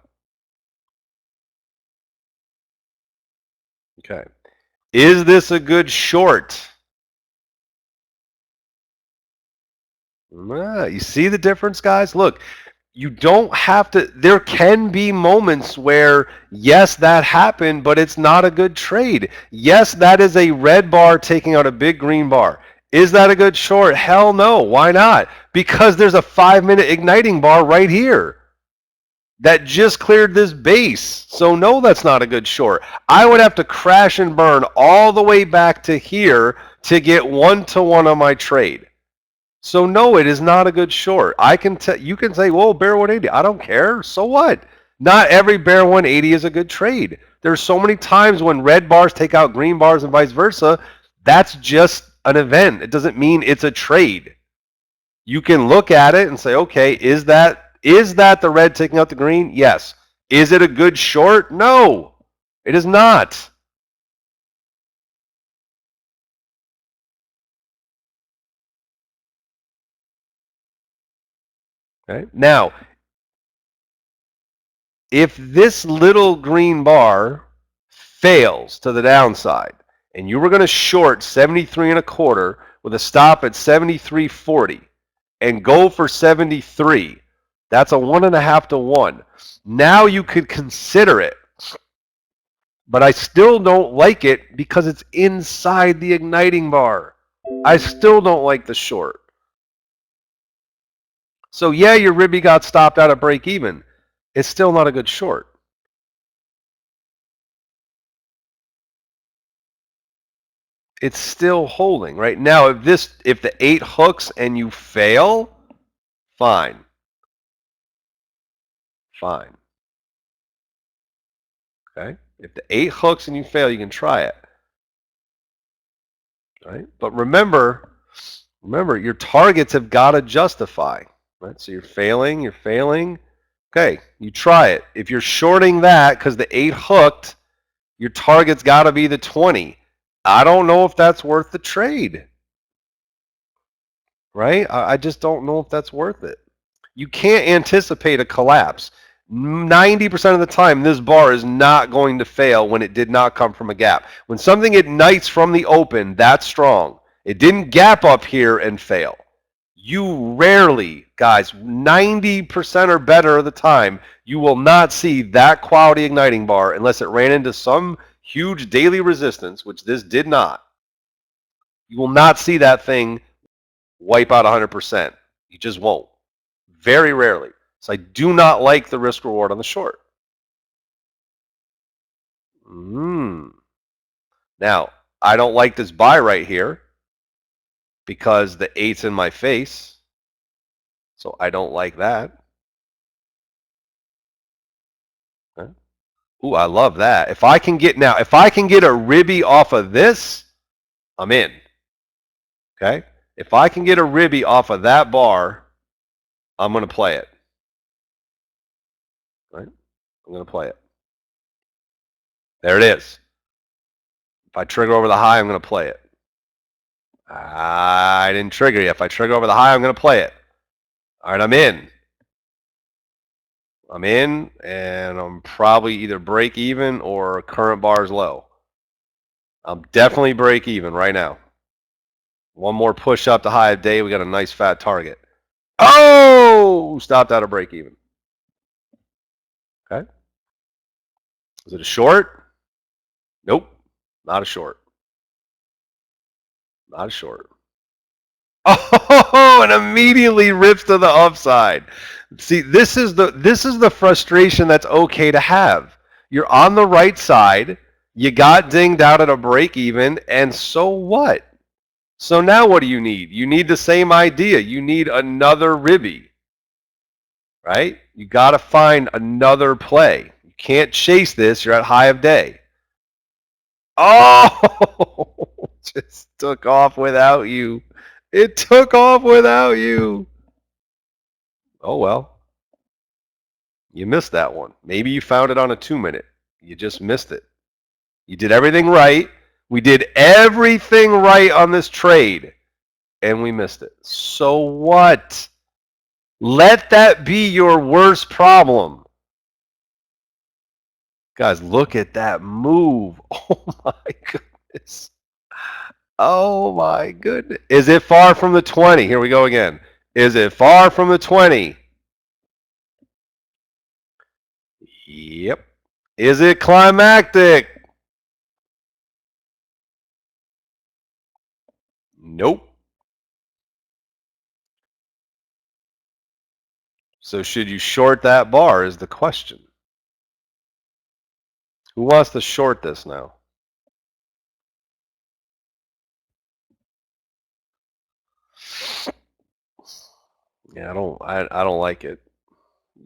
Okay. Is this a good short? You see the difference, guys? Look, you don't have to. There can be moments where, yes, that happened, but it's not a good trade. Yes, that is a red bar taking out a big green bar. Is that a good short? Hell no. Why not? Because there's a 5-minute igniting bar right here that just cleared this base. So no, that's not a good short. I would have to crash and burn all the way back to here to get 1-to-1 on my trade. So no, it is not a good short. I can tell you can say, "Whoa, bear 180." I don't care. So what? Not every bear 180 is a good trade. There's so many times when red bars take out green bars and vice versa. That's just an event. It doesn't mean it's a trade. You can look at it and say, "Okay, is that the red taking out the green?" Yes. Is it a good short? No. It is not. Okay? Now, if this little green bar fails to the downside and you were going to short 73 and a quarter with a stop at 73.40 and go for 73, that's a 1.5 to 1. Now you could consider it, but I still don't like it because it's inside the igniting bar. I still don't like the short. So yeah, your ribby got stopped out at break even. It's still not a good short. it's still holding. Right now, if the 8 hooks and you fail, fine. Fine. Okay? If the 8 hooks and you fail, you can try it. Right? But remember, your targets have got to justify. Right? So you're failing. Okay, you try it. If you're shorting that because the 8 hooked, your target's got to be the 20. I don't know if that's worth the trade. Right? I just don't know if that's worth it. You can't anticipate a collapse. 90% of the time, this bar is not going to fail when it did not come from a gap. When something ignites from the open, that's strong. It didn't gap up here and fail. You rarely, guys, 90% or better of the time, you will not see that quality igniting bar unless it ran into some huge daily resistance, which this did not. You will not see that thing wipe out 100%. You just won't. Very rarely. So I do not like the risk reward on the short. Now, I don't like this buy right here because the 8's in my face. So I don't like that. Okay. Ooh, I love that. If I can get a ribby off of this, I'm in. Okay? If I can get a ribby off of that bar, I'm going to play it. Right? I'm going to play it. There it is. If I trigger over the high, I'm going to play it. I didn't trigger yet. If I trigger over the high, I'm going to play it. All right, I'm in. And I'm probably either break even or current bar is low. I'm definitely break even right now. One more push up to high of day. We got a nice fat target. Oh! Stopped out of break even. Okay. Is it a short? Nope. Not a short. Not a short. Oh, and immediately rips to the upside. See, this is the frustration that's okay to have. You're on the right side. You got dinged out at a break even, and so what? So now what do you need? You need the same idea. You need another ribby. Right? You got to find another play. You can't chase this. You're at high of day. Oh, just took off without you. It took off without you. Oh, well. You missed that one. Maybe you found it on a 2-minute. You just missed it. You did everything right. We did everything right on this trade, and we missed it. So what? Let that be your worst problem. Guys, look at that move. Oh, my goodness. Oh, my goodness. Is it far from the 20? Here we go again. Is it far from the 20? Yep. Is it climactic? Nope. So should you short that bar is the question. Who wants to short this now? Yeah, I don't like it.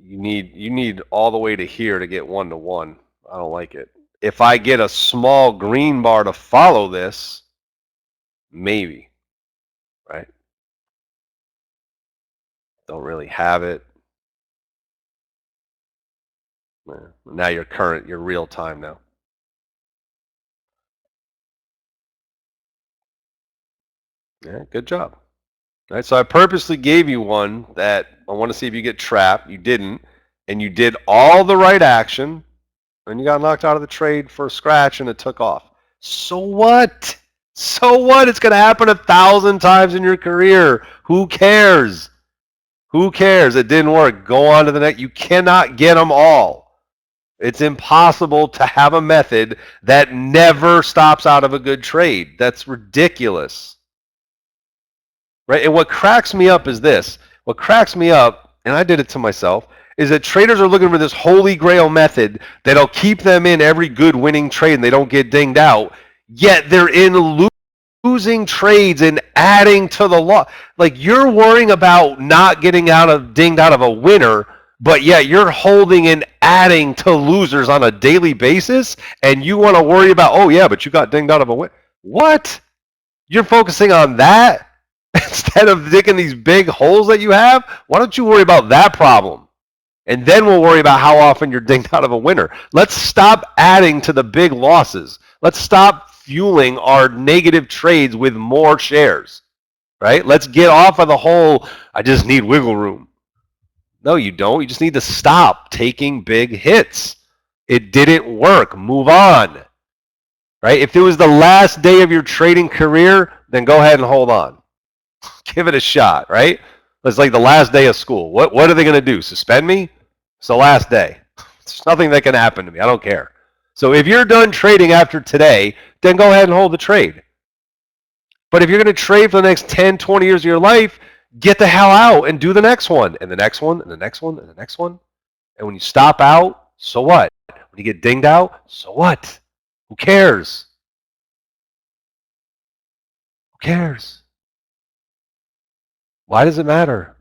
You need all the way to here to get 1-to-1. I don't like it. If I get a small green bar to follow this, maybe. Right? Don't really have it. Now you're real time now. Yeah, good job. All right, so I purposely gave you one that I want to see if you get trapped. You didn't, and you did all the right action, and you got knocked out of the trade for a scratch, and it took off. So what? So what? It's going to happen 1,000 times in your career. Who cares? Who cares? It didn't work. Go on to the next. You cannot get them all. It's impossible to have a method that never stops out of a good trade. That's ridiculous. Right? And what cracks me up is this. What cracks me up, and I did it to myself, is that traders are looking for this holy grail method that'll keep them in every good winning trade and they don't get dinged out, yet they're in losing losing trades and adding to the loss. Like you're worrying about not getting dinged out of a winner, but yet you're holding and adding to losers on a daily basis, and you want to worry about, oh yeah, but you got dinged out of a win. What? You're focusing on that instead of digging these big holes that you have? Why don't you worry about that problem? And then we'll worry about how often you're dinged out of a winner. Let's stop adding to the big losses. Let's stop fueling our negative trades with more shares, right? Let's get off of the whole, I just need wiggle room. No, you don't. You just need to stop taking big hits. It didn't work. Move on, right? If it was the last day of your trading career, then go ahead and hold on. Give it a shot, right? It's like the last day of school. What are they going to do? Suspend me? It's the last day. There's nothing that can happen to me. I don't care. So if you're done trading after today, then go ahead and hold the trade. But if you're going to trade for the next 10, 20 years of your life, get the hell out and do the next one, and the next one, and the next one, and the next one. And when you stop out, so what? When you get dinged out, so what? Who cares? Who cares? Why does it matter?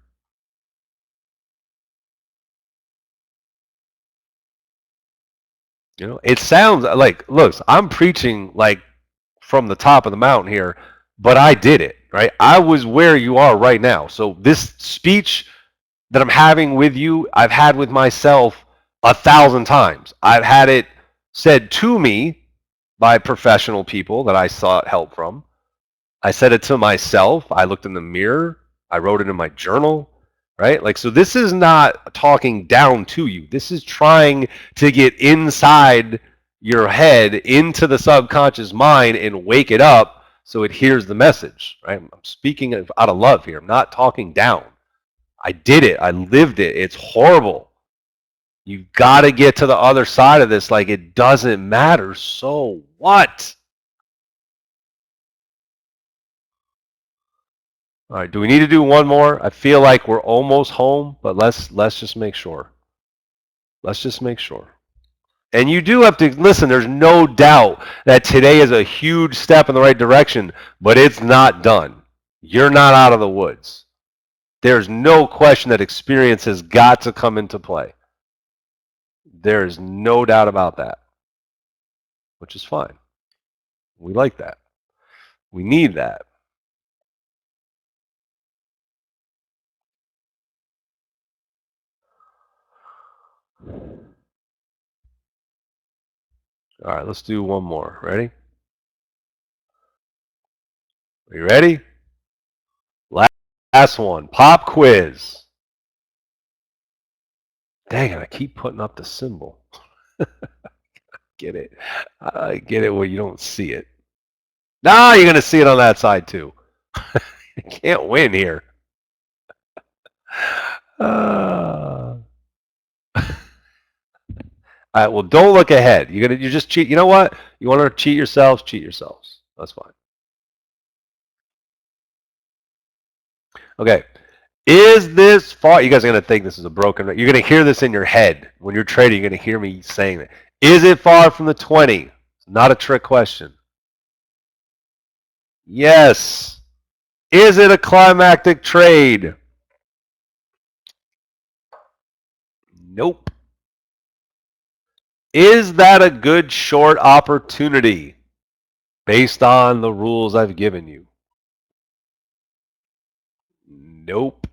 You know, it sounds like, look, I'm preaching like from the top of the mountain here, but I did it, right? I was where you are right now. So this speech that I'm having with you, I've had with myself 1,000 times. I've had it said to me by professional people that I sought help from. I said it to myself. I looked in the mirror. I wrote it in my journal, right? Like, so this is not talking down to you. This is trying to get inside your head into the subconscious mind and wake it up so it hears the message, right? I'm speaking out of love here. I'm not talking down. I did it. I lived it. It's horrible. You've got to get to the other side of this. Like, it doesn't matter. So what? All right, do we need to do one more? I feel like we're almost home, but let's just make sure. Let's just make sure. And you do have to listen, there's no doubt that today is a huge step in the right direction, but it's not done. You're not out of the woods. There's no question that experience has got to come into play. There is no doubt about that, which is fine. We like that. We need that. All right, let's do one more. Ready? Are you ready? Last one. Pop quiz. Dang it, I keep putting up the symbol. Get it. I get it where you don't see it. Nah, you're going to see it on that side too. You can't win here. All right, well, don't look ahead. You just cheat. You know what? You want to cheat yourselves? Cheat yourselves. That's fine. Okay. Is this far? You guys are going to think this is a broken. You're going to hear this in your head when you're trading. You're going to hear me saying it. Is it far from the 20? It's not a trick question. Yes. Is it a climactic trade? Nope. Is that a good short opportunity based on the rules I've given you? Nope.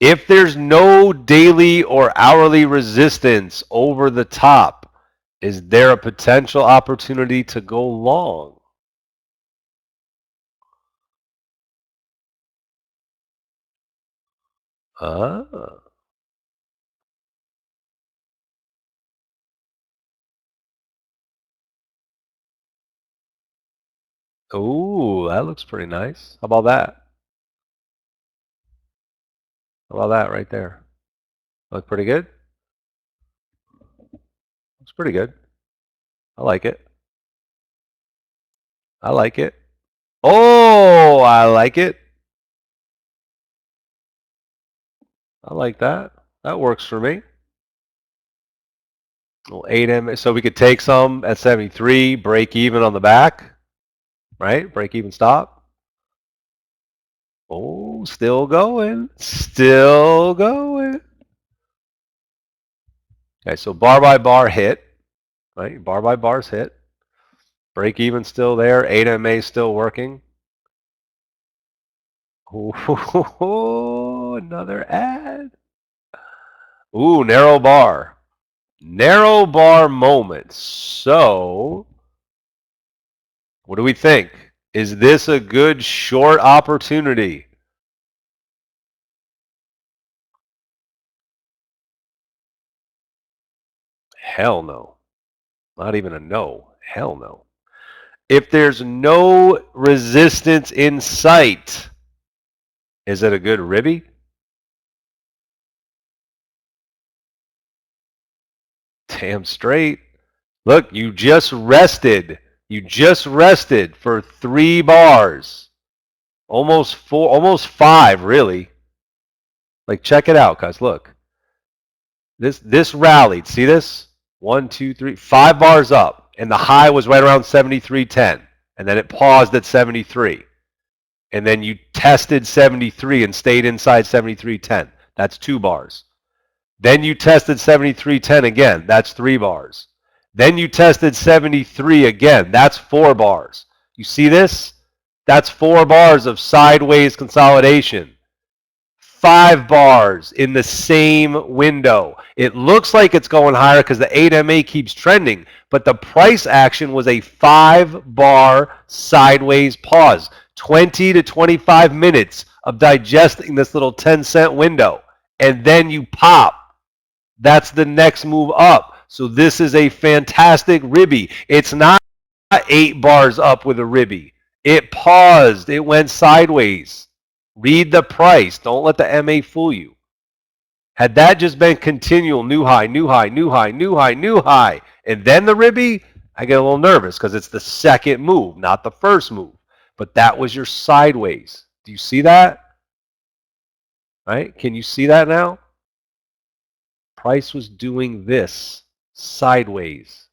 If there's no daily or hourly resistance over the top, is there a potential opportunity to go long? Ah. Ooh, that looks pretty nice. How about that? How about that right there? Look pretty good? Looks pretty good. I like it. I like it. Oh, I like it. I like that. That works for me. Well, 8 M. So we could take some at 73, break even on the back. right? Break even stop. Oh, still going. Still going. Okay, so bar by bar hit, right? Bar by bar's hit. Break even still there. 8MA still working. Ooh, another ad. Ooh, narrow bar. Narrow bar moment. So, what do we think? Is this a good short opportunity? Hell no. Not even a no. Hell no. If there's no resistance in sight, is it a good ribby? Damn straight. Look, you just rested. You just rested for 3 bars. Almost 4, almost 5, really. Like, check it out, guys. Look. This rallied. See this? 1, 2, 3, 5 bars up. And the high was right around 73.10. And then it paused at 73. And then you tested 73 and stayed inside 73.10. That's 2 bars. Then you tested 73.10 again. That's 3 bars. Then you tested 73 again. That's 4 bars. You see this? That's 4 bars of sideways consolidation. 5 bars in the same window. It looks like it's going higher because the 8MA keeps trending, but the price action was a 5-bar sideways pause. 20 to 25 minutes of digesting this little 10-cent window. And then you pop. That's the next move up. So this is a fantastic ribby. It's not 8 bars up with a ribby. It paused. It went sideways. Read the price. Don't let the MA fool you. Had that just been continual new high, new high, new high, new high, new high, and then the ribby, I get a little nervous because it's the second move, not the first move. But that was your sideways. Do you see that? Right? Can you see that now? Price was doing this sideways.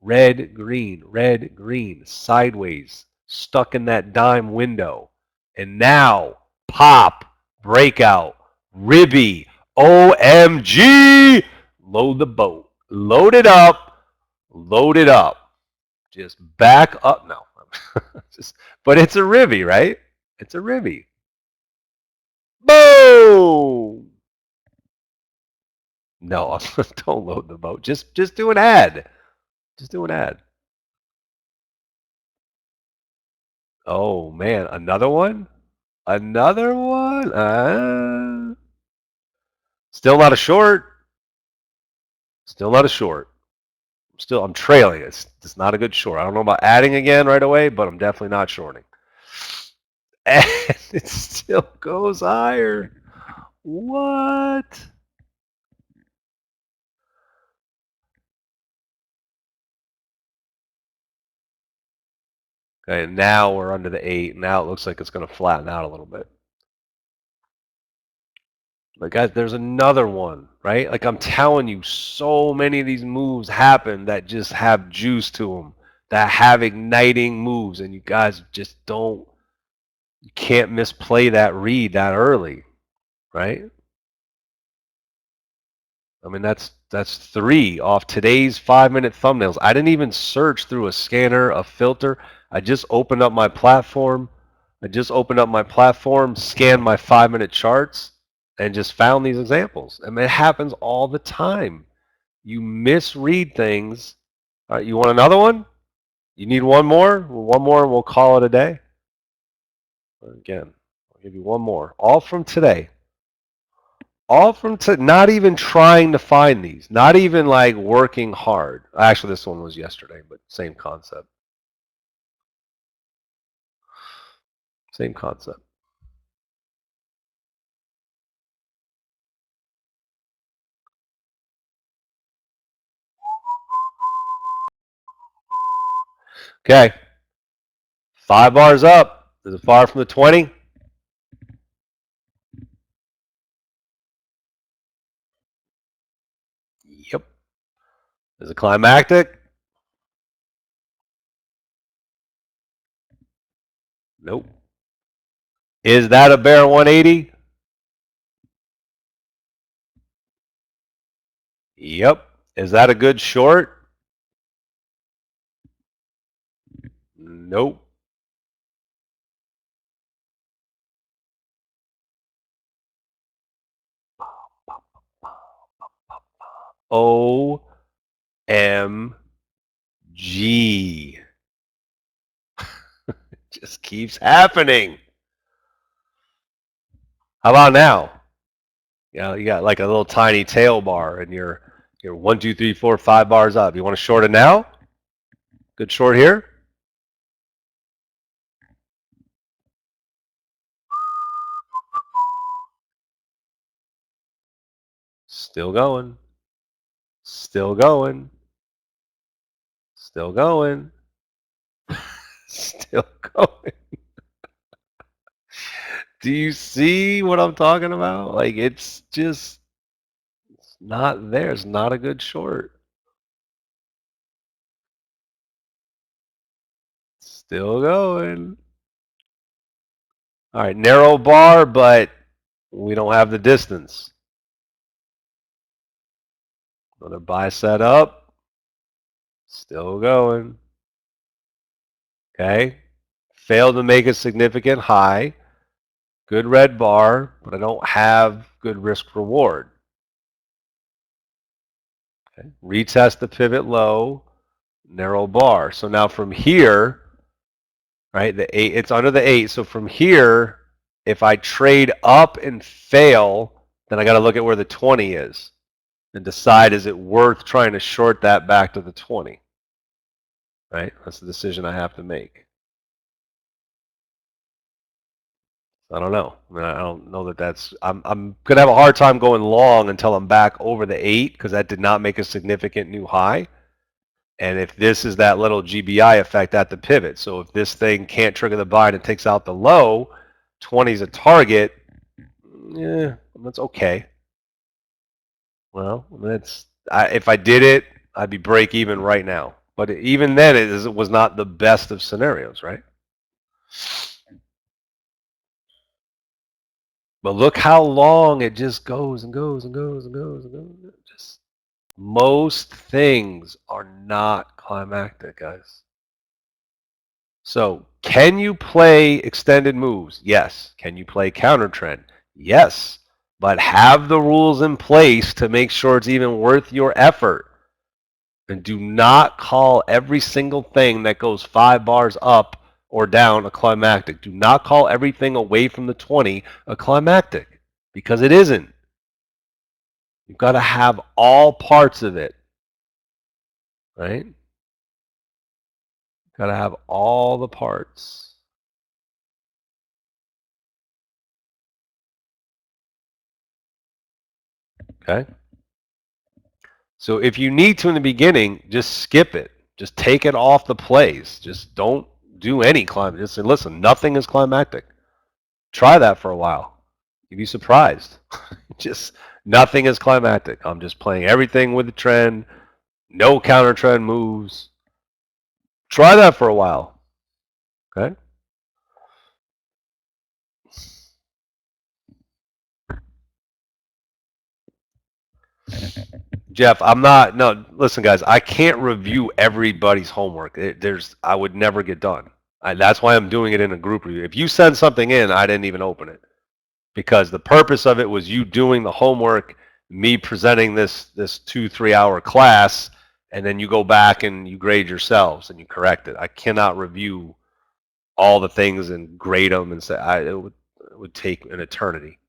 Red, green, sideways, stuck in that dime window. And now, pop, breakout, ribby, OMG! Load the boat. Load it up. Load it up. Just back up. No. But it's a ribby, right? It's a ribby. Boom! No, don't load the boat. Just do an ad. Just do an ad. Oh man, another one? Another one? Still not a short. Still not a short. I'm trailing. It's not a good short. I don't know about adding again right away, but I'm definitely not shorting. And it still goes higher. What? Okay, now we're under the 8. Now it looks like it's going to flatten out a little bit. But guys, there's another one, right? Like I'm telling you, so many of these moves happen that just have juice to them, that have igniting moves, and you guys just don't, you can't misplay that read that early, right? I mean, that's 3 off today's 5-minute thumbnails. I didn't even search through a scanner, a filter. I just opened up my platform. Scanned my 5-minute charts, and just found these examples. I mean, it happens all the time. You misread things. All right, you want another one? You need one more? One more and we'll call it a day. Again, I'll give you one more. All from today. Not even trying to find these. Not even like working hard. Actually, this one was yesterday, but same concept. Same concept. Okay. 5 bars up. Is it far from the 20? Yep. Is it climactic? Nope. Is that a bear 180? Yep. Is that a good short? Nope. OMG. Just keeps happening. How about now? You got like a little tiny tail bar and you're 1, 2, 3, 4, 5 bars up. You want to short it now? Good short here. Still going. Still going. Still going. Still going. Do you see what I'm talking about? Like it's just it's not there. It's not a good short. Still going. All right, narrow bar, but we don't have the distance. Another buy set up. Still going. Okay. Failed to make a significant high. Good red bar, but I don't have good risk reward. Okay. Retest the pivot low, narrow bar. So now from here, right, the 8, it's under the 8. So from here, if I trade up and fail, then I got to look at where the 20 is and decide, is it worth trying to short that back to the 20? Right? That's the decision I have to make. I don't know. I mean, I don't know that that's. I'm gonna have a hard time going long until I'm back over the 8 because that did not make a significant new high. And if this is that little GBI effect at the pivot, so if this thing can't trigger the buy and it takes out the low, 20 is a target. Yeah, that's okay. Well, that's if I did it, I'd be break even right now. But even then, it was not the best of scenarios, right? But look how long it just goes and goes and goes and goes and goes. Just most things are not climactic, guys. So, can you play extended moves? Yes. Can you play counter trend? Yes. But have the rules in place to make sure it's even worth your effort. And do not call every single thing that goes 5 bars up or down a climactic. Do not call everything away from the 20 a climactic because it isn't. You've got to have all parts of it, right? Got to have all the parts. Okay? So if you need to in the beginning, just skip it. Just take it off the plays. Just don't do any climb. Just say, listen, nothing is climactic. Try that for a while. You'd be surprised. Just nothing is climactic. I'm just playing everything with the trend. No counter trend moves. Try that for a while. Okay? Jeff, I'm not. No, listen, guys. I can't review everybody's homework. I would never get done. That's why I'm doing it in a group review. If you send something in, I didn't even open it because the purpose of it was you doing the homework, me presenting this 2-3 hour class, and then you go back and you grade yourselves and you correct it. I cannot review all the things and grade them and say it would take an eternity.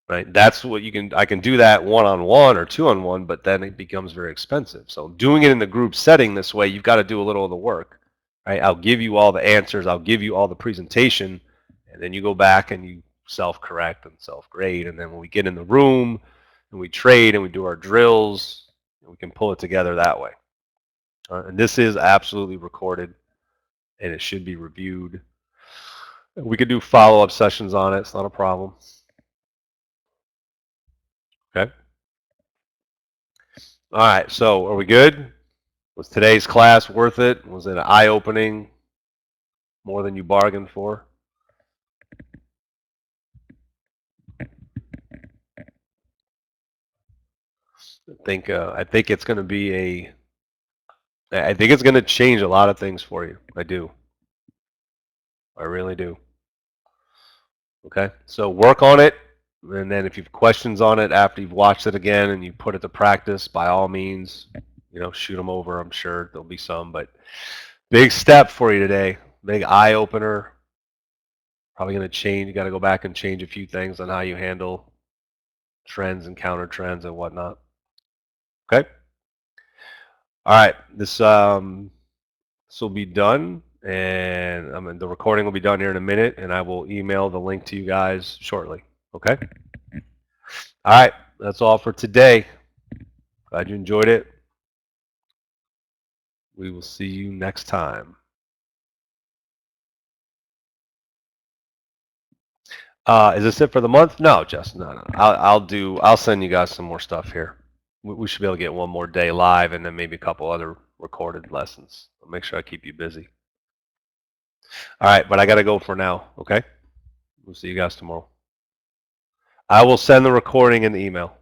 Right? That's what you can. I can do that one-on-one or two-on-one, but then it becomes very expensive. So doing it in the group setting this way, you've got to do a little of the work. Right? I'll give you all the answers. I'll give you all the presentation, and then you go back and you self-correct and self-grade. And then when we get in the room and we trade and we do our drills, we can pull it together that way. And this is absolutely recorded, and it should be reviewed. We could do follow-up sessions on it. It's not a problem. Okay. All right. So are we good? Was today's class worth it? Was it eye-opening? More than you bargained for. I think it's going to be I think it's going to change a lot of things for you. I do. I really do. Okay, so work on it, and then if you have questions on it after you've watched it again and you put it to practice, by all means, shoot them over. I'm sure there'll be some, but big step for you today. Big eye opener. Probably going to change. You got to go back and change a few things on how you handle trends and counter trends and whatnot. Okay. All right. This will be done, and the recording will be done here in a minute, and I will email the link to you guys shortly. Okay. All right. That's all for today. Glad you enjoyed it. We will see you next time. Is this it for the month? No, Justin. No. I'll send you guys some more stuff here. We should be able to get one more day live, and then maybe a couple other recorded lessons. I'll make sure I keep you busy. All right, but I got to go for now. Okay. We'll see you guys tomorrow. I will send the recording in the email.